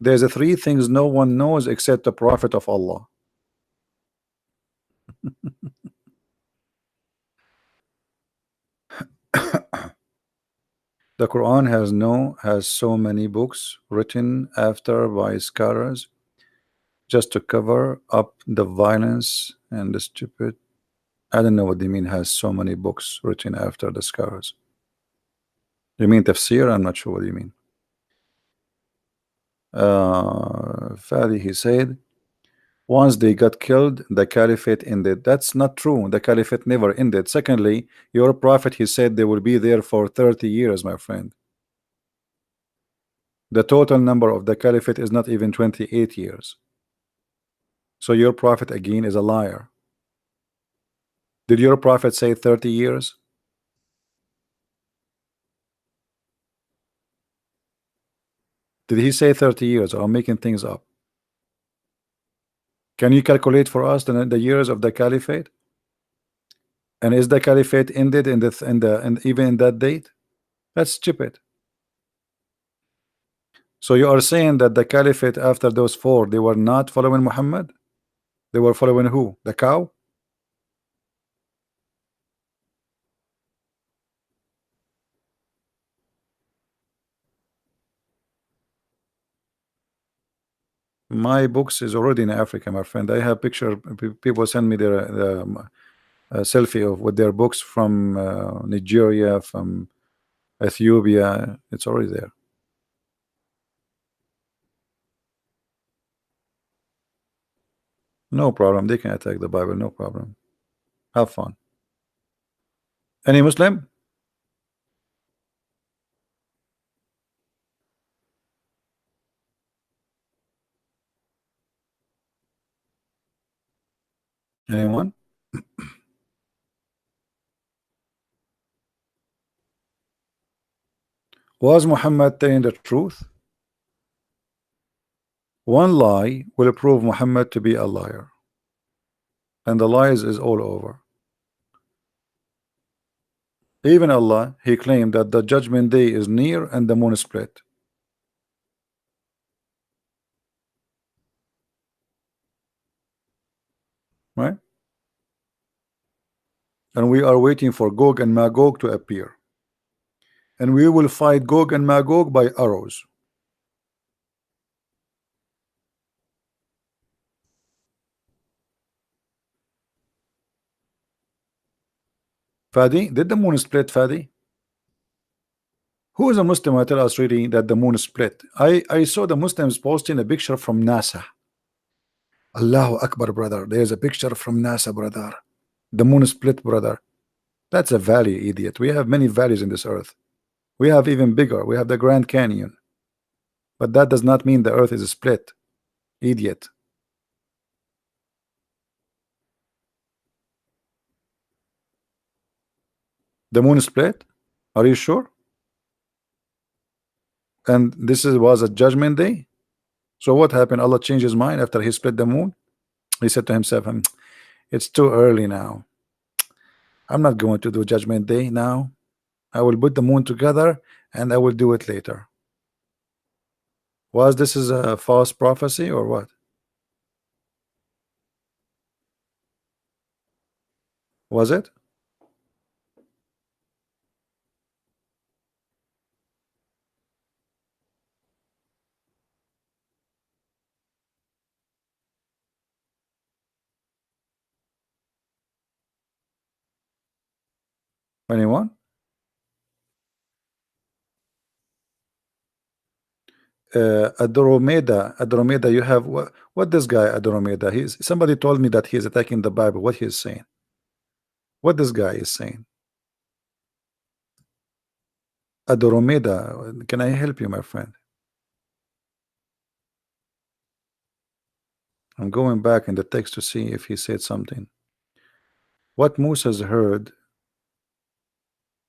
"There's a three things no one knows except the Prophet of Allah." The Quran has so many books written after by scholars just to cover up the violence and the stupid. I don't know what they mean. Has so many books written after the scholars. You mean tafsir? I'm not sure what you mean. Fadi, he said, once they got killed, the caliphate ended. That's not true. The caliphate never ended. Secondly, your prophet, he said they will be there for 30 years, my friend. The total number of the caliphate is not even 28 years. So your prophet again is a liar. Did your prophet say 30 years? Did he say 30 years, or I'm making things up? Can you calculate for us the years of the caliphate? And is the caliphate ended in even in that date? That's stupid. So you are saying that the caliphate after those four, they were not following Muhammad? They were following who? The cow? My books is already in Africa, my friend. I have picture. People send me their selfie of with their books from Nigeria, from Ethiopia. It's already there. No problem. They can attack the Bible. No problem. Have fun. Any Muslim? Anyone? Was Muhammad telling the truth? One lie will prove Muhammad to be a liar, and the lies is all over. Even Allah, he claimed that the judgment day is near and the moon split. Right? And we are waiting for Gog and Magog to appear. And we will fight Gog and Magog by arrows. Fadi, did the moon split, Fadi? Who is a Muslim who tell us really that the moon split? I saw the Muslims posting a picture from NASA. Allahu Akbar, brother. There's a picture from NASA, brother. The moon split, brother. That's a valley, idiot. We have many valleys in this earth. We have even bigger. We have the Grand Canyon. But that does not mean the earth is split. Idiot. The moon split? Are you sure? And was a judgment day? So what happened? Allah changed his mind after he split the moon? He said to himself, it's too early now. I'm not going to do judgment day now. I will put the moon together and I will do it later. Was this is a false prophecy or what? Was it? Anyone? Andromeda, you have what this guy Andromeda? He's somebody told me that he's attacking the Bible. What he's saying? What this guy is saying? Andromeda, can I help you, my friend? I'm going back in the text to see if he said something. What Moses heard,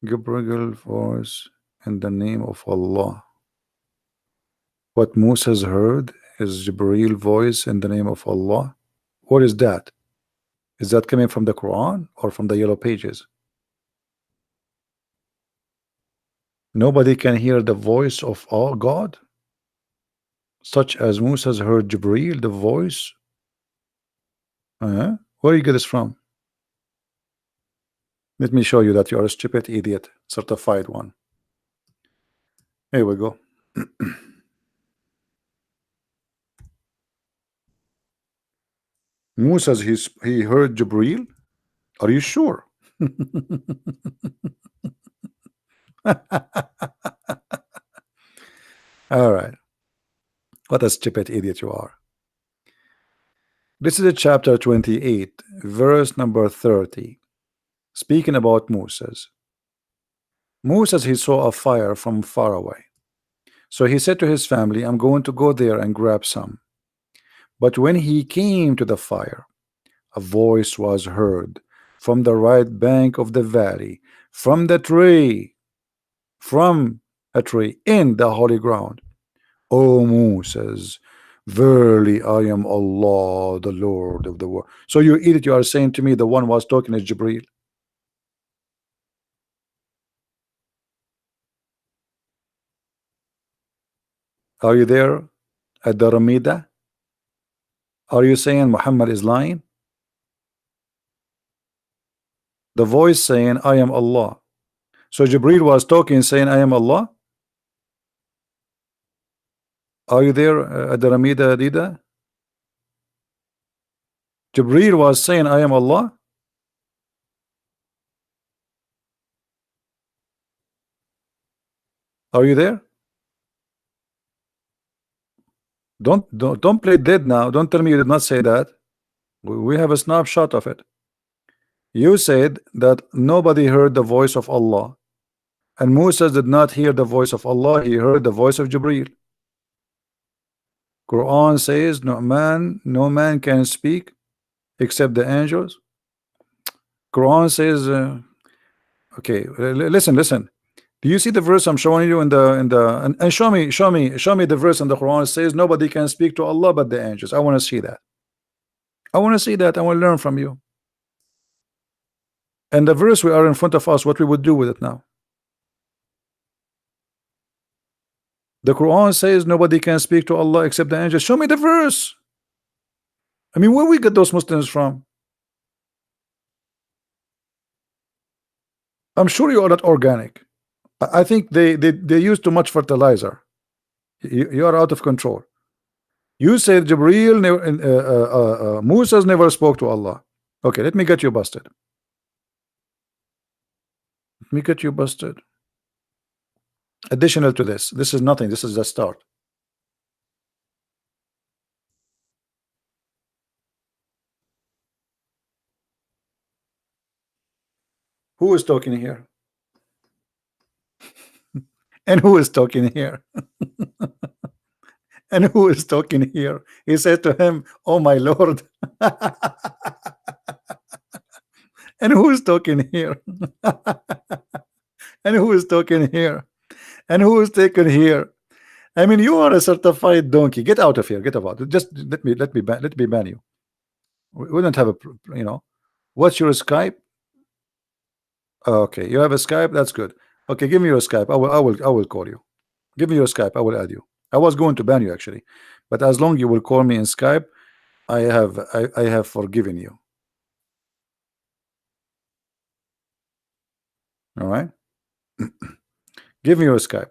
Gabriel voice in the name of Allah. What Moses heard is Jibreel voice in the name of Allah? What is that? Is that coming from the Quran or from the yellow pages? Nobody can hear the voice of all God, such as Moses heard Jibreel, the voice. Where you get this from? Let me show you that you are a stupid idiot, certified one. Here we go. Moses, he heard Jibreel. Are you sure? All right. What a stupid idiot you are. This is a chapter 28, verse number 30. Speaking about Moses. Moses, he saw a fire from far away. So he said to his family, I'm going to go there and grab some. But when he came to the fire, a voice was heard from the right bank of the valley, from a tree in the holy ground. O Moses, verily I am Allah, the Lord of the world. So you idiot, you are saying to me the one was talking is Jibreel. Are you there at the Ramida? Are you saying Muhammad is lying? The voice saying I am Allah. So Jibreel was talking saying I am Allah. Are you there at the Ramida Dida? Jibreel was saying I am Allah. Are you there? Don't play dead now. Don't tell me you did not say that. We have a snapshot of it. You said that nobody heard the voice of Allah, and Moses did not hear the voice of Allah. He heard the voice of Jibreel. Quran says no man can speak except the angels. Quran says okay, listen. Do you see the verse I'm showing you and show me the verse in the Quran says nobody can speak to Allah but the angels. I want to see that. I want to see that. I want to learn from you. And the verse we are in front of us, what we would do with it now. The Quran says nobody can speak to Allah except the angels. Show me the verse. I mean, where we get those Muslims from? I'm sure you are not organic. I think they use too much fertilizer. You are out of control. You said Jibreel Moses never spoke to Allah. Okay, let me get you busted. Let me get you busted. Additional to this is nothing. This is the start. Who is talking here? And who is talking here? And who is talking here? He said to him, oh my Lord. And who is talking here? And who is talking here? And who is taken here? I mean, you are a certified donkey. Get out of here. Get out. Just let me ban you. We don't have a, you know. What's your Skype? Okay, you have a Skype. That's good. Okay, give me your Skype. I will call you. Give me your Skype. I will add you. I was going to ban you actually, but as long you will call me in Skype, I have forgiven you. All right. Give me your Skype.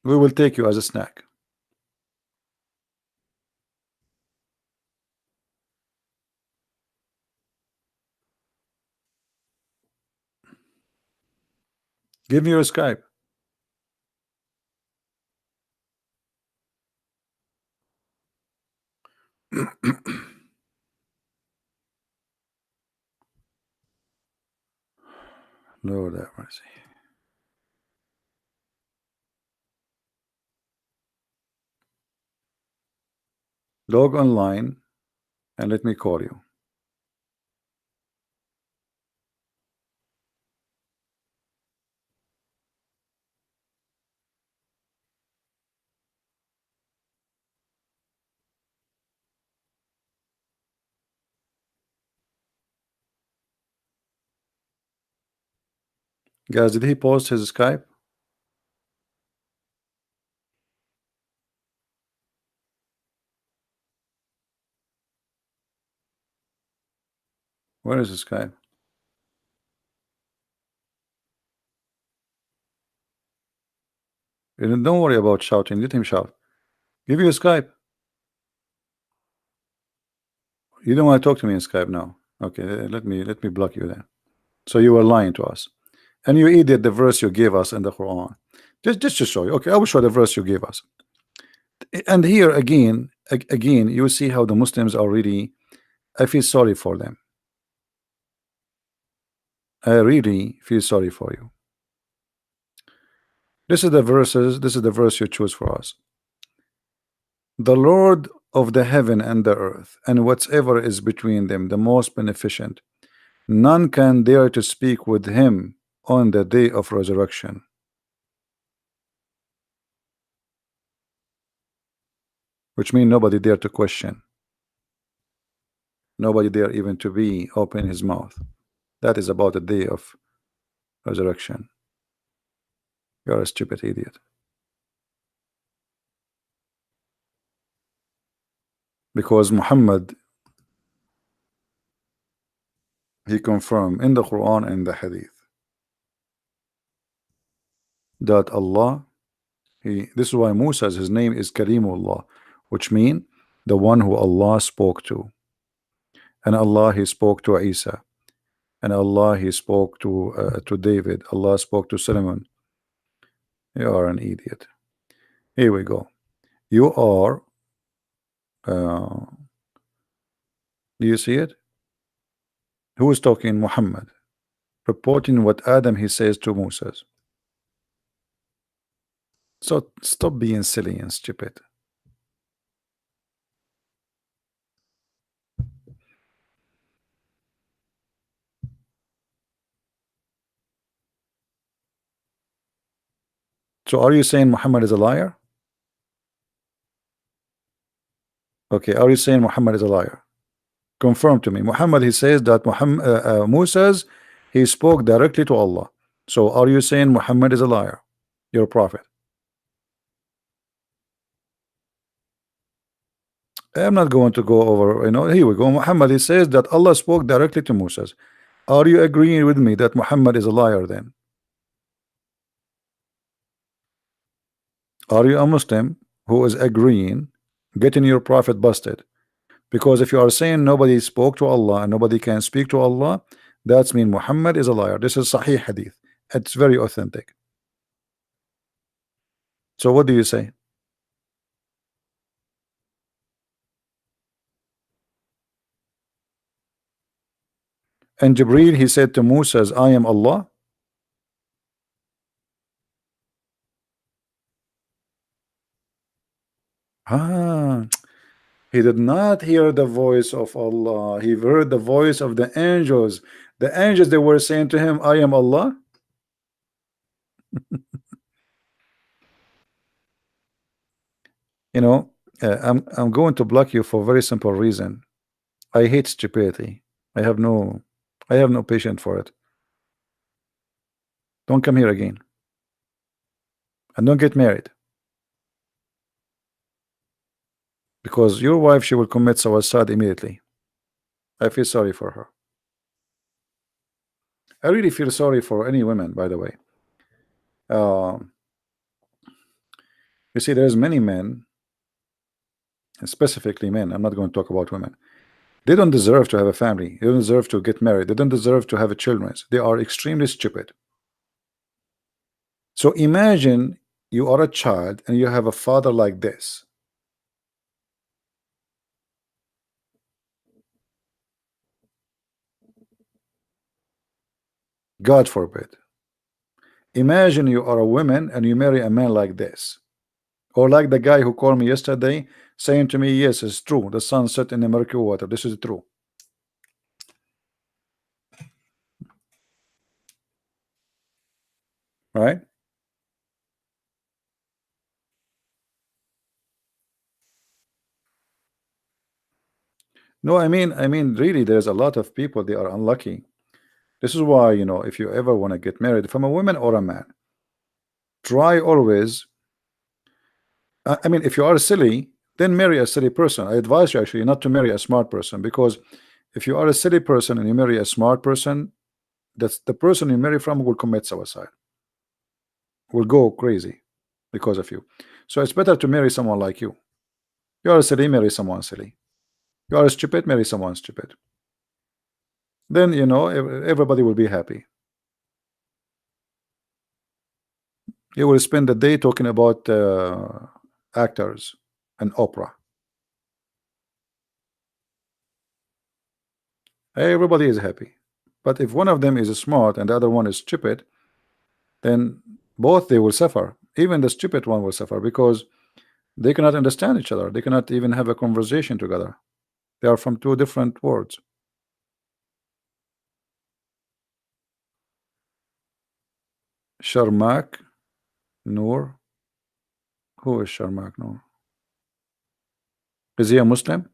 We will take you as a snack. Give me your Skype. Lord have mercy. Log online and let me call you. Guys, did he post his Skype? Where is his Skype? Don't worry about shouting. Let him shout. Give you a Skype. You don't want to talk to me in Skype now. Okay, let me block you then. So you were lying to us, and you edit the verse you gave us in the Quran. Just to show you. Okay, I will show the verse you gave us. And here again, you see how the Muslims are really. I feel sorry for them. I really feel sorry for you. This is the verses. This is the verse you choose for us. The Lord of the heaven and the earth, and whatever is between them, the most beneficent. None can dare to speak with him on the day of resurrection. Which means nobody dare to question. Nobody dare even to be open his mouth. That is about the day of resurrection. You're a stupid idiot. Because Muhammad, he confirmed in the Quran and the Hadith that Allah, this is why Musa, his name is Karimullah, which means the one who Allah spoke to. And Allah, he spoke to Isa. And Allah, he spoke to David. Allah spoke to Solomon. You are an idiot. Here we go. You are, do you see it? Who is talking? Muhammad, reporting what Adam he says to Moses. So stop being silly and stupid. So are you saying Muhammad is a liar? Okay, are you saying Muhammad is a liar? Confirm to me. Muhammad, he says that Moses, he spoke directly to Allah. So are you saying Muhammad is a liar? Your prophet. I'm not going to go over, here we go. Muhammad, he says that Allah spoke directly to Moses. Are you agreeing with me that Muhammad is a liar then? Are you a Muslim who is agreeing getting your prophet busted? Because if you are saying nobody spoke to Allah and nobody can speak to Allah, that's mean Muhammad is a liar. This is Sahih Hadith. It's very authentic. So what do you say? And Jibreel, he said to Moses, I am Allah. Ah, he did not hear the voice of Allah. He heard the voice of the angels. The angels, they were saying to him, I am Allah. I'm going to block you for a very simple reason. I hate stupidity. I have no patience for it. Don't come here again. And don't get married. Because your wife, she will commit suicide immediately. I feel sorry for her. I really feel sorry for any women, by the way. You see, there's many men, specifically men, I'm not going to talk about women. They don't deserve to have a family. They don't deserve to get married. They don't deserve to have children. They are extremely stupid. So imagine you are a child and you have a father like this. God forbid. Imagine you are a woman and you marry a man like this. Or like the guy who called me yesterday saying to me, yes, it's true. The sun set in the murky water. This is true. Right? No, I mean, really, there's a lot of people, they are unlucky. This is why, if you ever want to get married from a woman or a man, try always. I mean, if you are silly, then marry a silly person. I advise you actually not to marry a smart person, because if you are a silly person and you marry a smart person, that's the person you marry from will commit suicide, will go crazy because of you. So it's better to marry someone like you. You are silly, marry someone silly. You are stupid, marry someone stupid. Then everybody will be happy. You will spend the day talking about actors and opera. Everybody is happy. But if one of them is smart and the other one is stupid, then both they will suffer. Even the stupid one will suffer because they cannot understand each other. They cannot even have a conversation together. They are from two different worlds. Sharmak Noor. Who is Sharmak Noor? Is he a Muslim?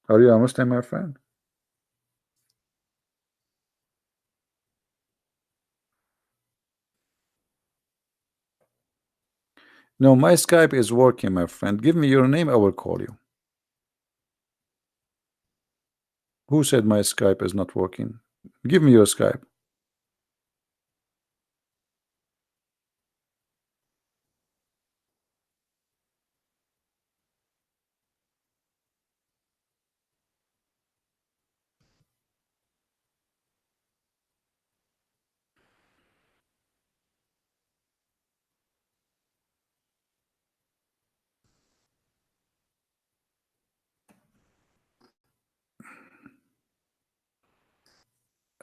Are you a Muslim, my friend? No, my Skype is working, my friend. Give me your name, I will call you. Who said my Skype is not working? Give me your Skype.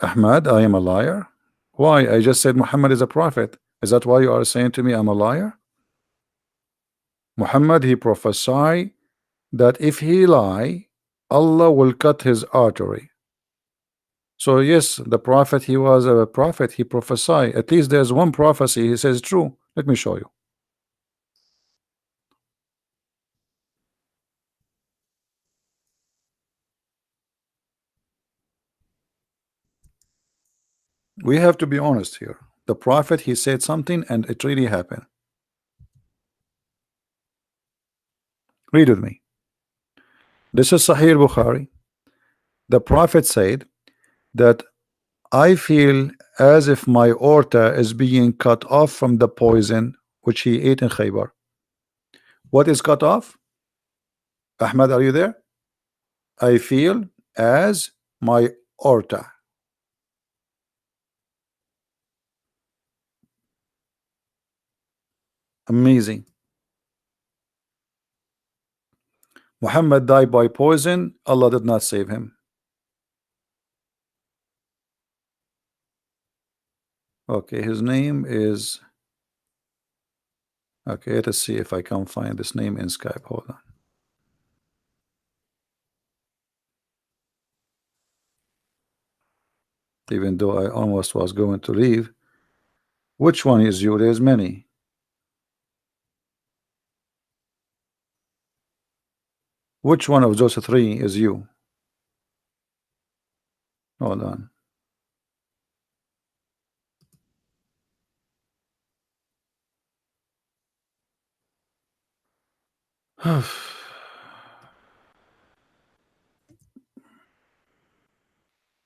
Ahmad, I am a liar? Why? I just said Muhammad is a prophet. Is that why you are saying to me I'm a liar? Muhammad, he prophesied that if he lie, Allah will cut his artery. So yes, the prophet, he was a prophet, he prophesied. At least there's one prophecy he says true. Let me show you. We have to be honest here. The prophet, he said something and it really happened. Read with me. This is Sahih Bukhari. The prophet said that I feel as if my aorta is being cut off from the poison which he ate in Khaybar. What is cut off? Ahmad, are you there? I feel as my aorta. Amazing. Muhammad died by poison. Allah did not save him. Okay, his name is. Okay, let us see if I can find this name in Skype. Hold on. Even though I almost was going to leave. Which one is you? There's many. Which one of those three is you? Hold on.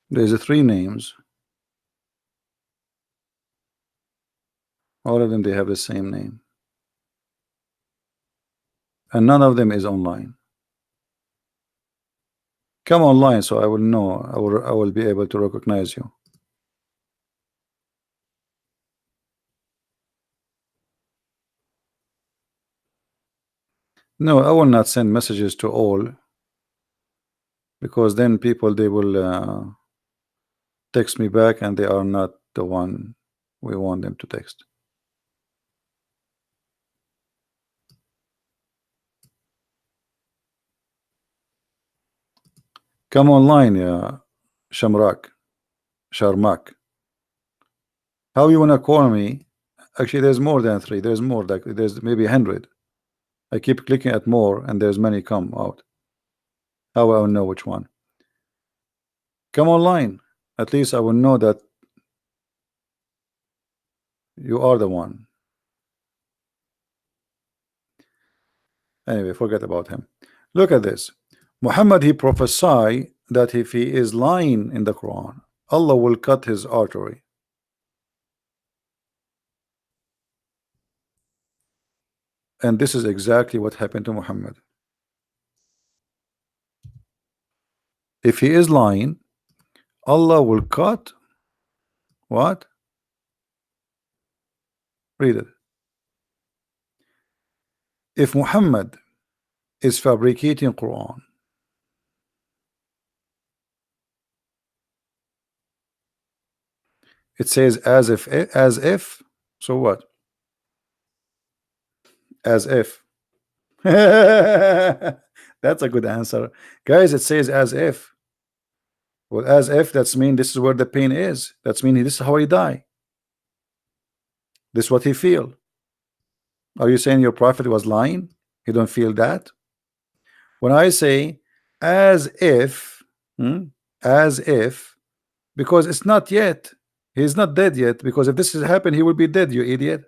There's three names. All of them, they have the same name. And none of them is online. Come online so I will know. I will be able to recognize you. No, I will not send messages to all, because then people, they will text me back and they are not the one we want them to text. Come online, yeah, Sharmak. How you wanna call me Actually, there's more than 3. There's more. Like there's maybe 100. I keep clicking at more, and there's many come out. How will I know which one? Come online. At least I will know that you are the one. Anyway, forget about him. Look at this. Muhammad, he prophesied that if he is lying in the Quran, Allah will cut his artery. And this is exactly what happened to Muhammad. If he is lying, Allah will cut what? Read it. If Muhammad is fabricating Quran, it says as if. So what? As if. That's a good answer. Guys, it says as if. Well, as if, that's mean this is where the pain is. That's mean this is how he die. This is what he feel. Are you saying your prophet was lying? You don't feel that? When I say as if, as if, because it's not yet. He's not dead yet, because if this has happened, he will be dead, you idiot.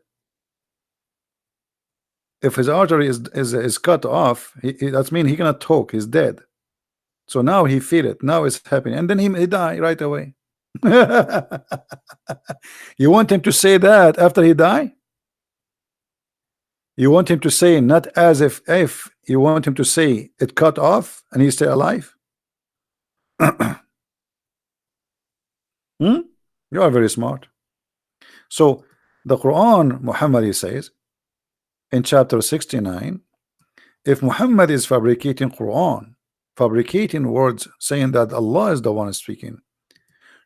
If his artery is cut off, that means he cannot talk, he's dead. So now he feel it, now it's happening, and then he die right away. You want him to say that after he die? You want him to say not as if you want him to say it cut off and he's still alive? You are very smart. So the Quran, Muhammad says in chapter 69, if Muhammad is fabricating Quran, fabricating words saying that Allah is the one speaking,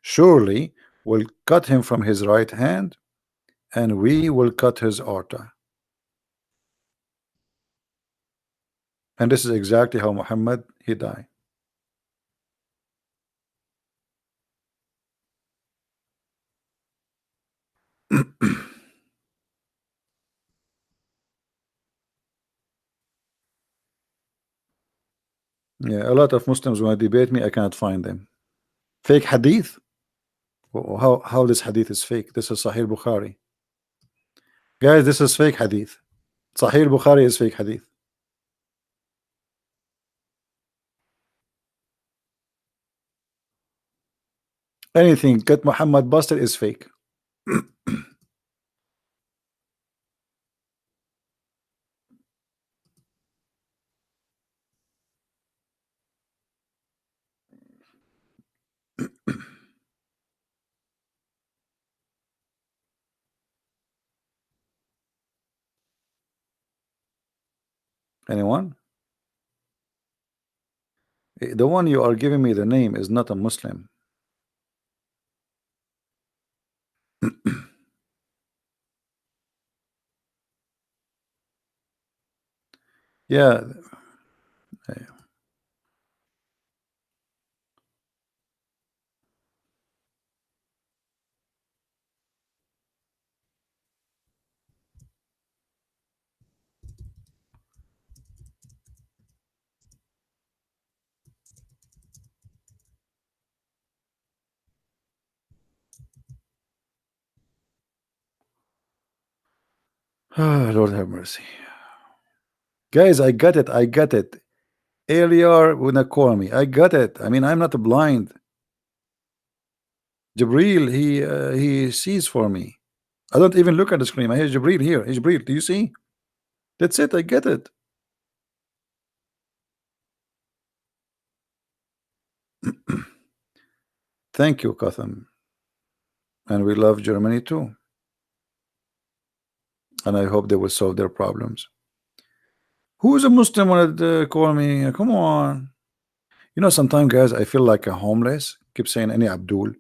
surely we'll cut him from his right hand and we will cut his aorta. And this is exactly how Muhammad he died. Yeah, a lot of Muslims want to debate me, I cannot find them. Fake hadith? How this hadith is fake? This is Sahih Bukhari. Guys, this is fake hadith. Sahih Bukhari is fake hadith. Anything get Muhammad busted is fake. Anyone? The one you are giving me the name is not a Muslim. Yeah. Lord have mercy. Guys, I got it. I got it. Earlier when I call me, I got it. I mean, I'm not blind. Jibril, he sees for me. I don't even look at the screen. I hear Jibril here. Hey, Jibril, do you see? That's it. I get it. Thank you, Gotham. And we love Germany too. And I hope they will solve their problems. Who is a Muslim wanted to call me? Come on. You know, sometimes, guys, I feel like a homeless. Keep saying any Abdul,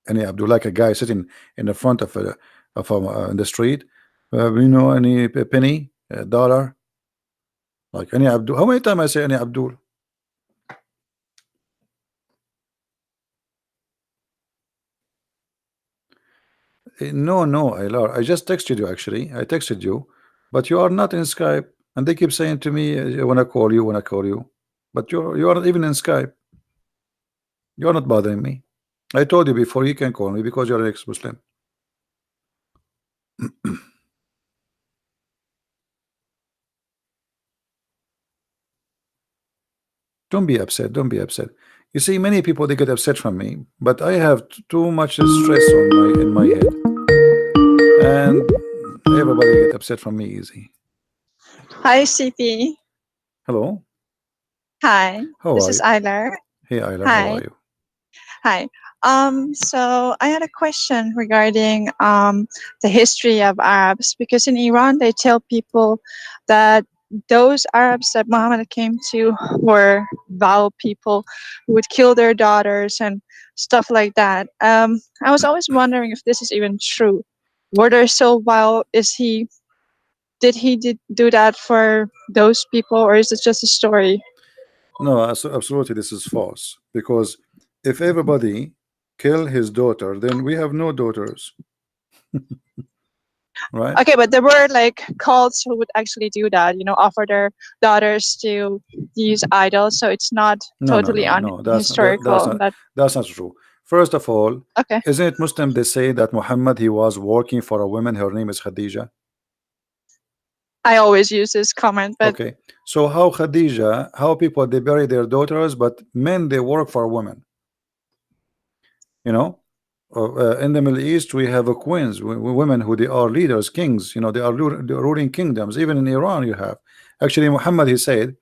like a guy sitting in the front of in the street. You know, any penny, dollar, like any Abdul. How many times I say any Abdul? No, no, Ilar. I just texted you actually. I texted you, but you are not in Skype, and they keep saying to me, "I wanna call you, wanna call you," but you are not even in Skype. You are not bothering me. I told you before you can call me because you're an ex-Muslim. Don't be upset. Don't be upset. You see, many people they get upset from me, but I have too much stress on my in my head, and everybody get upset from me easy. Hi, CP. Hello, Hi, how this are is you? Eiler. Hey, Aylar, how are Hi, you? hi. So I had a question regarding the history of Arabs because in Iran they tell people that those Arabs that Muhammad came to were vile people who would kill their daughters and stuff like that. I was always wondering if this is even true. Were they so vile? Did he do that for those people, or is it just a story? No, absolutely, this is false. Because if everybody kill his daughter, then we have no daughters, right? Okay, but there were like cults who would actually do that, offer their daughters to these idols. So it's not No, no, totally no, no. That's unhistorical. not But that's not true. First of all, okay, isn't it Muslim they say that Muhammad he was working for a woman, her name is Khadijah? I always use this comment, but Okay. So how Khadijah, how people they bury their daughters, but men they work for women, you know? In the Middle East, we have a queens, women who they are leaders, kings. They are they're ruling kingdoms. Even in Iran, you have. Actually, Muhammad he said,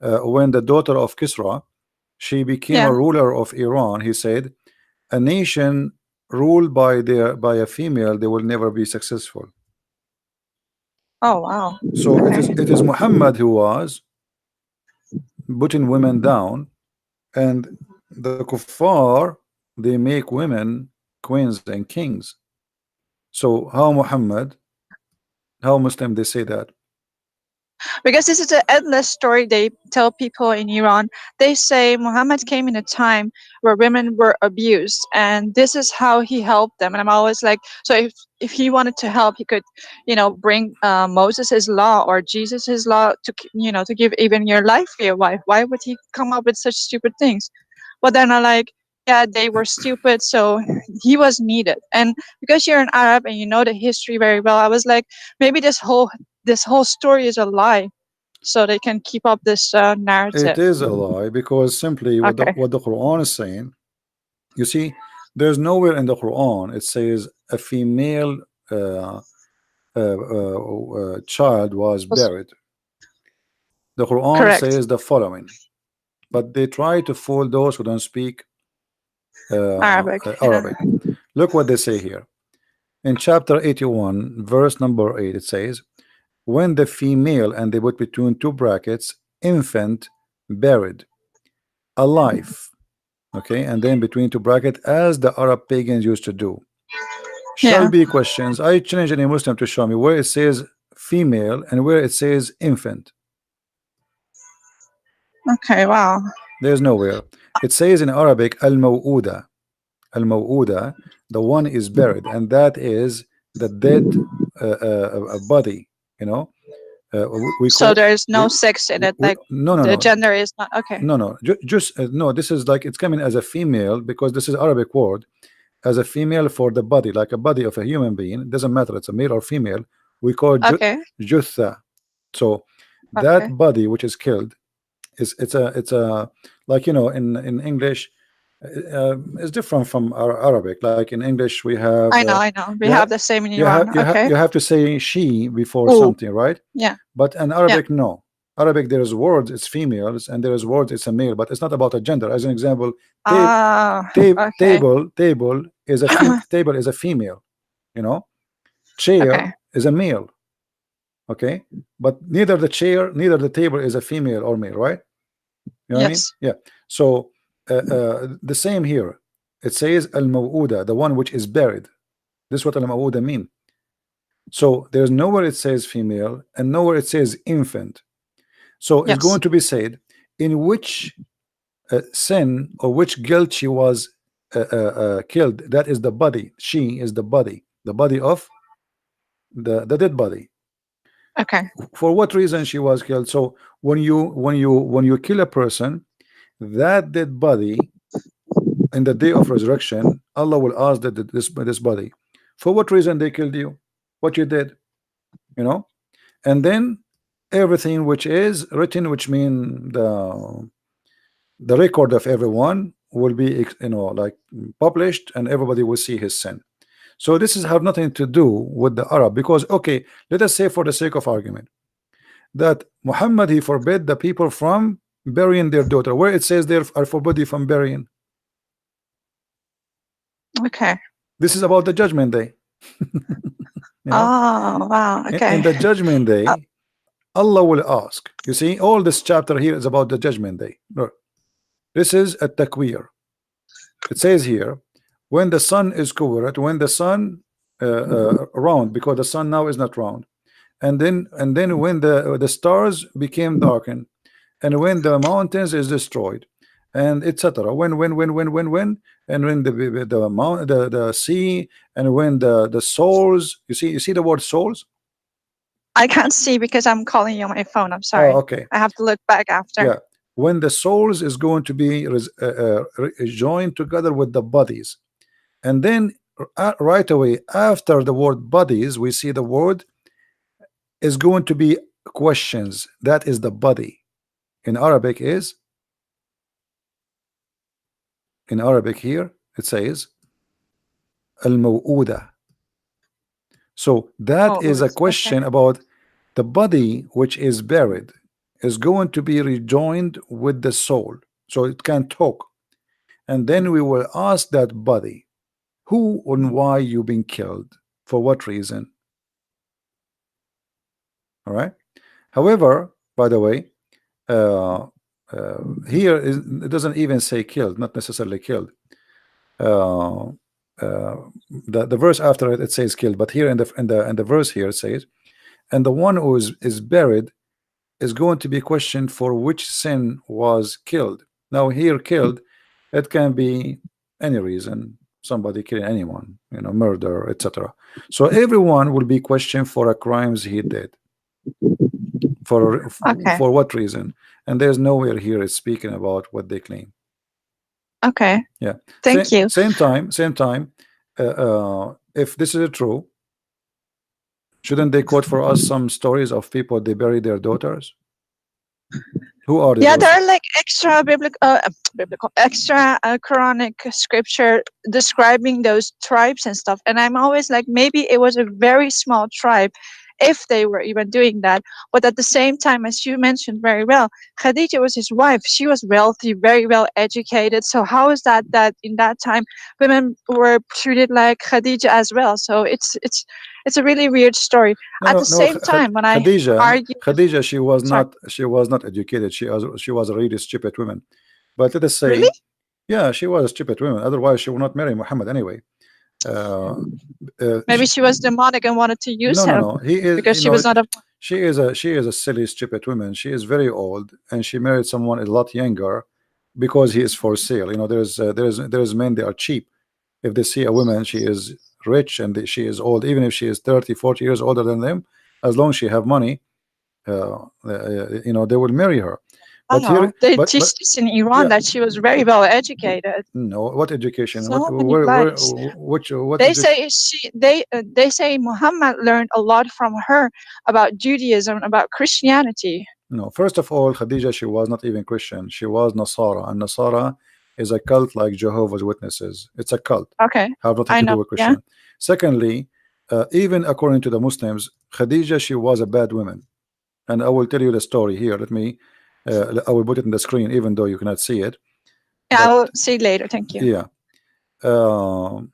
when the daughter of Kisra, she became a yeah. ruler of Iran. He said, a nation ruled by a female, they will never be successful. Oh wow. So it Okay. is it is Muhammad who was putting women down, and the kuffar they make women queens and kings. So how Muhammad, how Muslim they say that? Because this is an endless story they tell people in Iran. They say Muhammad came in a time where women were abused, and this is how he helped them. And I'm always like, so if he wanted to help, he could, bring Moses his law or Jesus his law to give even your life for your wife. Why would he come up with such stupid things? But then I like, yeah, they were stupid, so he was needed. And because you're an Arab and you know the history very well, I was like, maybe this whole story is a lie, so they can keep up this It narrative. is a lie because simply what the Okay, what the Quran is saying. You see, there's nowhere in the Quran it says a female child was was buried. The Quran correct. says the following, but they try to fool those who don't speak Arabic, yeah. Arabic. Look what they say here in chapter 81, verse number 8. It says, "When the female," and they put between two brackets, "infant buried, alive." Okay, and then between two brackets, as the Arab pagans used to do, shall Yeah. be questions. I challenge any Muslim to show me where it says female and where it says infant. Okay. Wow. There's nowhere. It says in Arabic al-maw'uda. Al-maw'uda, the one is buried, and that is the dead body. You know, we So call there's no we, sex in it. we Like no, no, the no, gender is not okay. no, no. Just no. This is like it's coming as a female because this is Arabic word as a female for the body, like a body of a human being. It doesn't matter it's a male or female. We call it Okay. jutha. So Okay. that body which is killed is it's a like in English it's different from our Arabic. Like in English we have I know. I know. We you have have the same in Iran. Okay. you have to say she before Ooh. something, right? Yeah. But in Yeah. Arabic, no. Arabic, there is words it's females and there is words it's a male, but it's not about a gender. As an example, Ah. Okay. table is a table is a female, you know. Okay. Chair is a male, okay, but neither the chair neither the table is a female or male, right? You know what I mean? Yes. Yeah. So the same here. It says al mawuda, the one which is buried. This is what al mawuda mean. So there's nowhere it says female and nowhere it says infant. So it's Yes. going to be said in which sin or which guilt she was killed. That is the body. She is the body. the body of the dead body. Okay. For what reason she was killed? So when you kill a person, that dead body in the day of resurrection, Allah will ask this body, for what reason they killed you, what you did, you know. And then everything which is written, which mean the record of everyone will be, you know, like published, and everybody will see his sin. So this is have nothing to do with the Arab, because okay, let us say for the sake of argument that Muhammad, he forbid the people from burying their daughter, where it says they are forbidden from burying. Okay. This is about the judgment day. You know, Oh, wow. in Okay. the judgment Uh, day, Allah will ask. You see, all this chapter here is about the judgment day. Look, this is a takwir. It says here, when the sun is covered, when the sun round, because the sun now is not round, and then when the stars became darkened, and when the mountains is destroyed, and etc. When, and when the sea, and when the souls. You see the word souls. I can't see because I'm calling you on my phone. I'm Oh, sorry. okay. I have to look back after. Yeah, when the souls is going to be joined together with the bodies, and then right away after the word bodies, we see the word is going to be questions. That is the body. In Arabic is, in Arabic here it says al-maw'uda. So that Oh, is a okay. question about the body which is buried is going to be rejoined with the soul, so it can talk. And then we will ask that body, who and why you been killed, for what reason. All right. However, by the way, uh, here it doesn't even say killed, not necessarily killed. uh, the verse after it says killed, but here in the verse here it says, and the one who is buried is going to be questioned for which sin was killed. Now here killed, it can be any reason, somebody killing anyone, you know, murder, etc. So everyone will be questioned for a crimes he did, for Okay. for what reason. And there's nowhere here it's speaking about what they claim. Okay. Yeah. Thank you. Same time, if this is true, shouldn't they quote for us some stories of people they bury their daughters? Who are Yeah, those? there are like extra biblical, extra Quranic scripture describing those tribes and stuff. And I'm always like, maybe it was a very small tribe, if they were even doing that. But at the same time, as you mentioned very well, Khadijah was his wife. She was wealthy, very well educated. So how is that in that time women were treated like Khadijah as well? So it's a really weird story. No, At no, the no. same time, when I Khadijah, argue with, Khadijah, sorry, she was not educated. She was a really stupid woman. But let us really? say, yeah, she was a stupid woman. Otherwise, she would not marry Muhammad anyway. Uh, Maybe she was demonic and wanted to use no, no, him no. He is, because she was not a. she is a silly, stupid woman. She is very old, and she married someone a lot younger because he is for sale. You know, there's men, they are cheap. If they see a woman, she is rich and she is old, even if she is 30, 40 years older than them, as long as she have money, you know, they will marry her. But Oh, here, they but teach this in Iran yeah, that she was very well educated. no, what education? What So many where lies. what They education? say they say Muhammad learned a lot from her about Judaism, about Christianity. No, first of all, Khadijah, she was not even Christian. She was Nasara, and Nasara is a cult like Jehovah's Witnesses. It's a cult, Okay, have nothing I to do know. with Yeah. Christian. Secondly, even according to the Muslims, Khadijah, she was a bad woman, and I will tell you the story here. Let me, I will put it in the screen, even though you cannot see it. Yeah, I But will see later. Thank you. yeah, um,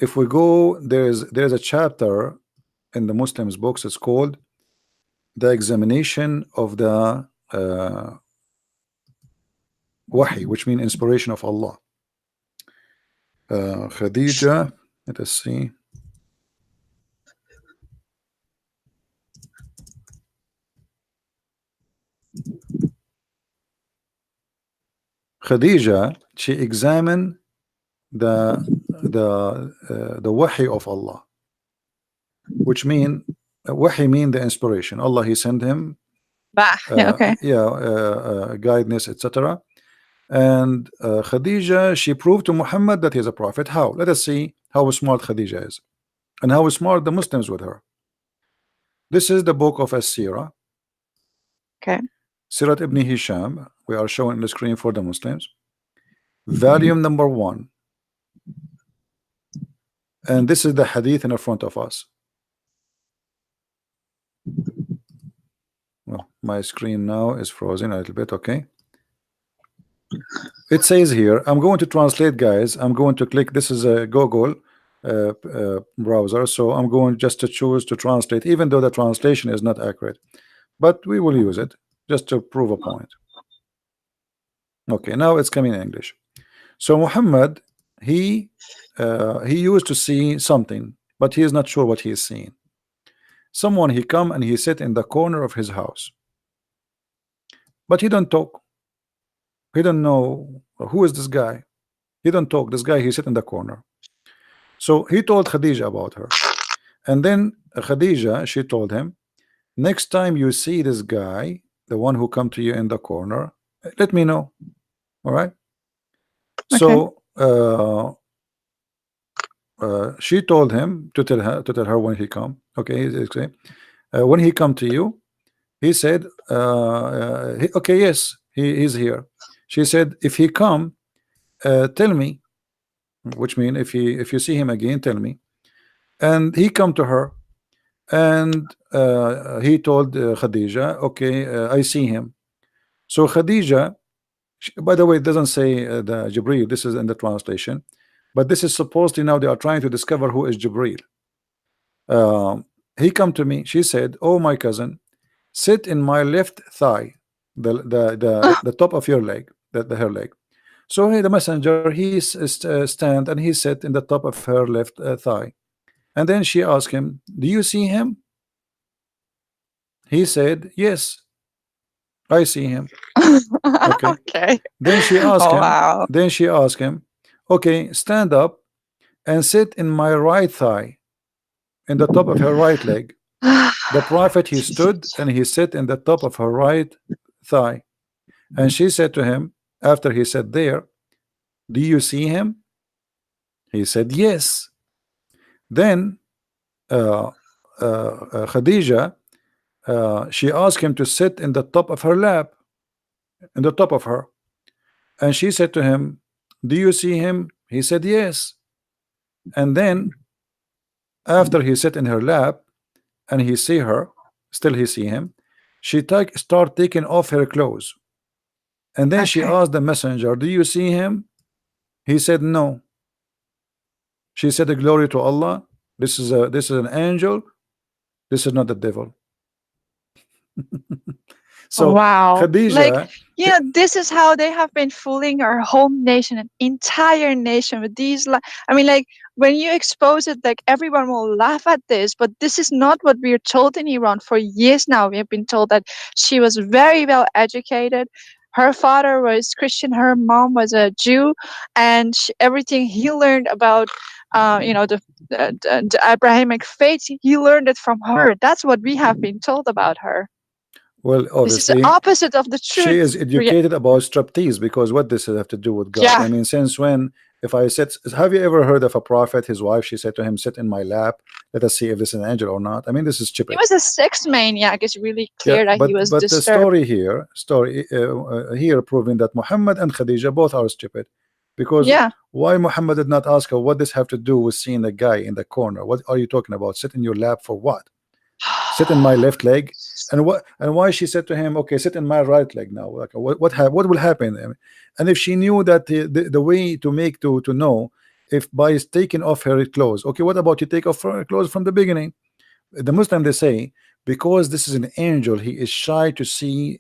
if we go, there's a chapter in the Muslims books. It's called the examination of the Wahi, which means inspiration of Allah. Khadijah, let us see. Khadijah, she examined the the Wahi of Allah, which mean Wahi mean the inspiration. Allah he sent him Bah. Yeah. Okay. guidance, etc. And Khadijah, she proved to Muhammad that he is a prophet. How? Let us see how smart Khadijah is and how smart the Muslims with her. This is the book of As-Sirah, Okay. Sirat ibn Hisham. We are showing on the screen for the Muslims. Volume number 1. And this is the hadith in front of us. Well, my screen now is frozen a little bit. Okay. It says here, I'm going to translate, guys. I'm going to click. This is a Google browser, so I'm going just to choose to translate, even though the translation is not accurate, but we will use it just to prove a point. Okay, now it's coming in English. So Muhammad, he used to see something, but he is not sure what he is seeing. Someone he come and he sit in the corner of his house, but he don't talk. He don't know who is this guy. He don't talk. This guy he sit in the corner. So he told Khadijah about her, and then Khadijah, she told him, next time you see this guy, the one who come to you in the corner, let me know. All right. Okay. So she told him to tell her when he come. Okay, when he come to you, he said, okay, yes, he's here. She said, if he come, tell me, which mean if you see him again, tell me. And he come to her, and he told Khadijah, okay, I see him. So Khadijah, by the way, it doesn't say the Jibreel. This is in the translation, but this is supposedly now they are trying to discover who is Jibreel. He come to me. She said, "Oh, my cousin, sit in my left thigh, the top of your leg, her leg." So the messenger he stand and he sit in the top of her left thigh, and then she asked him, "Do you see him?" He said, "Yes, I see him." Okay. Okay. Then she asked Oh him. wow. Then she asked him, "Okay, stand up and sit in my right thigh, in the top of her right leg." The prophet he stood and he sat in the top of her right thigh, and she said to him after he said there, "Do you see him?" He said, "Yes." Then Khadijah, she asked him to sit in the top of her lap, in the top of her, and she said to him, "Do you see him?" He said, "Yes." And then after he sat in her lap and he see her, still he see him, she start taking off her clothes, and then she Okay. asked the messenger, "Do you see him?" He said, "No." She said, "Glory to Allah, this is an angel, this is not the devil." So Wow. Like, Khadijah, yeah, this is how they have been fooling our whole nation, an entire nation with these. I mean, like, when you expose it, like, everyone will laugh at this, but this is not what we are told in Iran. For years now, we have been told that she was very well educated. Her father was Christian, her mom was a Jew, and everything he learned about, the Abrahamic faith, he learned it from her. That's what we have been told about her. well, This is the obviously opposite of the she truth. is educated about striptease, because what does it have to do with God? Yeah. I mean, since when? If I said, have you ever heard of a prophet, his wife, she said to him, "Sit in my lap, let us see if this is an angel or not." I mean, this is He stupid. was a sex maniac. It's really Yeah, clear that he was but the disturbed. story here proving that Muhammad and Khadijah both are stupid, because Yeah. why Muhammad did not ask her, what does have to do with seeing a guy in the corner? What are you talking about? Sit in your lap for what? Sit in my left leg. And why she said to him, okay, sit in my right leg now? Like, what will happen? And if she knew that the way to make to know, if by taking off her clothes, okay, what about you take off her clothes from the beginning? The Muslim, they say, because this is an angel, he is shy to see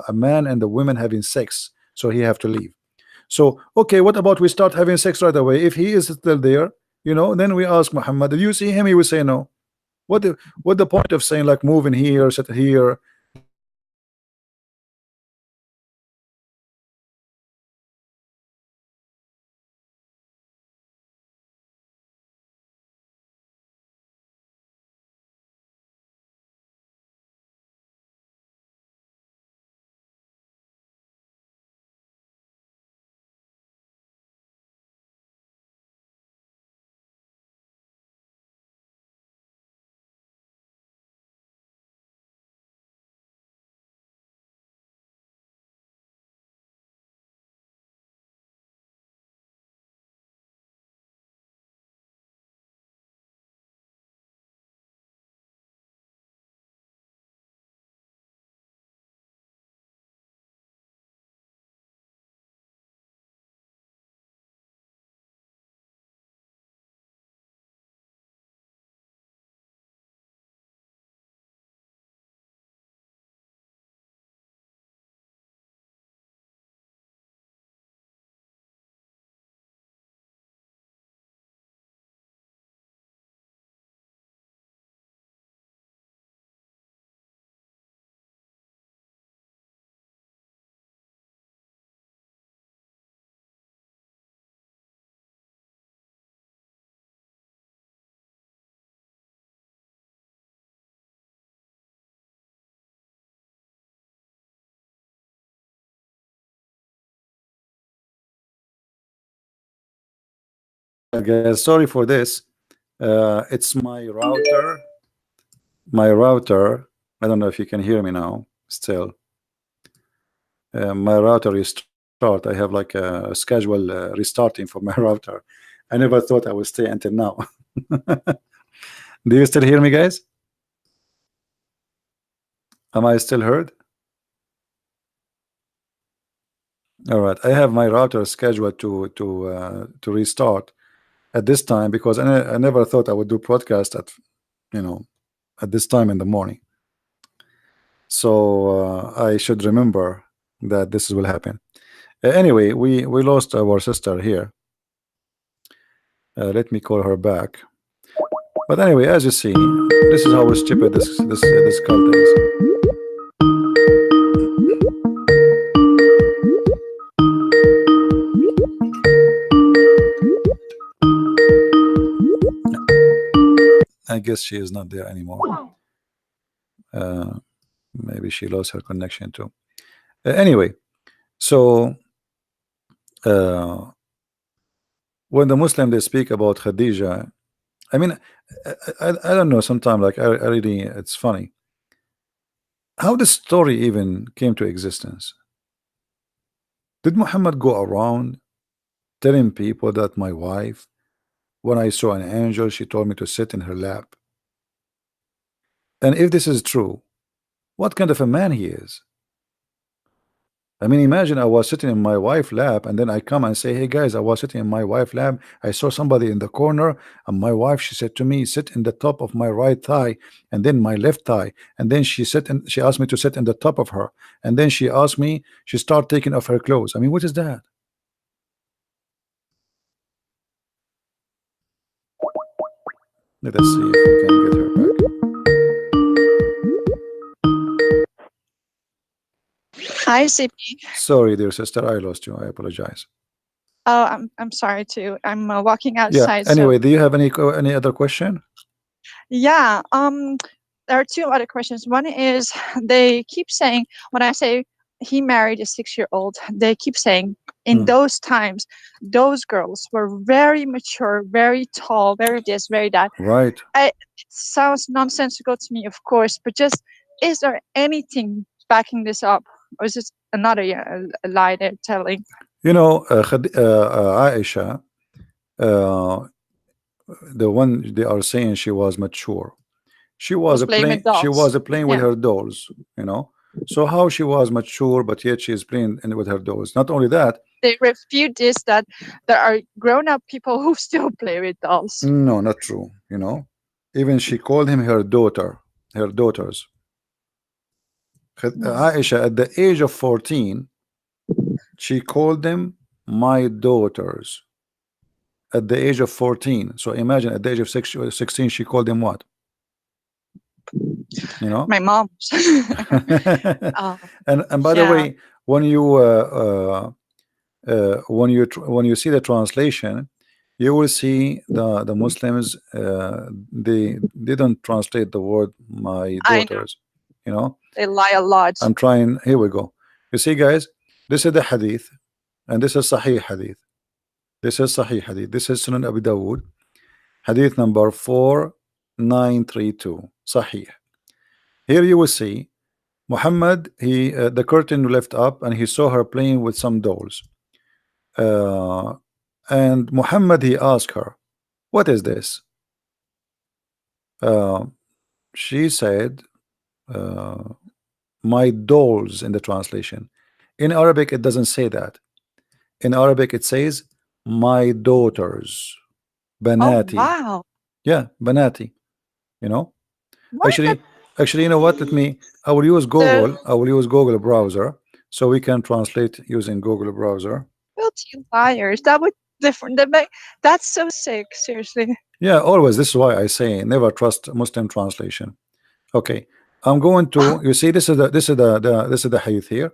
a man and a woman having sex, so he have to leave. So okay, what about we start having sex right away? If he is still there, then we ask Muhammad, did you see him? He will say no. What the point of saying, like, moving here, sit here, guys, sorry for this. It's my router. My router. I don't know if you can hear me now. Still, my router restart. I have like a schedule restarting for my router. I never thought I would stay until now. Do you still hear me, guys? Am I still heard? All right. I have my router scheduled to restart at this time because I never thought I would do podcast at you know at this time in the morning. So I should remember that this will happen. Anyway, we lost our sister here. Let me call her back. But anyway, as you see, this is how stupid this cult is. I guess she is not there anymore. Maybe she lost her connection too. Anyway, so uh, when the Muslim they speak about Khadijah, I mean, I don't know. Sometimes, like I really, it's funny how this story even came to existence. Did Muhammad go around telling people that my wife, when I saw an angel, she told me to sit in her lap? And if this is true, what kind of a man he is? I mean, imagine I was sitting in my wife's lap, and then I come and say, "Hey guys, I was sitting in my wife's lap. I saw somebody in the corner, and my wife, she said to me, sit in the top of my right thigh, and then my left thigh, and then she asked me to sit in the top of her, and then she asked me, she started taking off her clothes. I mean, what is that? Let us see if we can get her back. Hi, CP. Sorry, dear sister, I lost you. I apologize. Oh, I'm sorry too. I'm walking Yeah. outside. Anyway, So do you have any other question? yeah. There are two other questions. One is they keep saying when I say he married a 6-year-old, they keep saying in those times, those girls were very mature, very tall, very this, very that. Right. It sounds nonsensical to me, of course, but just is there anything backing this up, or is it another a lie they're telling? You know, Aisha, uh, the one they are saying she was mature. She was Was playing with dolls. playing with Yeah, her dolls, you know. So how she was mature, but yet she is playing with her dolls. Not only that, they refute this that there are grown-up people who still play with dolls. no, not true. You know, even she called him her daughter, her daughters. Aisha, at the age of 14, she called them my daughters. At the age of 14, so imagine at the age of 16, she called them what? You know. My mom. And by the Yeah. way, when you see the translation, you will see the Muslims they didn't translate the word my I know. daughters. You know, They lie a lot. I'm trying. Here we go. You see, guys, this is the hadith, and this is Sahih hadith. This is Sahih hadith. This is Sunan Abi Dawud, hadith number 4932. Sahih. Here you will see Muhammad. The curtain left up, and he saw her playing with some dolls. And Muhammad, he asked her, "What is this?" Uh, she said, "My dolls." In the translation, in Arabic, it doesn't say that. In Arabic, it says, "My daughters." Oh Banati. wow. Yeah, banati. You know. Why not Actually, you know what? I will use the Google. I will use Google browser, so we can translate using Google browser. guilty liars? That would different. That's so sick. Seriously. Yeah, always. This is why I say never trust Muslim translation. Okay, I'm going to. You see, this is the hadith here.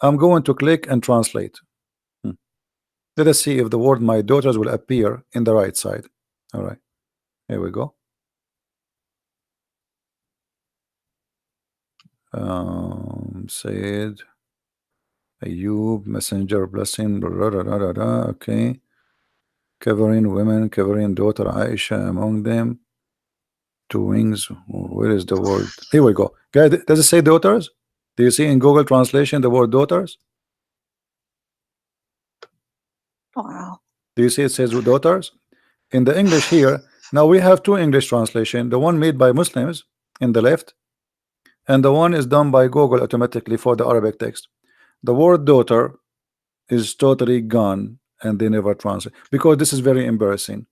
I'm going to click and translate. Let us see if the word "my daughters" will appear in the right side. All right, here we go. Said Ayub, messenger blessing. Okay. Covering women, covering daughter Aisha among them. Two wings. Where is the word? Here we go. Guys, does it say daughters? Do you see in Google translation the word daughters? Wow. Do you see it says daughters? In the English here, now we have two English translation. The one made by Muslims in the left, and the one is done by Google automatically for the Arabic text. The word daughter is totally gone, and they never translate because this is very embarrassing.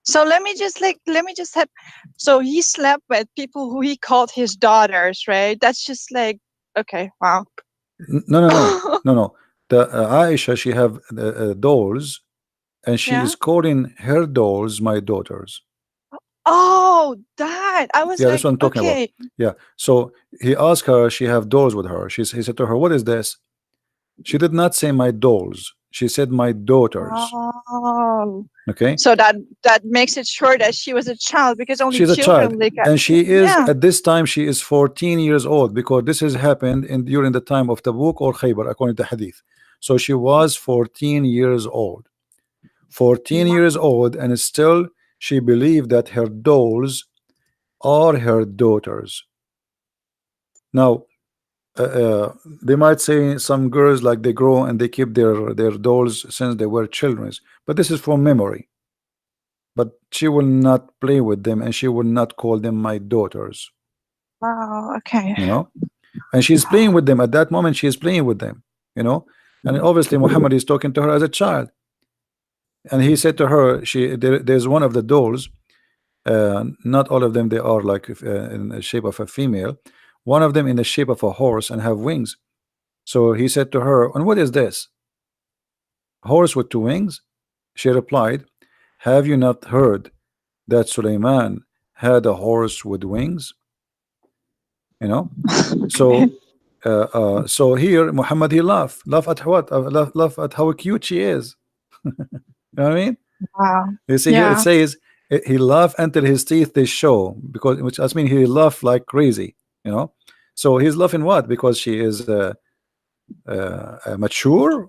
So let me just have. So he slept with people who he called his daughters, right? That's just like, okay, wow. No. The Aisha, she have dolls, and she Yeah. is calling her dolls my daughters. Oh, that I was Yeah, that's like, what I'm talking about. okay. Yeah. So he asked her, she have dolls with her. He said to her, what is this? She did not say my dolls. She said my daughters. Oh, Okay. so that makes it sure that she was a child because only She's a child, children like and she is yeah. at this time she is 14 years old because this has happened in during the time of Tabuk or Khaybar according to Hadith. So she was 14 years old. 14 years old, and still she believed that her dolls are her daughters. Now, they might say some girls like they grow and they keep their dolls since they were children, but this is from memory. But she will not play with them, and she will not call them my daughters. Wow. Okay. You know, and she's playing with them at that moment. She is playing with them. You know, and obviously Muhammad is talking to her as a child, and he said to her, there's one of the dolls. Not all of them they are like in the shape of a female. One of them in the shape of a horse and have wings. So he said to her, and what is this? Horse with two wings? She replied, have you not heard that Suleiman had a horse with wings? You know, Okay. so here Muhammad, he laugh at what? Laugh at how cute she is. You know what I mean? Wow. You see here it Yeah. says he laughed until his teeth they show, because which I mean he laughed like crazy. You know, so he's laughing what? Because she is mature,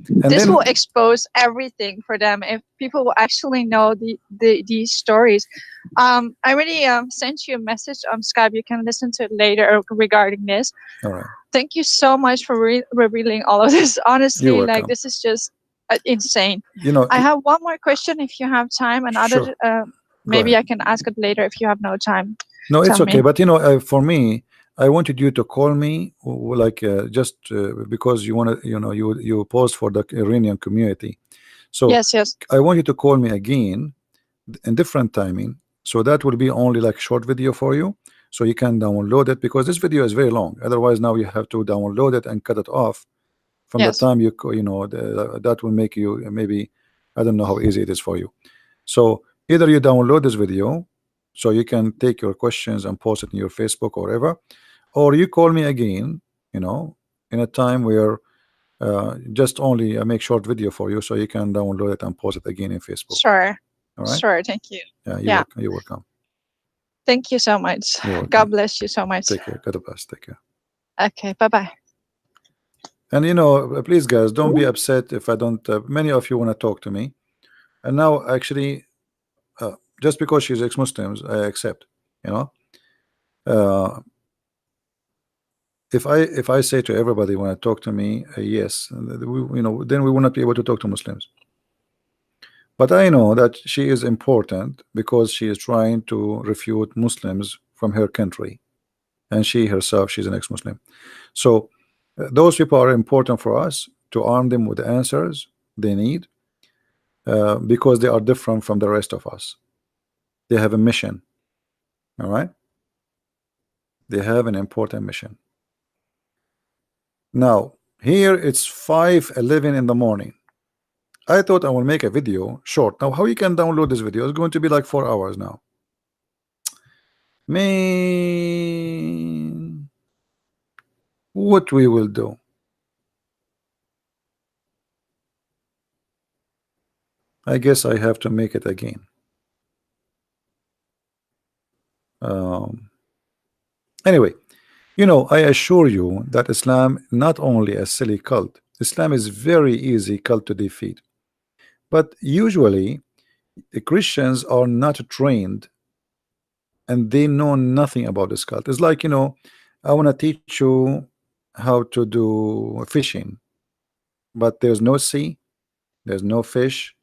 and This then will expose everything for them if people will actually know these stories. I already sent you a message on Skype. You can listen to it later regarding this. all right, Thank you so much for revealing all of this. you're Honestly, like welcome. this is just insane. You know, I have one more question if you have time. Another, sure, go maybe ahead. I can ask it later if you have no time. No, it's Tell okay. me. But you know, for me, I wanted you to call me, like just because you want to, you know, you post for the Iranian community. So Yes, yes. I want you to call me again in different timing. So that will be only like short video for you, so you can download it because this video is very long. Otherwise, now you have to download it and cut it off from the Yes. time you know that will make you maybe, I don't know how easy it is for you. So either you download this video so you can take your questions and post it in your Facebook or whatever, or you call me again, you know, in a time where just only I make short video for you so you can download it and post it again in Facebook. Sure. All right. Sure. Thank you. Yeah, you're Yeah. welcome. You're welcome. Thank you so much. You're welcome. God bless you so much. Take care. God bless. Take care. Okay. Bye bye. And you know, please guys, don't be upset if I don't. Many of you want to talk to me, and now actually, just because she's ex-Muslims, I accept. You know, uh, if I say to everybody when I talk to me, yes, you know, then we will not be able to talk to Muslims. But I know that she is important because she is trying to refute Muslims from her country, and she herself, she's an ex-Muslim. So those people are important for us to arm them with the answers they need, because they are different from the rest of us. They have a mission. All right, they have an important mission. Now here it's 5:11 in the morning. I thought I will make a video short. Now how you can download this video? It's going to be like 4 hours now. Man, what we will do? I guess I have to make it again. Anyway, you know, I assure you that Islam not only a silly cult. Islam is very easy cult to defeat. But usually the Christians are not trained and they know nothing about this cult. It's like, I want to teach you how to do fishing, but there's no sea, there's no fish,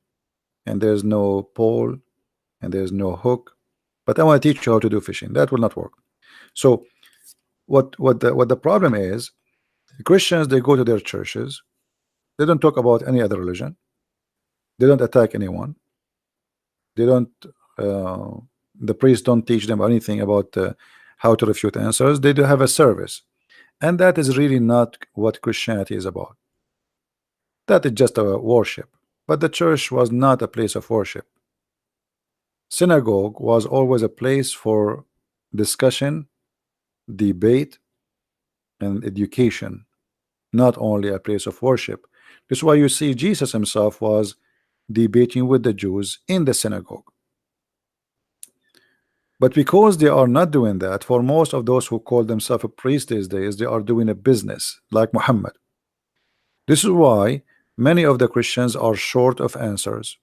and there's no pole, and there's no hook. But I want to teach you how to do fishing. That will not work. So what the problem is, Christians, they go to their churches, they don't talk about any other religion, they don't attack anyone, they don't the priests don't teach them anything about how to refute answers. They do have a service, and that is really not what Christianity is about. That is just a worship. But the church was not a place of worship. Synagogue was always a place for discussion, debate, and education, not only a place of worship. That's why you see Jesus himself was debating with the Jews in the synagogue. But because they are not doing that, for most of those who call themselves a priest these days, they are doing a business like Muhammad. This is why many of the Christians are short of answers,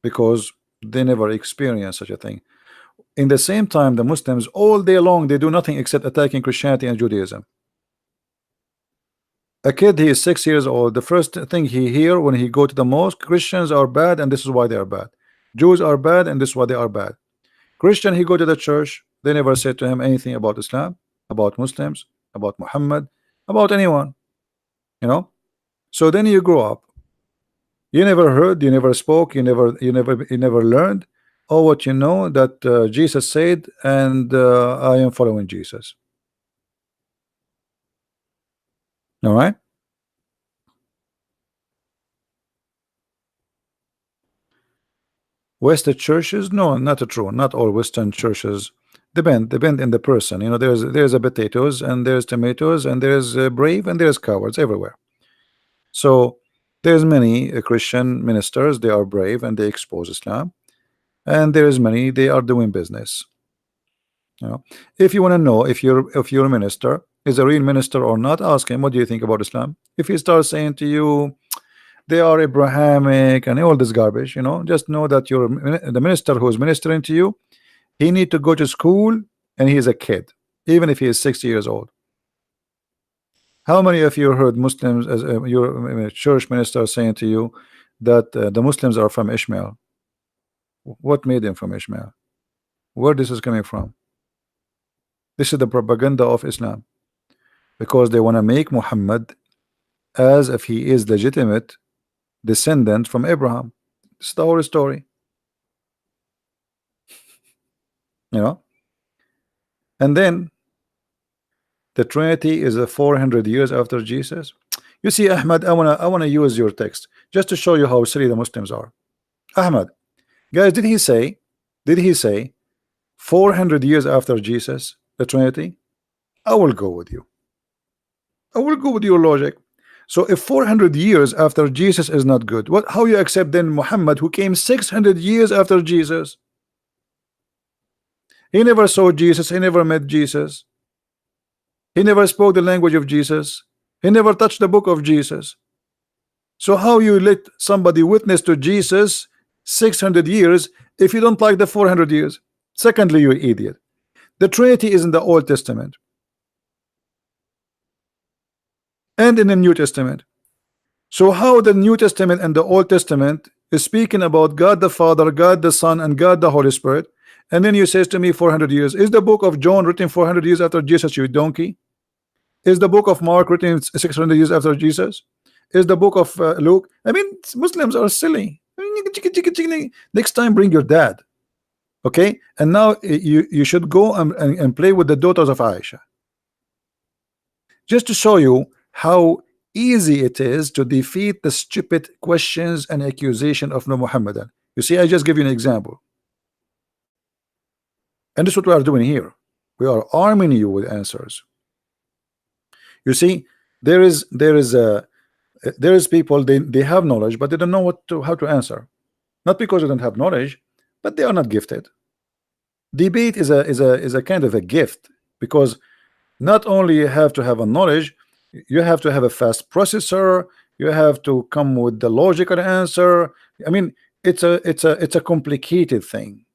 because they never experienced such a thing. In the same time, the Muslims all day long, they do nothing except attacking Christianity and Judaism. A kid, he is 6 years old, the first thing he hear when he go to the mosque, Christians are bad and this is why they are bad. Jews are bad and this is why they are bad. Christian, he go to the church, they never said to him anything about Islam, about Muslims, about Muhammad, about anyone. So then you grow up, you never heard, you never spoke, you never learned. All what you know that Jesus said, and I am following Jesus. All right. Western churches, no, not true. Not all Western churches. Depend in the person. There's a potatoes and there's tomatoes and there's brave and there's cowards everywhere. So there's many Christian ministers, they are brave and they expose Islam, and there's many they are doing business. If you want to know if your minister is a real minister or not, ask him, what do you think about Islam? If he starts saying to you they are Abrahamic and all this garbage, just know that the minister who is ministering to you, he need to go to school and he is a kid, even if he is 60 years old. How many of you heard Muslims as your church minister saying to you that the Muslims are from Ishmael? What made them from Ishmael? Where this is coming from? This is the propaganda of Islam, because they want to make Muhammad as if he is legitimate descendant from Abraham. It's the whole story. And then the Trinity is 400 years after Jesus. You see, Ahmad, I wanna use your text just to show you how silly the Muslims are. Ahmad, guys, did he say 400 years after Jesus, the Trinity? I will go with you. I will go with your logic. So if 400 years after Jesus is not good, how you accept then Muhammad, who came 600 years after Jesus? He never saw Jesus, he never met Jesus, he never spoke the language of Jesus, he never touched the book of Jesus. So how you let somebody witness to Jesus 600 years if you don't like the 400 years? Secondly, you idiot, the Trinity is in the Old Testament and in the New Testament. So how the New Testament and the Old Testament is speaking about God the Father, God the Son, and God the Holy Spirit, and then you says to me 400 years? Is the book of John written 400 years after Jesus, you donkey? Is the book of Mark written 600 years after Jesus? Is the book of Luke? I mean, Muslims are silly. Next time bring your dad, okay? And now you should go and play with the daughters of Aisha, just to show you how easy it is to defeat the stupid questions and accusation of no Muhammadan. You see, I just give you an example, and this is what we are doing here. We are arming you with answers. You see, there is people, they have knowledge, but they don't know how to answer. Not because they don't have knowledge, but they are not gifted. Debate is a kind of a gift, because not only you have to have a knowledge, you have to have a fast processor, You have to come with the logical answer. I mean, it's a complicated thing.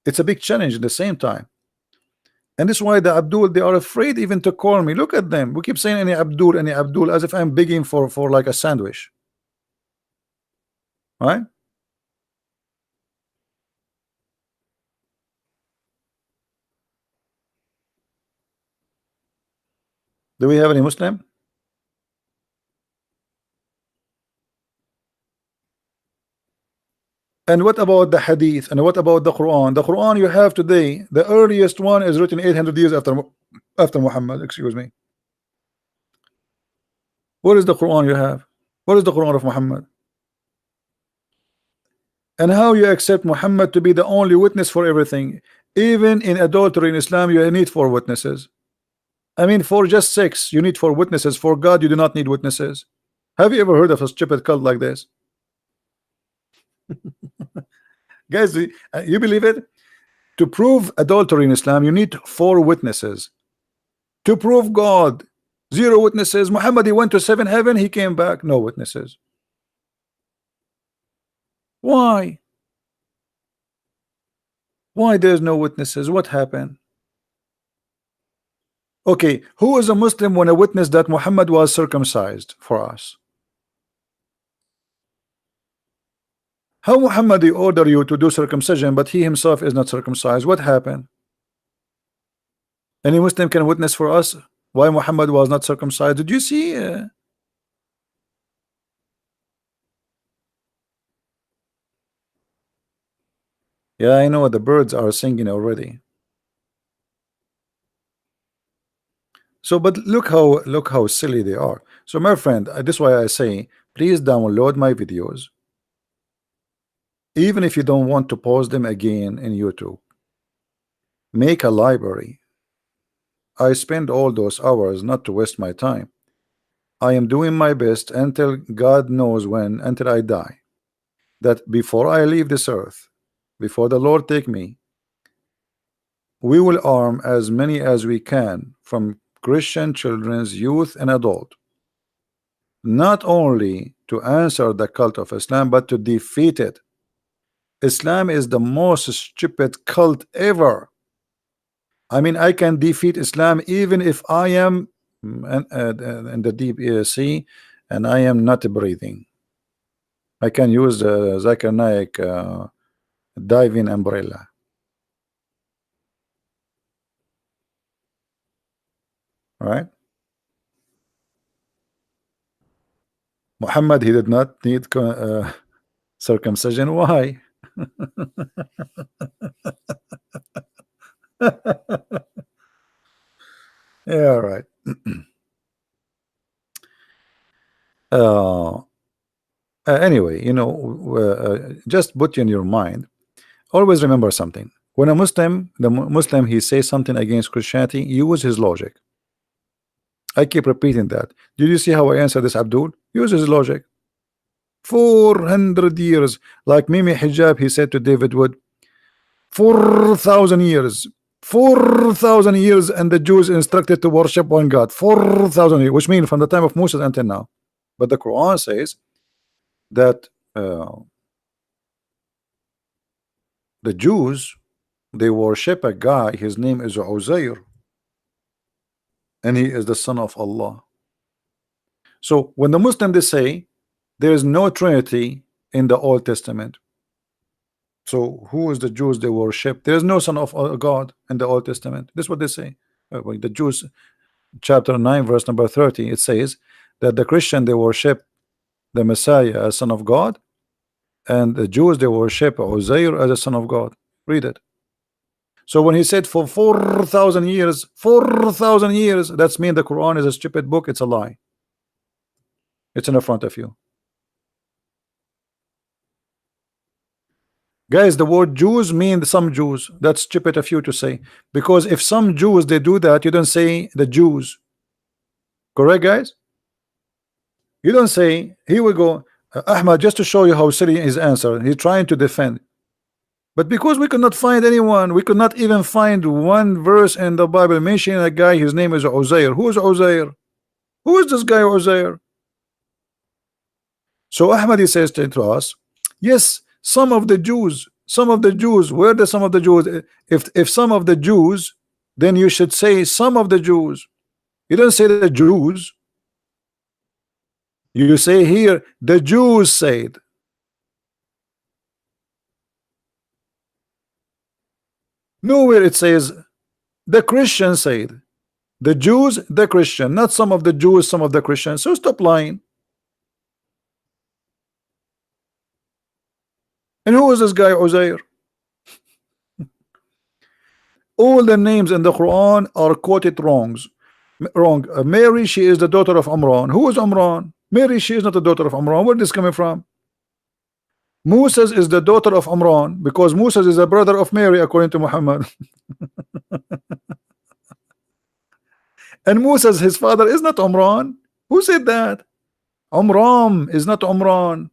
It's a big challenge at the same time. And this is why the Abdul, they are afraid even to call me. Look at them. We keep saying any Abdul, as if I'm begging for like a sandwich. Right? Do we have any Muslim? And what about the Hadith? And what about the Quran? The Quran you have today, the earliest one is written 800 years after Muhammad. Excuse me. What is the Quran you have? What is the Quran of Muhammad? And how you accept Muhammad to be the only witness for everything? Even in adultery in Islam, you need 4 witnesses. I mean, for just sex, you need 4 witnesses. For God, you do not need witnesses. Have you ever heard of a stupid cult like this? Guys, you believe it? To prove adultery in Islam, you need 4 witnesses. To prove God, 0 witnesses. Muhammad, he went to 7 heaven, he came back, no witnesses. Why? Why there's no witnesses? What happened? Okay, who is a Muslim when a witness that Muhammad was circumcised for us? How Muhammad order you to do circumcision, but he himself is not circumcised? What happened? Any Muslim can witness for us why Muhammad was not circumcised? Did you see? Yeah, I know the birds are singing already. So, but look how silly they are. So, my friend, this is why I say, please download my videos, even if you don't want to post them again in YouTube. Make a library. I spend all those hours not to waste my time. I am doing my best until God knows when, until I die, that before I leave this earth, before the Lord take me, we will arm as many as we can, from Christian children's, youth and adult, not only to answer the cult of Islam, but to defeat it. Islam is the most stupid cult ever. I mean, I can defeat Islam even if I am in the deep sea and I am not breathing. I can use the Zakir Naik diving umbrella. Right? Muhammad, he did not need circumcision. Why? Yeah, right. Anyway, you know, just put in your mind, always remember something. When a Muslim, Muslim, he says something against Christianity, use his logic. I keep repeating that. Did you see how I answer this, Abdul? Use his logic. 400 years, like Mimi Hijab, he said to David Wood, 4,000 years. 4,000 years, and the Jews instructed to worship one God. 4,000 years, which means from the time of Moses until now. But the Quran says that the Jews, they worship a guy, his name is Uzair, and he is the son of Allah. So when the Muslims, they say there is no Trinity in the Old Testament, so who is the Jews they worship? There is no son of God in the Old Testament. This is what they say. The Jews, chapter 9 verse number 30, it says that the Christian, they worship the Messiah as son of God, and the Jews, they worship Uzair as a son of God. Read it. So when he said for 4,000 years, 4,000 years, that's mean the Quran is a stupid book. It's a lie. It's in the front of you. Guys, the word Jews mean some Jews. That's stupid of you to say, because if some Jews they do that, you don't say the Jews. Correct, guys? You don't say, here we go, Ahmad, just to show you how silly his answer. He's trying to defend. But because we could not find anyone, we could not even find one verse in the Bible mentioning a guy, his name is Uzair. Who is Uzair? Who is this guy Uzair? So Ahmad, he says to us, yes, some of the Jews, some of the Jews, where the some of the Jews? If some of the Jews, then you should say some of the Jews. You don't say the Jews. You say here the Jews said. Nowhere it says the Christians said. The Jews, the Christian, not some of the Jews, some of the Christians. So stop lying. And who is this guy Uzair? All the names in the Quran are quoted wrong. Mary, she is the daughter of Amran. Who is Amran? Mary, she is not the daughter of Amran. Where is this coming from? Moses is the daughter of Amran because Moses is a brother of Mary according to Muhammad. And Moses, his father, is not Amran. Who said that? Amram is not Amran.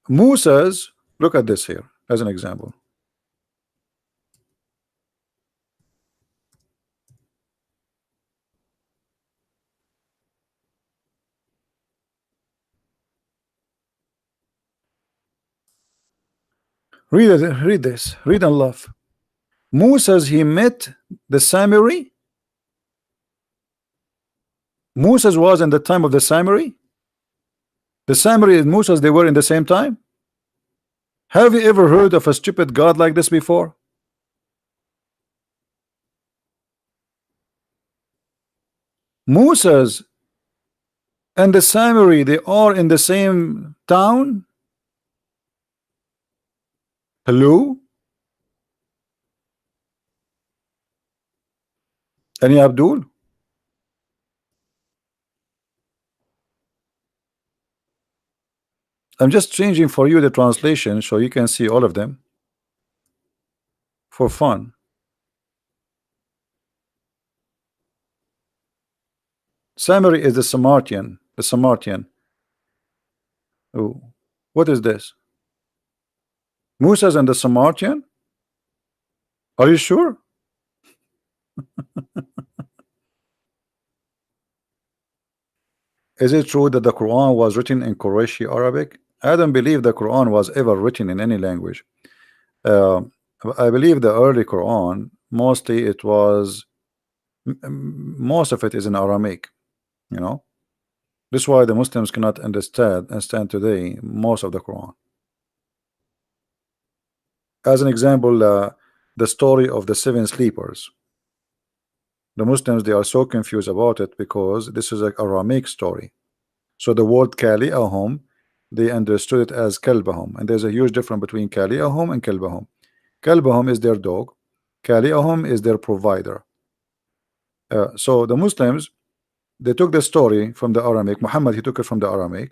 Moses, look at this here as an example. Read it, read this, read and laugh. Moses, he met the Samiri. Moses was in the time of the Samiri. The Samiri and Moses, they were in the same time. Have you ever heard of a stupid God like this before? Moses and the Samiri, they are in the same town. Hello? Any Abdul? I'm just changing for you the translation so you can see all of them for fun. Samiri is the Samaritan. The Samaritan. Oh, what is this? Moses and the Samaritan? Are you sure? Is it true that the Quran was written in Qurayshi Arabic? I don't believe the Quran was ever written in any language. I believe the early Quran, mostly it was, most of it is in Aramaic. You know, this is why the Muslims cannot understand today most of the Quran. As an example, the story of the seven sleepers. The Muslims, they are so confused about it because this is an Aramaic story. So the word Kali'ahum, they understood it as Kalbahum, and there's a huge difference between Kali'ahum and Kalbahum. Kalbahum is their dog. Kali'ahum is their provider. So the Muslims, they took the story from the Aramaic. Muhammad, he took it from the Aramaic,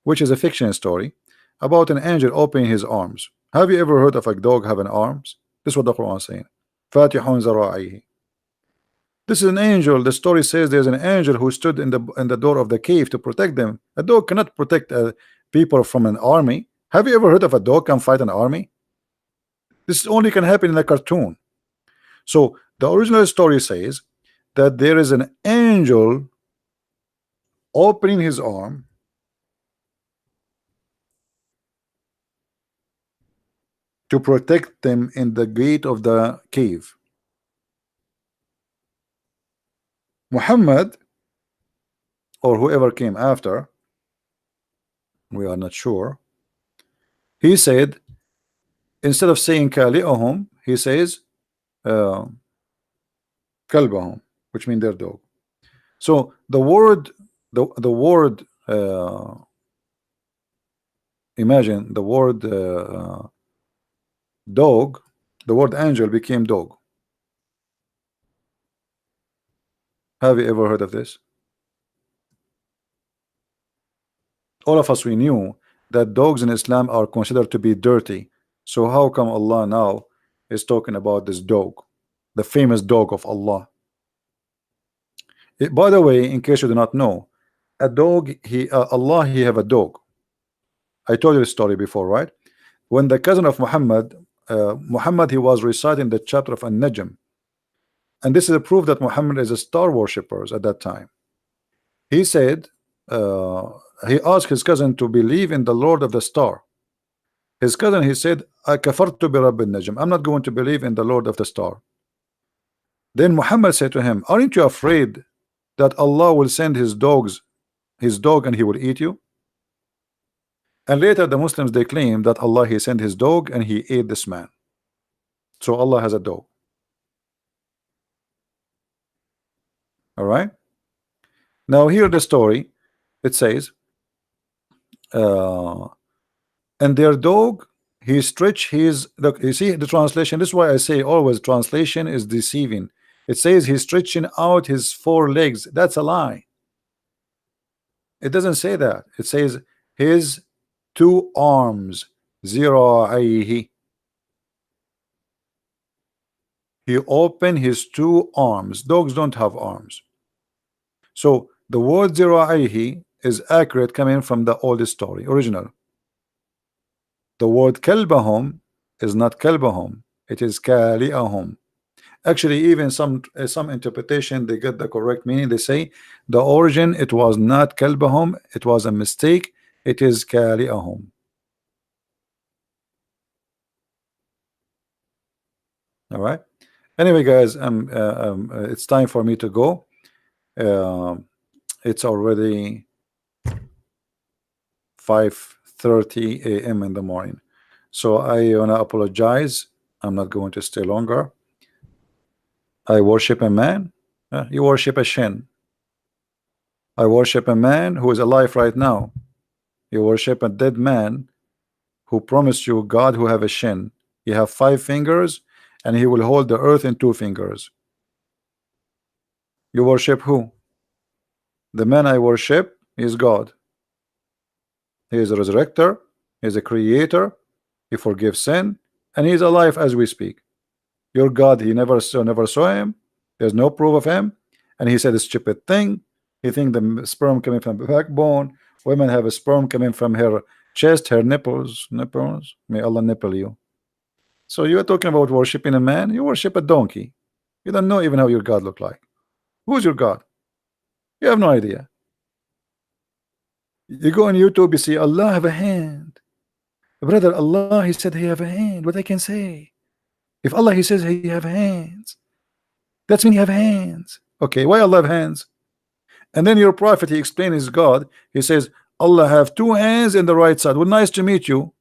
which is a fiction story about an angel opening his arms. Have you ever heard of a dog having arms? This is what the Quran is saying. Fatihun zara'ihi. This is an angel. The story says there's an angel who stood in the door of the cave to protect them. A dog cannot protect people from an army. Have you ever heard of a dog can fight an army? This only can happen in a cartoon. So the original story says that there is an angel opening his arm to protect them in the gate of the cave. Muhammad, or whoever came after, we are not sure, he said, instead of saying Kali'ahum, he says Kalbahum, which means their dog. So the word, the word, imagine the word dog, the word angel became dog. Have you ever heard of this? All of us, we knew that dogs in Islam are considered to be dirty. So how come Allah now is talking about this dog, the famous dog of Allah? By the way, in case you do not know, a dog, Allah, he have a dog. I told you this story before, right? When the cousin of Muhammad, Muhammad, he was reciting the chapter of An-Najm, and this is a proof that Muhammad is a star worshippers at that time. He said, he asked his cousin to believe in the Lord of the star. His cousin, he said, "Akafartu bi Rabbil Najm." I'm not going to believe in the Lord of the star. Then Muhammad said to him, "Aren't you afraid that Allah will send his dog and he will eat you?" And later the Muslims, they claim that Allah, he sent his dog and he ate this man. So Allah has a dog. All right. Now here the story. It says, and their dog, he stretched his, look, you see the translation. This is why I say always translation is deceiving. It says he's stretching out his 4 legs. That's a lie. It doesn't say that. It says his 2 arms. Zira'ayhi. He opened his 2 arms. Dogs don't have arms. So the word zira'ayhi is accurate, coming from the oldest story, original. The word kalbahum is not kalbahum. It is kali'ahum. Actually, even some interpretation, they get the correct meaning. They say the origin, it was not kalbahum, it was a mistake. It is kali'ahum. All right. Anyway, guys, it's time for me to go. It's already 5:30 a.m. in the morning, so I want to apologize. I'm not going to stay longer. I worship a man. You worship a shin. I worship a man who is alive right now. You worship a dead man who promised you God who have a shin. He have 5 fingers and he will hold the earth in 2 fingers. You worship who? The man I worship is God. He is a resurrector, he is a creator, he forgives sin, and he is alive as we speak. Your God, he never saw him, there's no proof of him, and he said a stupid thing. He think the sperm coming from the backbone, women have a sperm coming from her chest, her nipples, may Allah nipple you. So you are talking about worshiping a man, you worship a donkey. You don't know even how your God look like. Who's your God? You have no idea. You go on YouTube, you see Allah have a hand. Brother, Allah, he said he have a hand. What I can say? If Allah, he says he have hands, that's mean he have hands. Okay, why Allah have hands? And then your prophet, he explained his God. He says Allah have 2 hands in the right side. Well, nice to meet you.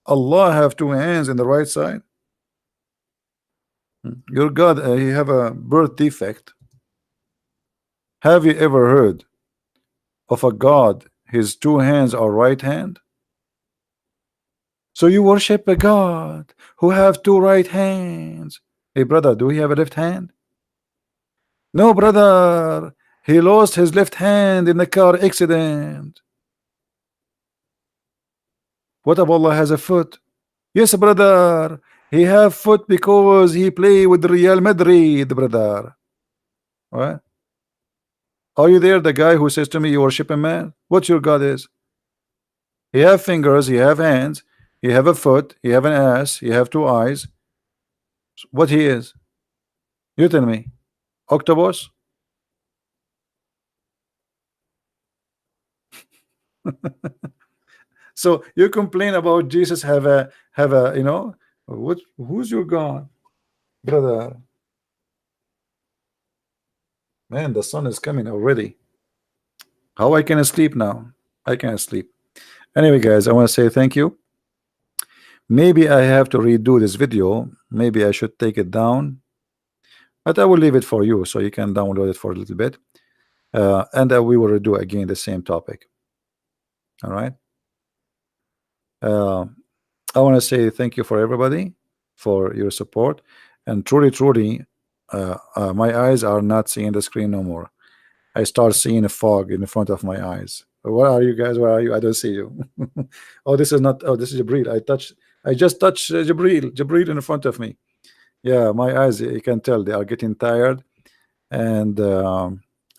Allah have 2 hands in the right side. Your God, he have a birth defect. Have you ever heard of a God his 2 hands are right hand? So you worship a God who have 2 right hands. Hey brother, do he have a left hand? No brother, he lost his left hand in a car accident. What if Allah has a foot? Yes brother, he have foot because he play with Real Madrid, brother. What? Are you there, the guy who says to me you worship a man? What your God is? He have fingers, he have hands, he have a foot, he have an ass, he have 2 eyes. What he is? You tell me. Octopus? So you complain about Jesus have a you know, who's your God, brother? Man, the sun is coming already. How I can sleep now? I can't sleep. Anyway, guys, I want to say thank you. Maybe I have to redo this video. Maybe I should take it down, but I will leave it for you so you can download it for a little bit, and we will redo again the same topic. All right. I want to say thank you for everybody for your support, and truly, my eyes are not seeing the screen no more. I start seeing a fog in the front of my eyes. Where are you guys? Where are you? I don't see you. Oh, this is not. Oh, this is Jibril. I just touched Jibril in front of me. Yeah, my eyes, you can tell they are getting tired, and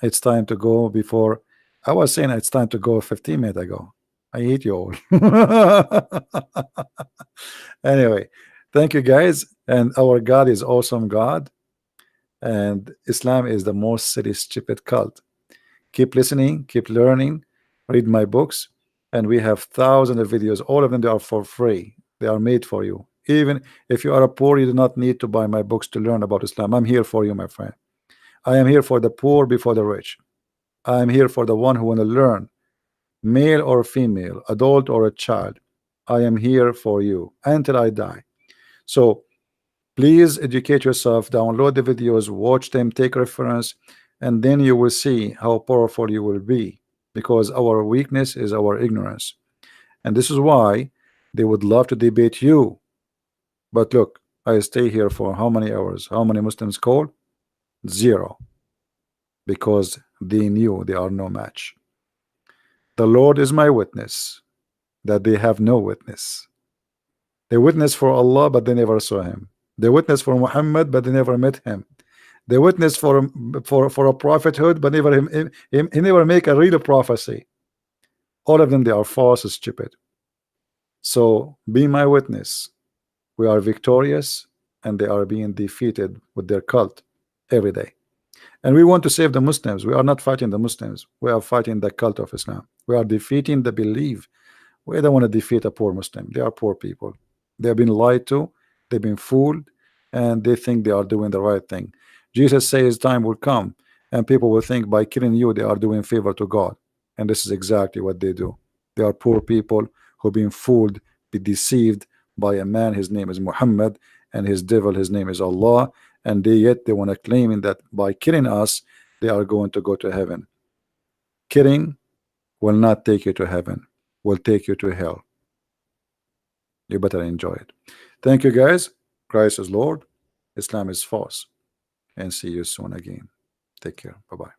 it's time to go. Before I was saying it's time to go 15 minutes ago. I hate you all. Anyway, thank you guys, and our God is awesome God. And Islam is the most silly, stupid cult. Keep listening, keep learning, read my books, and we have thousands of videos. All of them, they are for free. They are made for you. Even if you are a poor, you do not need to buy my books to learn about Islam. I'm here for you, my friend. I am here for the poor before the rich. I am here for the one who want to learn, male or female, adult or a child. I am here for you until I die. So please educate yourself, download the videos, watch them, take reference, and then you will see how powerful you will be, because our weakness is our ignorance. And this is why they would love to debate you. But look, I stay here for how many hours? How many Muslims call? Zero. Because they knew they are no match. The Lord is my witness that they have no witness. They witness for Allah, but they never saw him. They witness for Muhammad, but they never met him. They witness for a prophethood, but never he never make a real prophecy. All of them, they are false, stupid. So be my witness. We are victorious, and they are being defeated with their cult every day. And we want to save the Muslims. We are not fighting the Muslims. We are fighting the cult of Islam. We are defeating the belief. We don't want to defeat a poor Muslim. They are poor people. They have been lied to. They've been fooled, and they think they are doing the right thing. Jesus says time will come, and people will think by killing you they are doing favor to God. And this is exactly what they do. They are poor people who've been fooled, be deceived by a man. His name is Muhammad, and his devil, his name is Allah. And yet they want to claim that by killing us, they are going to go to heaven. Killing will not take you to heaven, will take you to hell. You better enjoy it. Thank you, guys. Christ is Lord, Islam is false, and see you soon again. Take care. Bye-bye.